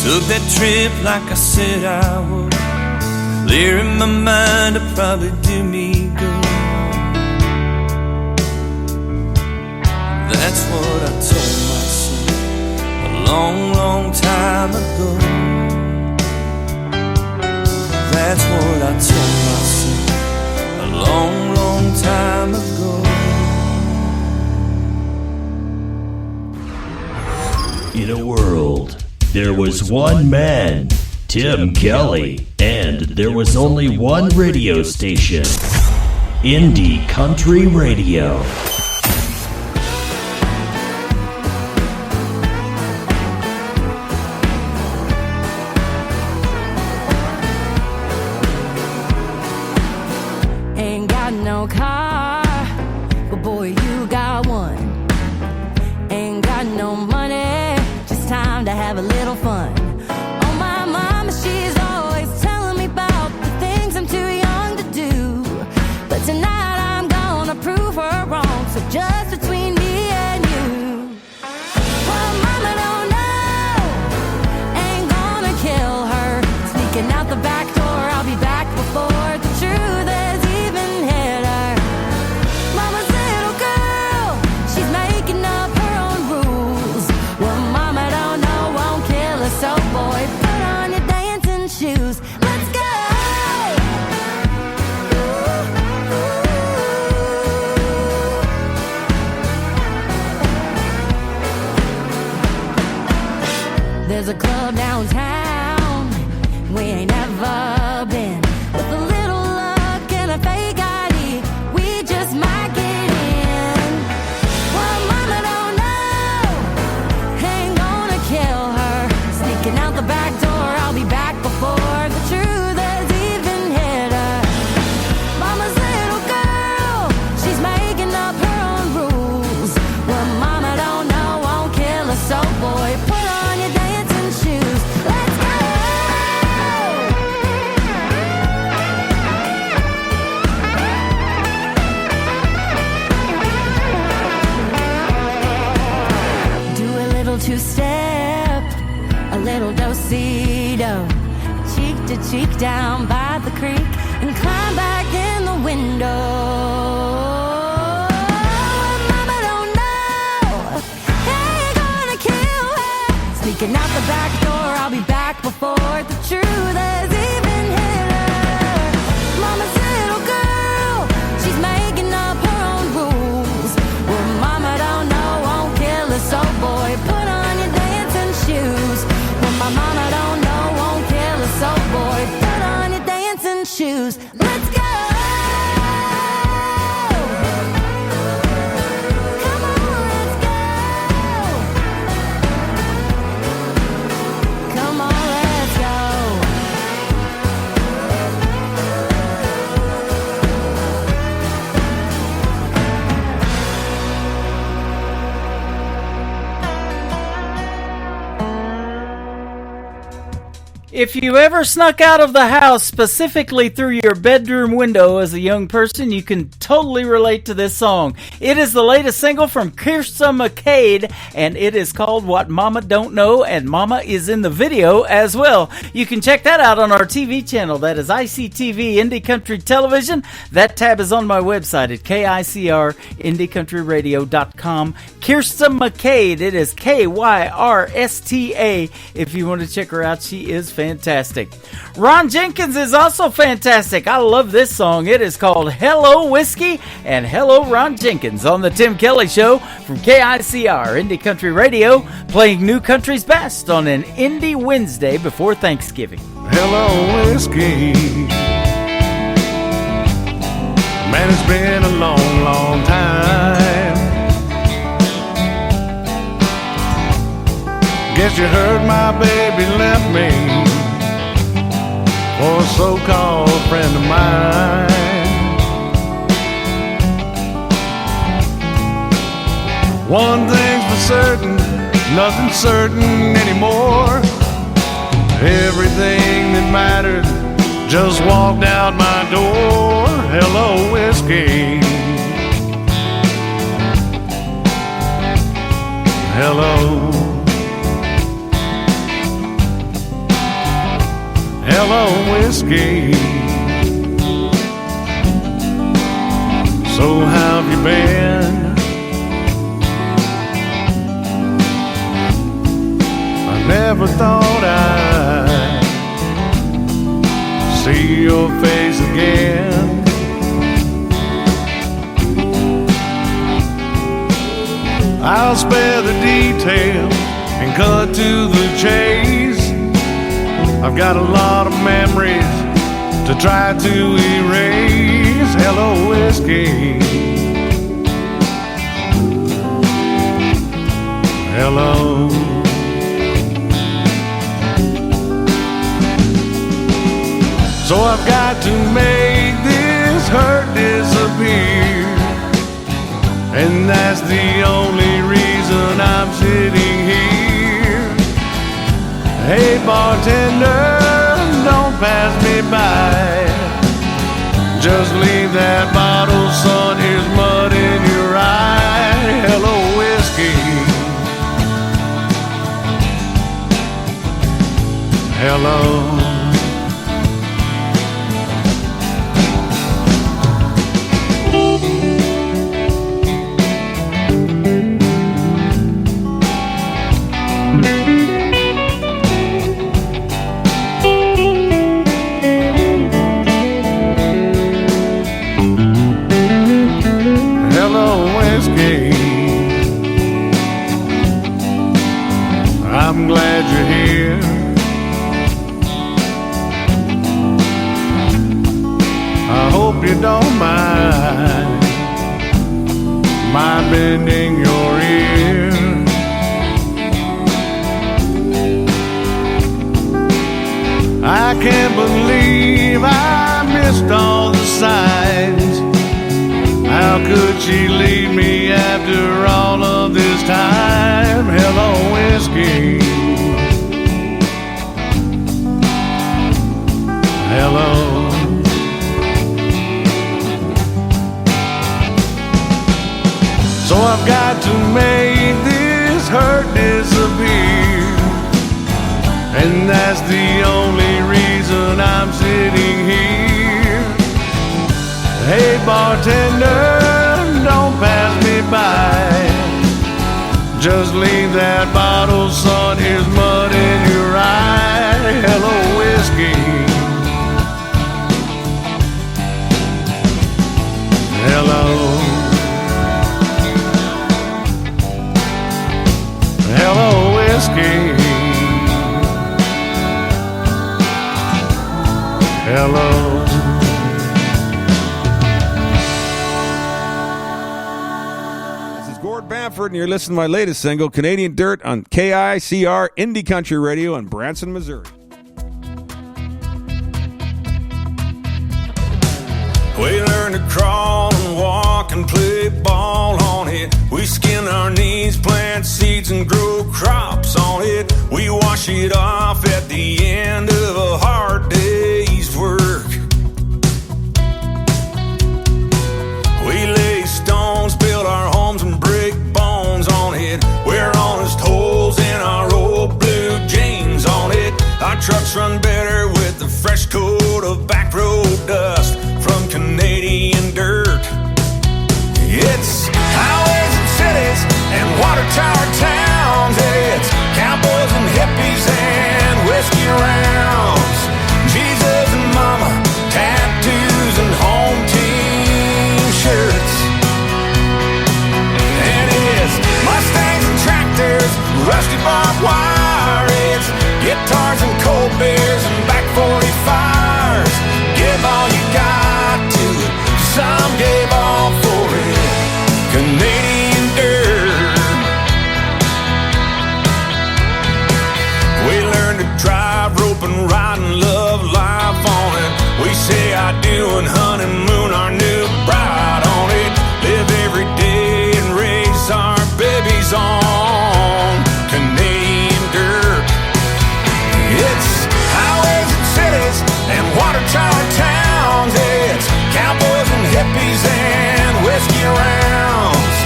Took that trip like I said I would. Clearing my mind to probably do me good. That's what I told myself a long, long time ago. That's what I told myself a long, long time ago. In a world, there was one man, Tim Kelly, and there was only one radio station, Indie Country Radio. Out the back door, I'll be back before the truth has even hit her. shoes. Let's go. There's a club downtown we ain't never been. With a little luck and a fake ID, we just might get in. Well, mama don't know, ain't gonna kill her. Sneaking out the back door, I'll be back before the truth has even hit her. Mama's little girl, she's making up her own rules. Well, mama don't know, won't kill her, so boy, put on your dancing shoes. Let's go. Do a little two-step, a little do-si-do, cheek to cheek down by the creek, and climb back in the window. Mama don't know, ain't gonna kill her. Sneaking out the back door, I'll be back before the truth has even hit her. Mama's little girl, she's making up her own rules. Well, mama don't know, won't kill her, so boy, put on your dancing shoes. Well, my mama don't know, won't kill her, so boy, put on your dancing shoes. Let's go. Come on, let's go. Come on, let's go. If you ever snuck out of the house specifically through your bedroom window as a young person, you can totally relate to this song. It is the latest single from Kirsten McCade, and it is called What Mama Don't Know, and Mama is in the video as well. You can check that out on our TV channel. That is ICTV Indie Country Television. That tab is on my website at KICRIndieCountryRadio.com. Kirsten McCade. It is KYRSTA. If you want to check her out, she is fantastic. Ron Jenkins is also fantastic. I love this song. It is called Hello Whiskey, and hello Ron Jenkins on the Tim Kelly Show from KICR Indie Country Radio, playing new country's best on an Indie Wednesday before Thanksgiving. Hello, whiskey. Man, it's been a long, long time. Guess you heard my baby left me for a so-called friend of mine. One thing's for certain, nothing's certain anymore. Everything that mattered just walked out my door. Hello, whiskey. Hello. Hello, whiskey. So how have you been? I never thought I'd see your face again. I'll spare the details and cut to the chase. I've got a lot of memories to try to erase. Hello, whiskey. Hello. So I've got to make this hurt disappear, and that's the only reason I'm sitting here. Hey bartender, don't pass me by. Just leave that bottle, son, here's mud in your eye. Hello, whiskey. Hello. don't mind my bending your ear. I can't believe I missed all the signs. How could she leave me after all of this time? Hello, whiskey. Hello. So I've got to make this hurt disappear, and that's the only reason I'm sitting here. Hey bartender, don't pass me by. Just leave that bottle, son, here's mud in your eye. Hello, whiskey. Hello. Hello, whiskey. Hello. This is Gord Bamford, and you're listening to my latest single, Canadian Dirt, on KICR Indie Country Radio in Branson, Missouri. We learn to crawl and walk and play ball on it. We skin our knees, plant seeds and grow crops on it. We wash it off at the end of a hard day's work. We lay stones, build our homes and break bones on it. Wear honest holes in our old blue jeans on it. Our trucks run better with a fresh coat of back road dust from Canadian dirt. It's highways and cities and water tower towns. It's cowboys and hippies and whiskey rounds. Jesus and mama, tattoos and home team shirts. And it's Mustangs and tractors, rusty barbed wire. It's guitars and cold beers and back 45s. Give all you got to it, some gave all for it. Canadian dirt. We learned to drive, rope and ride and love life on it. We say I do and honeymoon our new bride on it. Live every day and raise our babies on Canadian dirt. It's highways and cities and water tower towns. It's cowboys and hippies and whiskey rounds.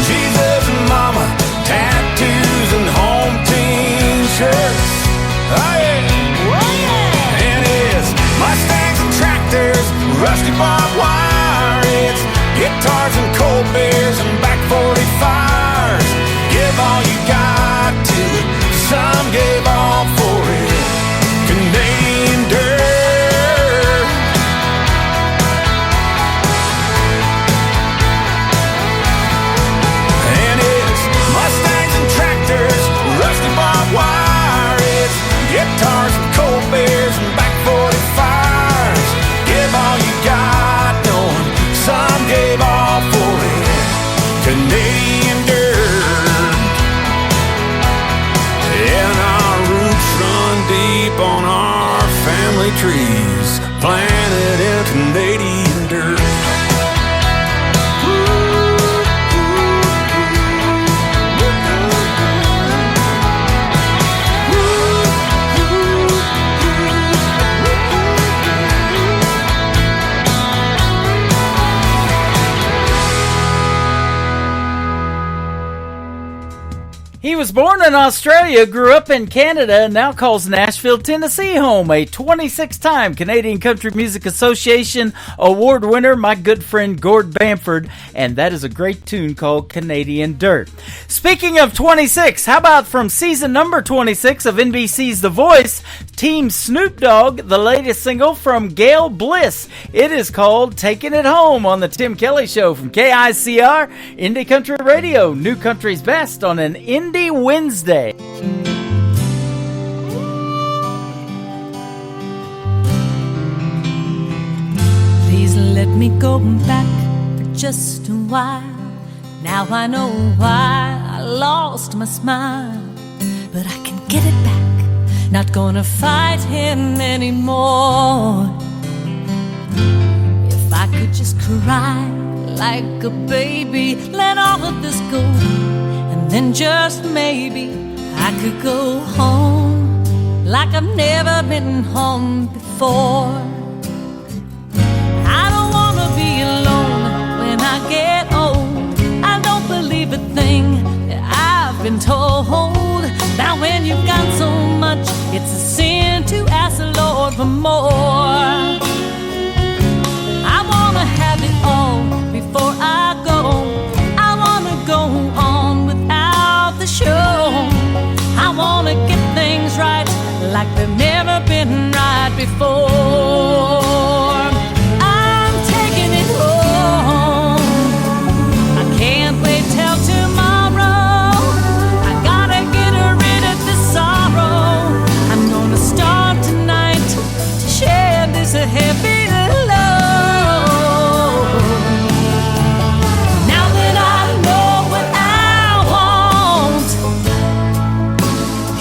Jesus and mama, tattoos and home team shirts. Oh yeah, oh yeah. And it's Mustangs and tractors, rusty barbed wire. It's guitars and cold beers and back 45s. Give all you got to it, some gave all for it. Canadian dirt. And it's Mustangs and tractors, rusty barbed wire. It's guitars and cold beers and back 45s. Give all you got, knowing some gave all for it. Canadian dirt. And our roots run deep on our family trees, planted in Canadian dirt. He was born in Australia, grew up in Canada, and now calls Nashville, Tennessee home. A 26-time Canadian Country Music Association award winner, my good friend Gord Bamford, and that is a great tune called Canadian Dirt. Speaking of 26, how about from season number 26 of NBC's The Voice, Team Snoop Dogg, the latest single from Gail Bliss. It is called Taking It Home on the Tim Kelly Show from KICR, Indie Country Radio, New Country's Best on an Indie Wednesday. These let me go back for just a while. Now I know why I lost my smile, but I can get it back. Not gonna fight him anymore. If I could just cry like a baby, let all of this go, and then just maybe I could go home like I've never been home before. I don't wanna be alone when I get old. I don't believe a thing that I've been told. Now when you've got so much, it's a sin to ask the Lord for more. I wanna have it all before I go. I wanna go on without the show. I wanna get things right like they've never been right before. I'm taking it home. I can't wait till tomorrow. I gotta get rid of this sorrow. I'm gonna start tonight to share this heavy load. Now that I know what I want,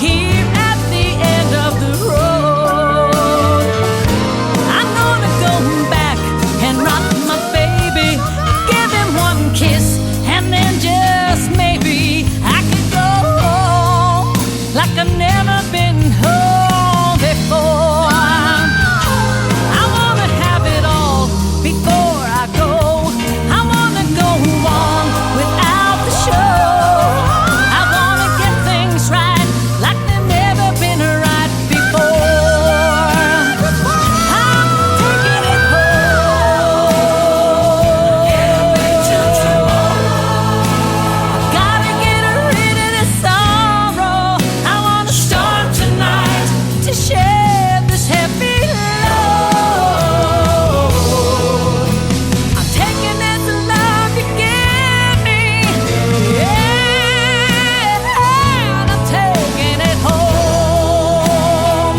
here at the end of the road, I'm gonna go back and rock my baby, give him one kiss, and then just maybe I could go home like I've never been home before. I wanna have it all before I go. I wanna go on without the show. I wanna get things right like they've never been right before. I'm taking it home. Can't wait till tomorrow. Gotta get rid of this sorrow. I wanna start tonight to share this heavy load. I'm taking this love you give me, yeah, and I'm taking it home.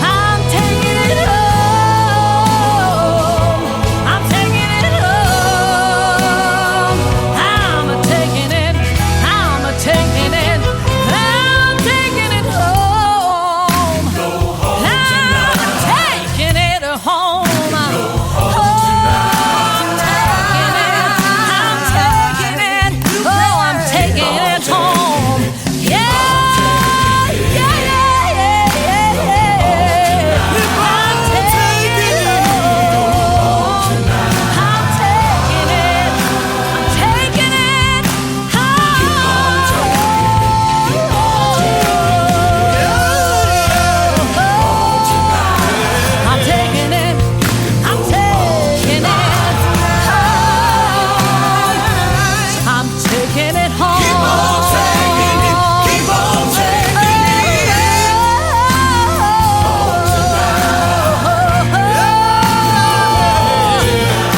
I'm taking it home. I'm taking it home. I'm taking it. I'm taking it. I'm taking it home. I'm taking it home. I'm taking it home. Yeah, yeah, yeah, yeah, yeah. I'm taking it home. I'm taking it. I'm taking it home. I'm taking it. I'm taking it home. I'm taking it home. Keep on taking it. Keep on taking it.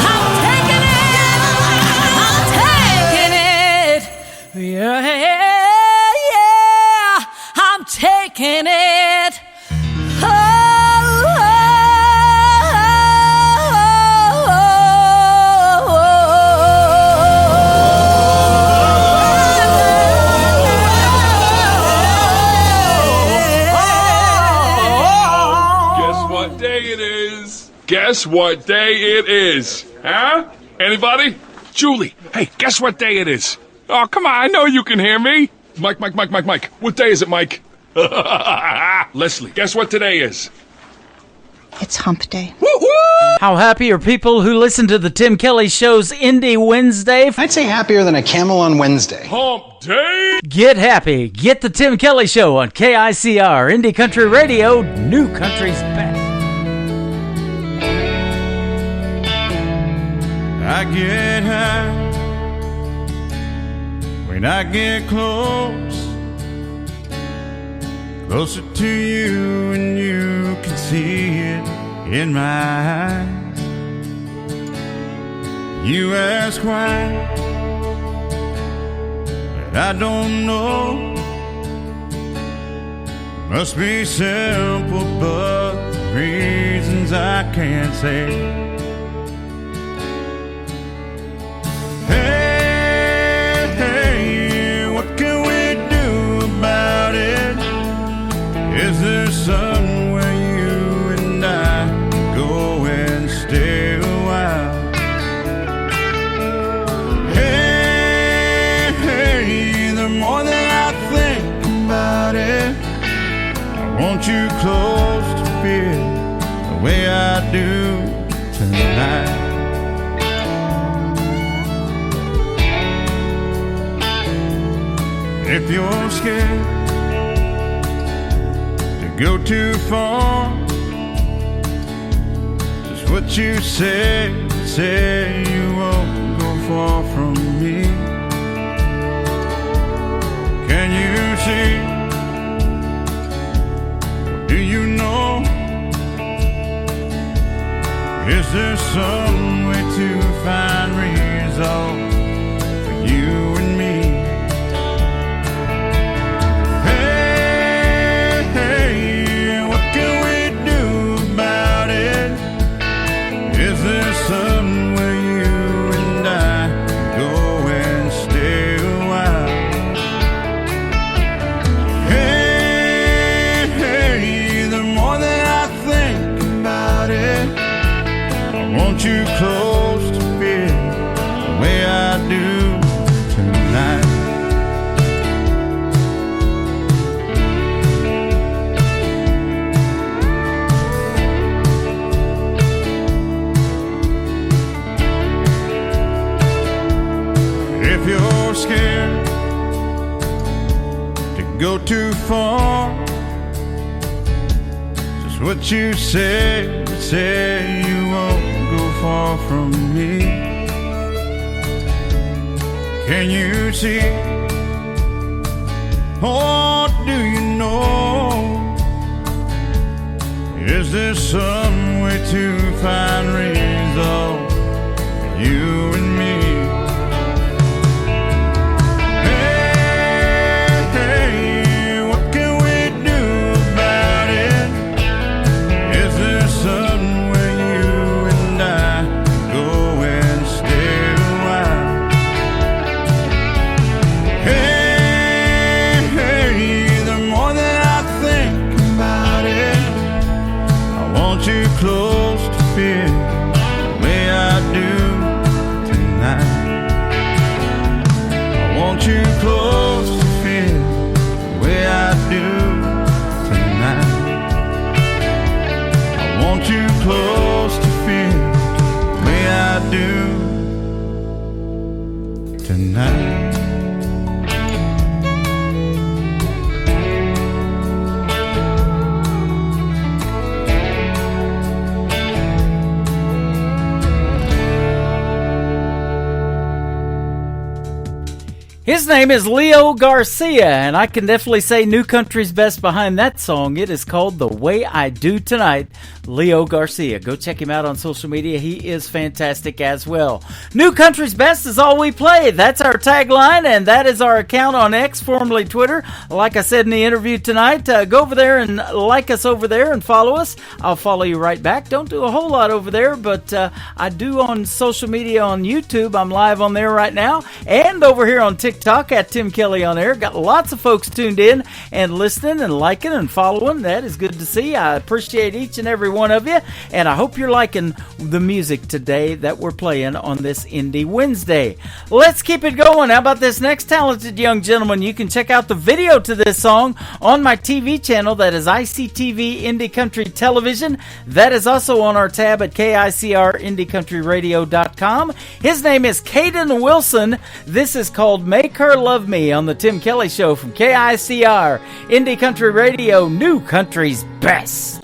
I'm taking it. I'm taking it. Yeah, yeah. I'm taking it. Guess what day it is? Guess what day it is? Huh? Anybody? Julie, hey, guess what day it is? Oh, come on, I know you can hear me. Mike. What day is it, Mike? Leslie, guess what today is? It's hump day. How happy are people who listen to the Tim Kelly Show's Indie Wednesday? I'd say happier than a camel on Wednesday. Hump day? Get happy. Get the Tim Kelly Show on KICR, Indie Country Radio, New Country's best. I get high when I get closer to you, and you can see it in my eyes. You ask why, but I don't know. Must be simple, but reasons I can't say. sun where you and I go and stay a while? Hey, the more that I think about it, I want you close to feel the way I do tonight. If you're scared to go too far, just what you say you won't go far from me. Can you see? Do you know? Is there some way to find resolve for you and me? Hey, what can we do about it? Is there some way you and I go and stay a while? Hey, the more that I think about it, I want you close to feel the way I do tonight. If you're scared to go too far, just what you say you won't go far from me. Can you see? Or do you know? Is there some way to find resolve for you and me? Close to feel the way I do tonight. I want you close to feel the way I do tonight. I want you close to feel the way I do tonight. His name is Leo Garcia, and I can definitely say New Country's best behind that song. It is called The Way I Do Tonight. Leo Garcia. Go check him out on social media. He is fantastic as well. New Country's best is all we play. That's our tagline, and that is our account on X, formerly Twitter. Like I said in the interview tonight, go over there and like us over there and follow us. I'll follow you right back. Don't do a whole lot over there, but I do on social media on YouTube. I'm live on there right now, and over here on TikTok at Tim Kelly on Air. Got lots of folks tuned in and listening and liking and following. That is good to see. I appreciate each and every one of you, and I hope you're liking the music today that we're playing on this Indie Wednesday. Let's keep it going. How about this next talented young gentleman? You can check out the video to this song on my TV channel. That is ICTV Indie Country Television. That is also on our tab at KICRIndieCountryRadio.com. His name is Caden Wilson. This is called Make Her Love Me on the Tim Kelly Show from KICR Indie Country Radio, New Country's best.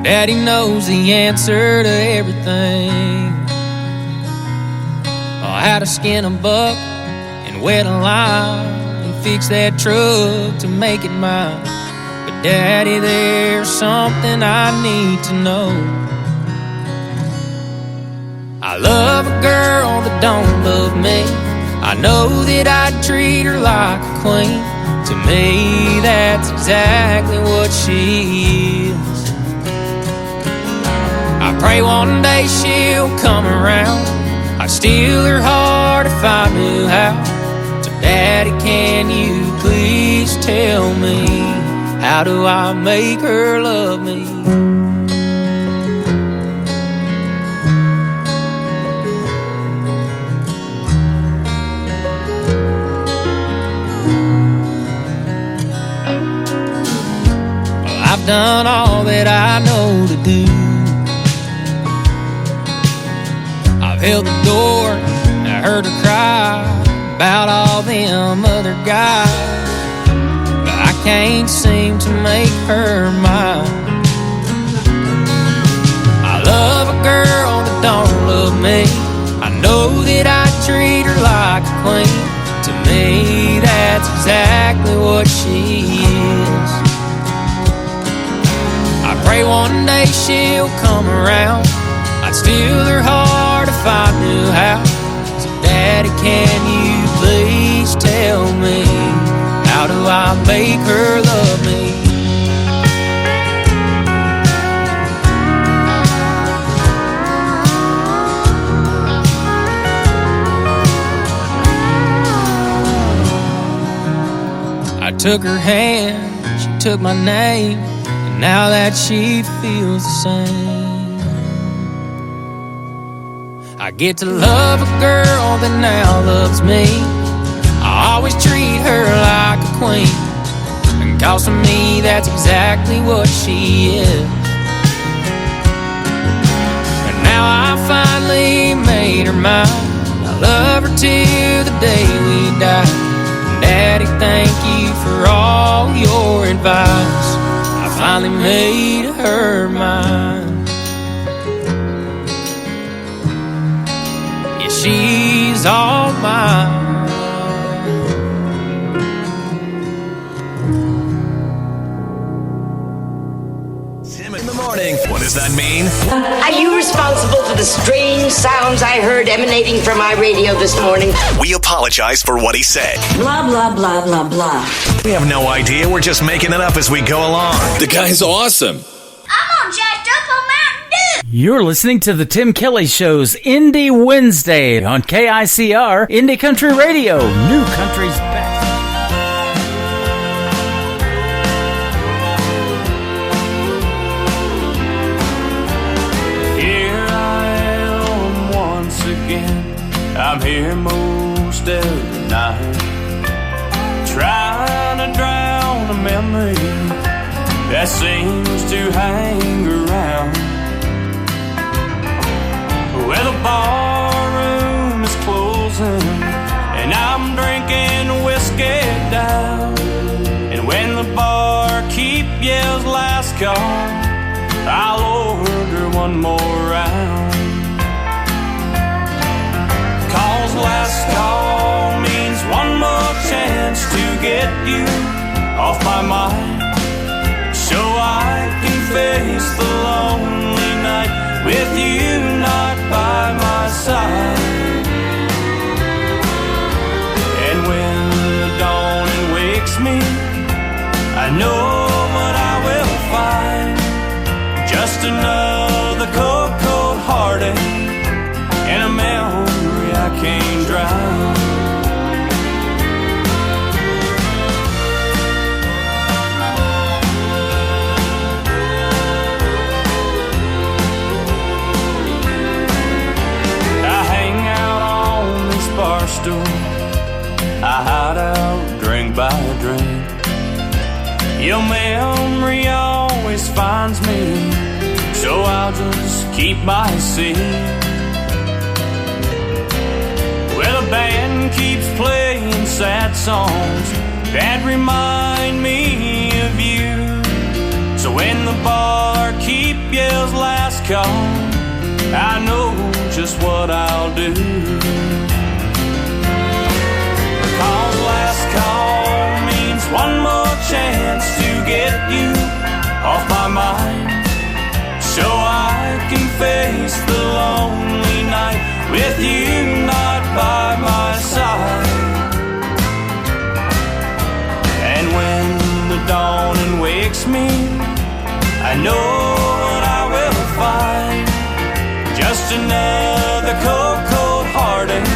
Daddy knows the answer to everything. Oh, how to skin a buck and wet a lime and fix that truck to make it mine. But Daddy, there's something I need to know. I love a girl that don't love me. I know that I'd treat her like a queen. To me, that's exactly what she is. I pray one day she'll come around. I steal her heart if if I knew how. So Daddy, can you please tell me, how do I make her love me? I've done all that I know to do. I've held the door and I heard her cry about all them other guys, but I can't seem to make her mine. I love a girl that don't love me. I know that I treat her like a queen. To me, that's exactly what she is. I pray one day she'll come around. I'd steal her heart if I knew how. So Daddy, can you please tell me, how do I make her love me? I took her hand, she took my name, and now that she feels the same. I get to love a girl that now loves me. I always treat her like a queen, and cause to me that's exactly what she is. And now I finally made her mine. I love her till the day we die. Daddy, thank you for all your advice. I finally made her mine. Yeah, she's all mine. Tim in the morning. What does that mean? Are you responsible for the strange sounds I heard emanating from my radio this morning? We apologize for what he said. Blah, blah, blah, blah, blah. We have no idea. We're just making it up as we go along. The guy's awesome. I'm all jacked up on Mountain Dew. You're listening to the Tim Kelly Show's Indie Wednesday on KICR Indie Country Radio, New Country's best. I'm here most every night, trying to drown a memory that seems to hang around. Well, the bar room is closing, and I'm drinking whiskey down. And when the barkeep yells last call, I'll order one more round. Cause last call means one more chance to get you off my mind, so I can face the lonely night with you not by my side. And when the dawning wakes me, I know what I will find, just another cold, cold heartache and a memory I can't drown. I hang out on this bar stool, I hide out drink by drink. Your memory always finds me, so I'll just keep my seat. Well, the band keeps playing sad songs that remind me of you. So when the barkeep yells last call, I know just what I'll do. Cause last call means one more chance to get you off my mind, so I can face the lonely night with you not by my side. And when the dawning wakes me, I know what I will find, just another cold, cold heartache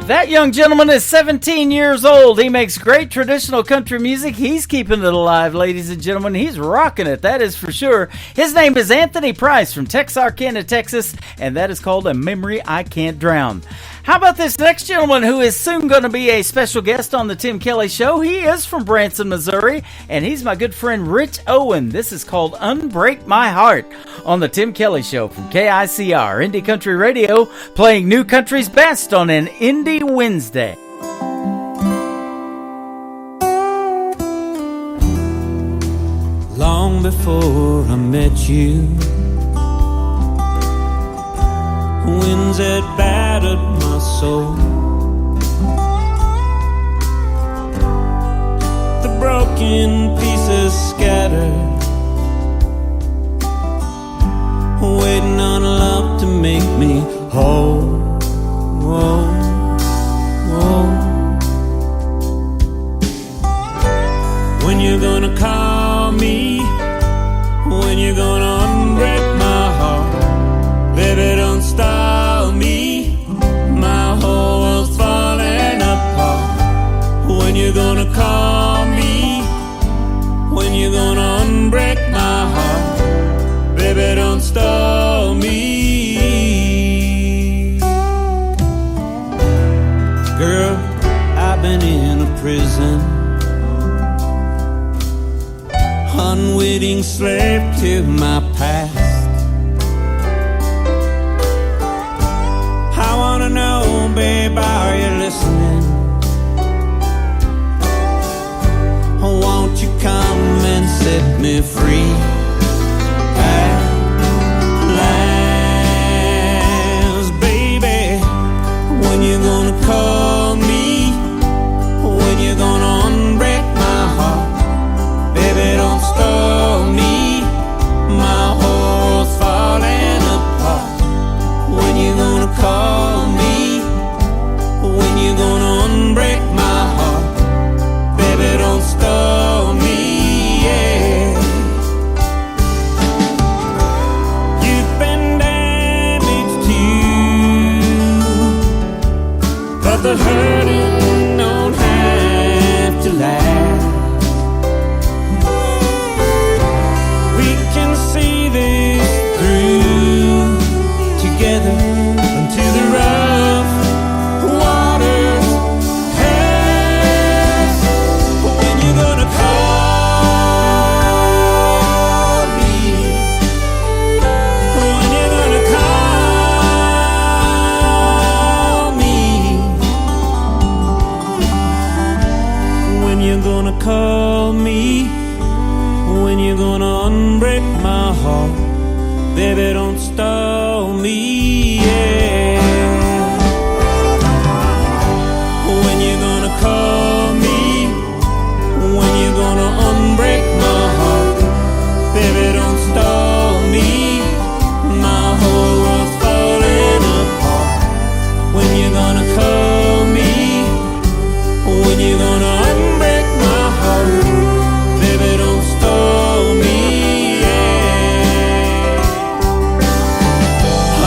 That young gentleman is 17 years old. He makes great traditional country music. He's keeping it alive, ladies and gentlemen. He's rocking it, that is for sure. His name is Anthony Price from Texarkana, Texas, and that is called A Memory I Can't Drown. How about this next gentleman who is soon going to be a special guest on the Tim Kelly Show? He is from Branson, Missouri, and he's my good friend Rich Owen. This is called Unbreak My Heart on the Tim Kelly Show from KICR, Indie Country Radio, playing new country's best on an Indie Wednesday. Long before I met you, winds had battered my soul. The broken pieces scattered, waiting on love to make me whole. Whoa, whoa. When you're gonna call me, when you're gonna unbreak my heart, baby, don't stop me. My whole world's falling apart. When you're gonna call me, when you're gonna unbreak my heart, baby, don't stop me. Girl, I've been in a prison, unwitting slave to my past. I wanna know, babe, are you listening? Won't you come and set me free at last, baby? When you gonna call me, when you gonna unbreak my heart, baby, don't stop me. My whole world's falling apart. When you gonna call me, when you gonna unbreak my heart, baby, don't stop me, yeah. You've been damaged too, but the hurting don't have to last. We can see this through together into the rough waters. Hey, when you gonna call me, when you gonna call me, when you gonna call me, when you gonna unbreak my heart, baby, don't stop me, yeah. When you gonna call me, when you gonna unbreak my heart, baby, don't stop me. My whole world's falling apart. When you gonna call me, when you gonna unbreak my heart, baby, don't stop me, yeah.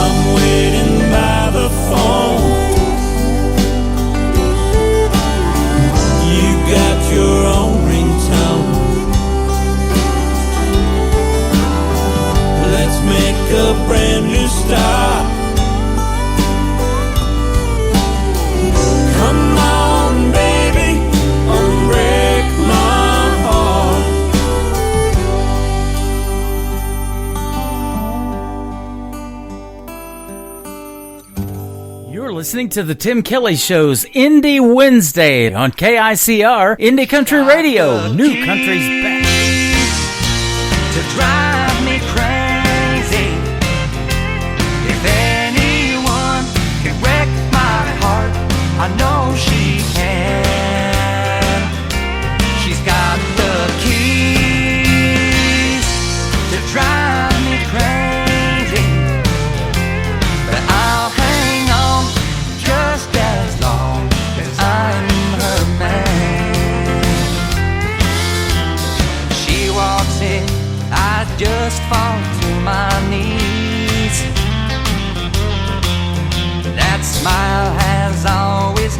I'm waiting by the phone. You got your own ringtone. Let's make a brand new start. Come on, baby, unbreak my heart. You're listening to the Tim Kelly Show's Indie Wednesday on KICR, Indie Country Radio, new country's best. To drive me crazy. If anyone can wreck my heart, I know she can. She's got the keys to drive me crazy, but I'll hang on just as long as I'm her man. She walks in, I just fall to my knees. That smile has always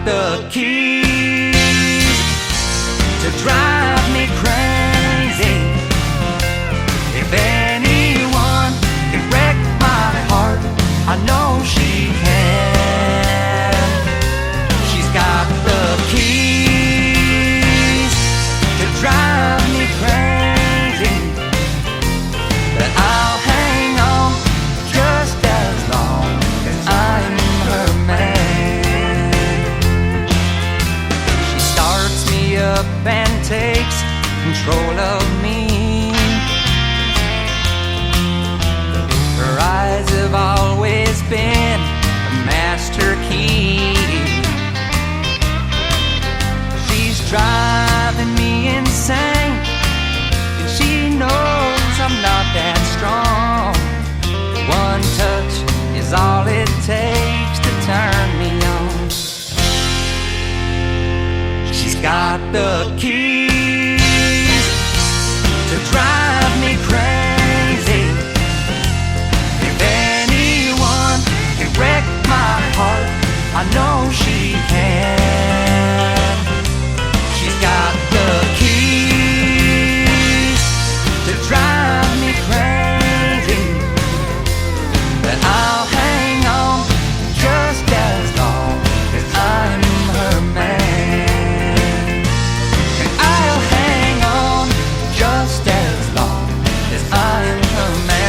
the keys to drive me crazy. If anyone can wreck my heart, I know she can. She's got the keys to drive me crazy, but I'll hang on just as long as I'm her man. She starts me up and takes control of me. Her eyes have always been a master key. She's driving me insane, and she knows I'm not that strong. One touch is all it takes to turn me on. She's got the keys to drive me crazy. If anyone can wreck my heart, I know she can. She's got the keys to drive me crazy, but I'll hang on just as long as I'm her man. And I'll hang on just as long as I'm her man.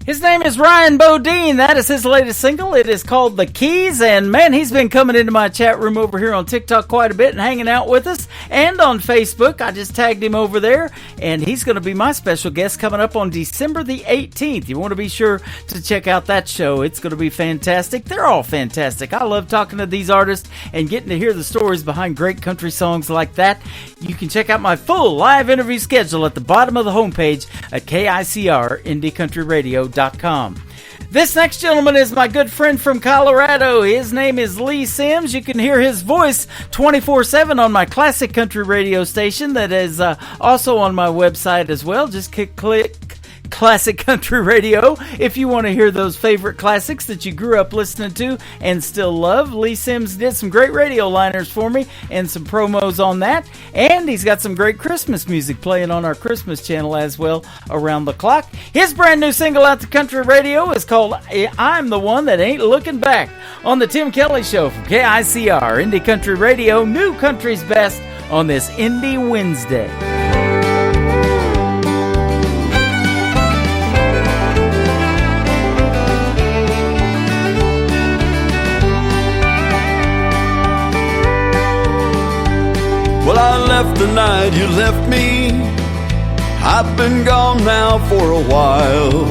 His name is Ryan Bodine. That is his latest single. It is called The Keys. And man, he's been coming into my chat room over here on TikTok quite a bit and hanging out with us. And on Facebook, I just tagged him over there. And he's going to be my special guest coming up on December the 18th. You want to be sure to check out that show. It's going to be fantastic. They're all fantastic. I love talking to these artists and getting to hear the stories behind great country songs like that. You can check out my full live interview schedule at the bottom of the homepage at KICR-IndieCountryRadio.com. This next gentleman is my good friend from Colorado. His name is Lee Sims. You can hear his voice 24/7 on my classic country radio station that is also on my website as well. Just click Classic Country Radio if you want to hear those favorite classics that you grew up listening to and still love. Lee Sims did some great radio liners for me and some promos on that, and he's got some great Christmas music playing on our Christmas channel as well around the clock. His brand new single out to country radio is called I'm the One That Ain't Looking Back on the Tim Kelly Show from KICR Indie Country Radio, New Country's Best on this Indie Wednesday. Well, I left the night you left me. I've been gone now for a while.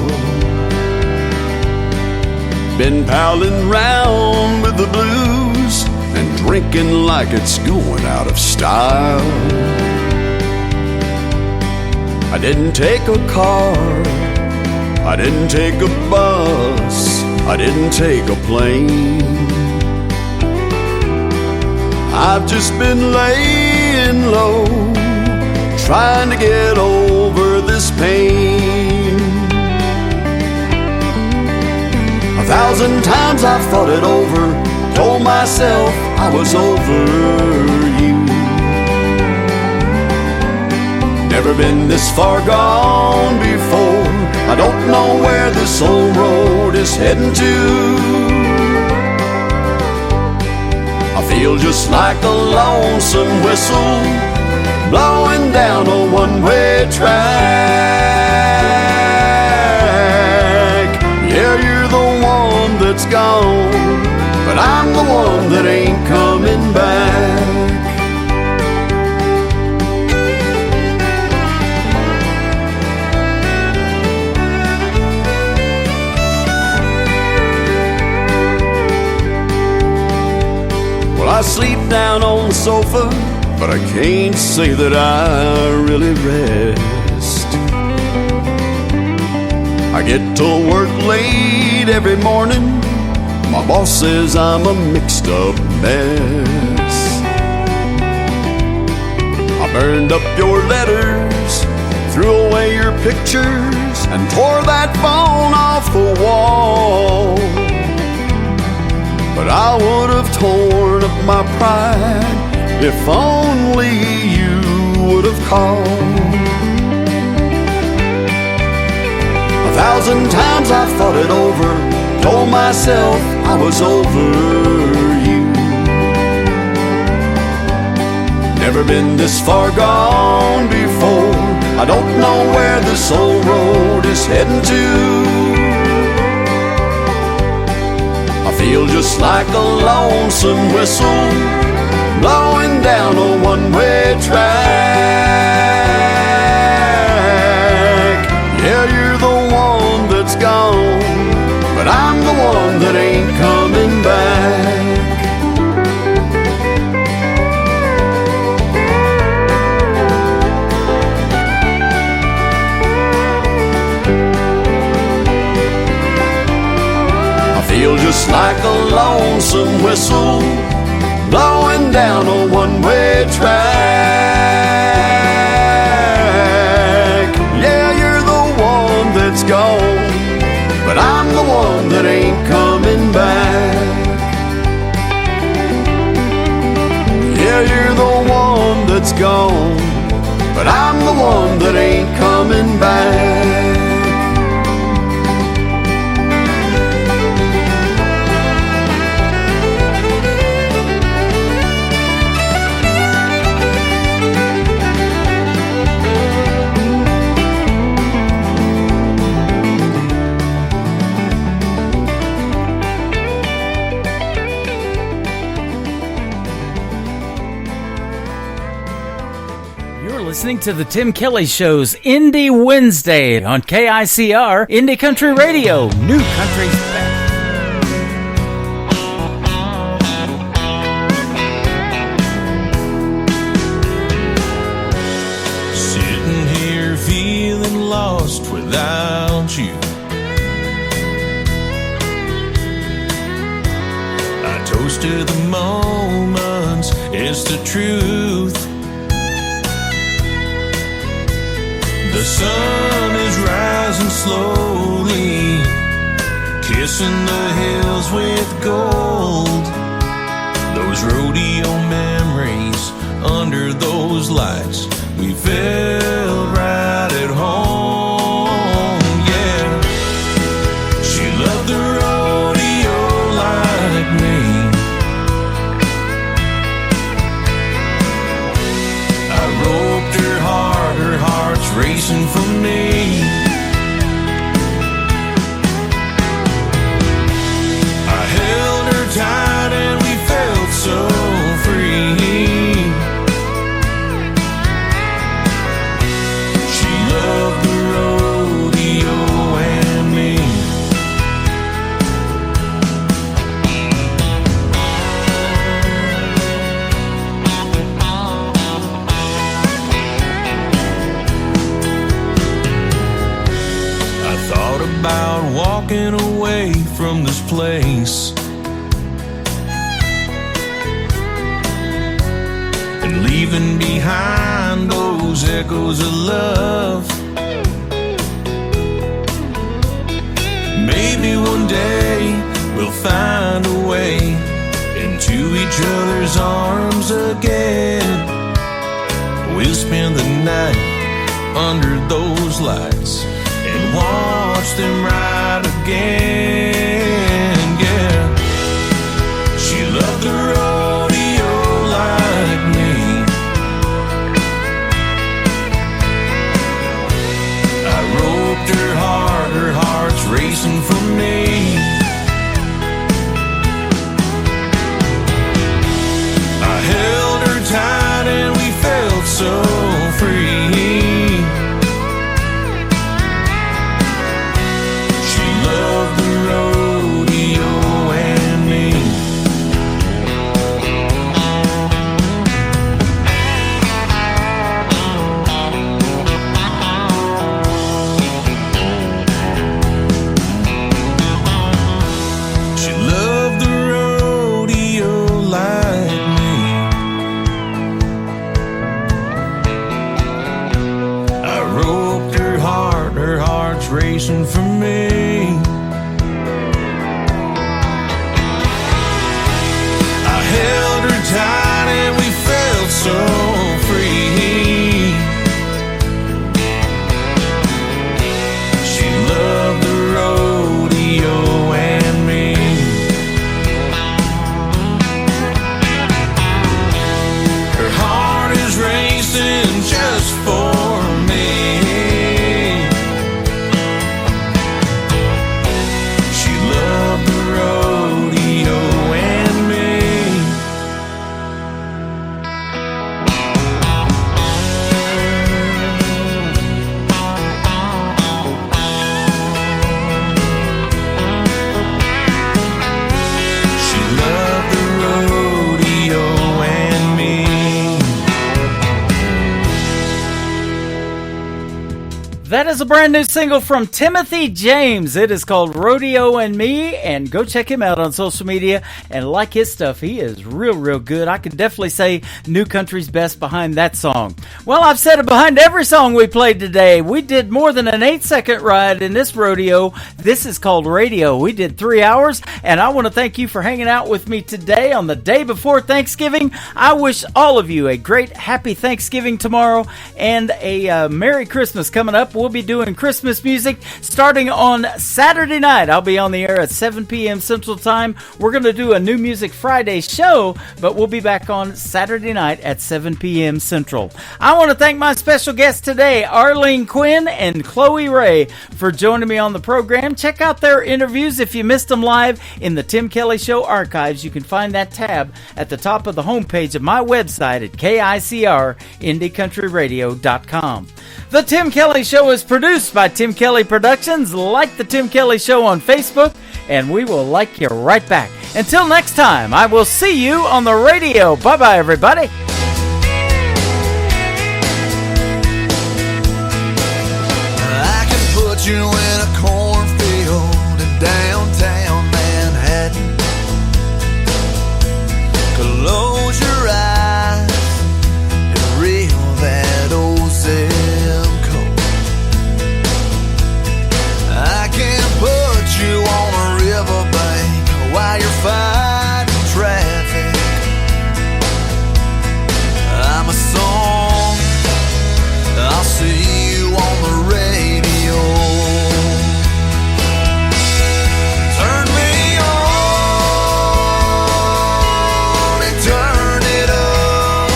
Been palling round with the blues and drinking like it's going out of style. I didn't take a car, I didn't take a bus, I didn't take a plane. I've just been laying low, trying to get over this pain. 1,000 times I've thought it over, told myself I was over you. Never been this far gone before, I don't know where this old road is heading to. I feel just like a lonesome whistle blowing down a one-way track. Yeah, you're the one that's gone, but I'm the one that ain't coming back. Well, I sleep down on the sofa, but I can't say that I really rest. I get to work late every morning. My boss says I'm a mixed up mess. I burned up your letters, threw away your pictures, and tore that phone off the wall. But I would have torn up my pride if only you would have called. 1,000 times I thought it over, told myself I was over you. Never been this far gone before. I don't know where this old road is heading to. I feel just like a lonesome whistle blowing down a one-way track. Yeah, you're the one that's gone, but I'm the one that ain't coming back. I feel just like a lonesome whistle blowing down a one-way track. Yeah, you're the one that's gone, but I'm the one that ain't coming back. Yeah, you're the one that's gone, but I'm the one that ain't coming back. Listening to the Tim Kelly Show's Indie Wednesday on KICR Indie Country Radio, New Country's Best. Sitting here feeling lost without you. I toast to the moments, it's the truth. The sun is rising slowly, kissing the hills with gold. Those rodeo memories under those lights, we felt right at home, yeah. She loved the rodeo like me. I roped her hard, her heart's racing for me. I held her tight and we felt so free. She loved the rodeo and me. About walking away from this place and leaving behind those echoes of love. Maybe one day we'll find a way into each other's arms again. We'll spend the night under those lights and watch them ride again, yeah. She loved the rodeo like me. I roped her hard, her heart's racing for me. I held her tight and we felt so free. inspiration for me. I held her tight and we felt so free. She loved the rodeo and me. Her heart is racing just for me. She loved the rodeo and me. She loved the rodeo and me. That is a brand new single from Timothy James. It is called Rodeo and Me, and go check him out on social media and like his stuff. He is real good. I could definitely say New Country's best behind that song. Well, I've said it behind every song we played today. We did more than an 8-second ride in this rodeo. This is called Radio. We did 3 hours, and I want to thank you for hanging out with me today on the day before Thanksgiving. I wish all of you a great, happy Thanksgiving tomorrow and a Merry Christmas coming up. We'll be doing Christmas music starting on Saturday night. I'll be on the air at 7 p.m. Central Time. We're going to do a New Music Friday show, but we'll be back on Saturday night at 7 p.m. Central. I want to thank my special guests today, Arlene Quinn and Chloe Ray, for joining me on the program. Check out their interviews if you missed them live in the Tim Kelly Show archives. You can find that tab at the top of the homepage of my website at KICRIndieCountryRadio.com. The Tim Kelly Show is produced by Tim Kelly Productions. Like the Tim Kelly Show on Facebook, and we will like you right back. Until next time, I will see you on the radio. Bye-bye, everybody. I can put you in a cornfield in downtown Manhattan. Close your eyes and reel that old zip code. I can put you on a riverbank while you're fighting traffic. I'm a song, I'll see you on the radio. Turn me on and turn it up.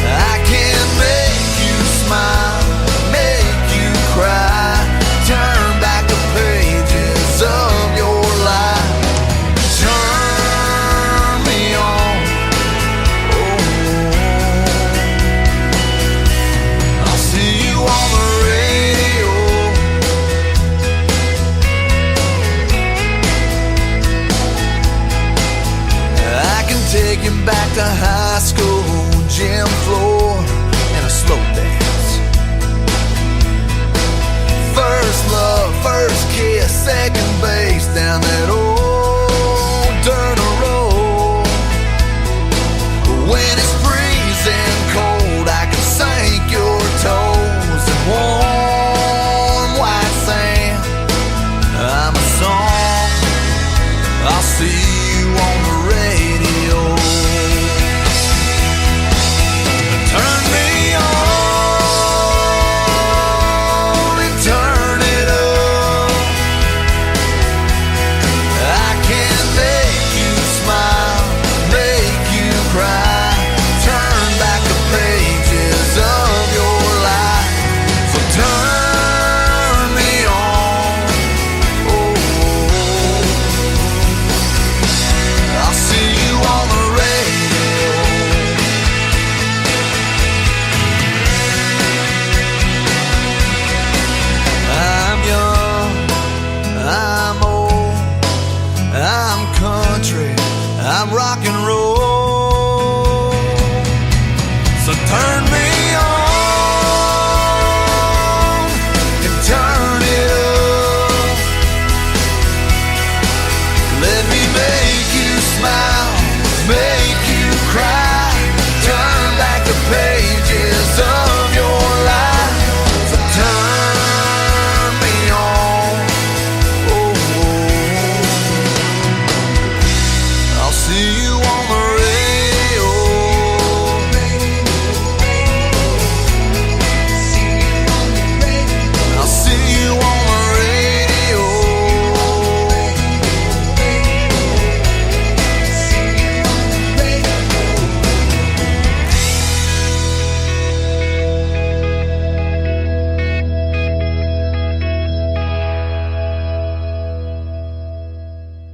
I can make you smile, make you cry, turn back the pages of your life. Turn me on, oh, I'll see you on the radio. I can take you back to high school, gym floor, and a slow dance. First love, first kiss, second base down that old dirt road. When it's freezing cold, I can sink your toes in warm white sand. I'm a song, I'll see you on the radio. Turn me on and turn it up. I can make you smile, make you cry, see you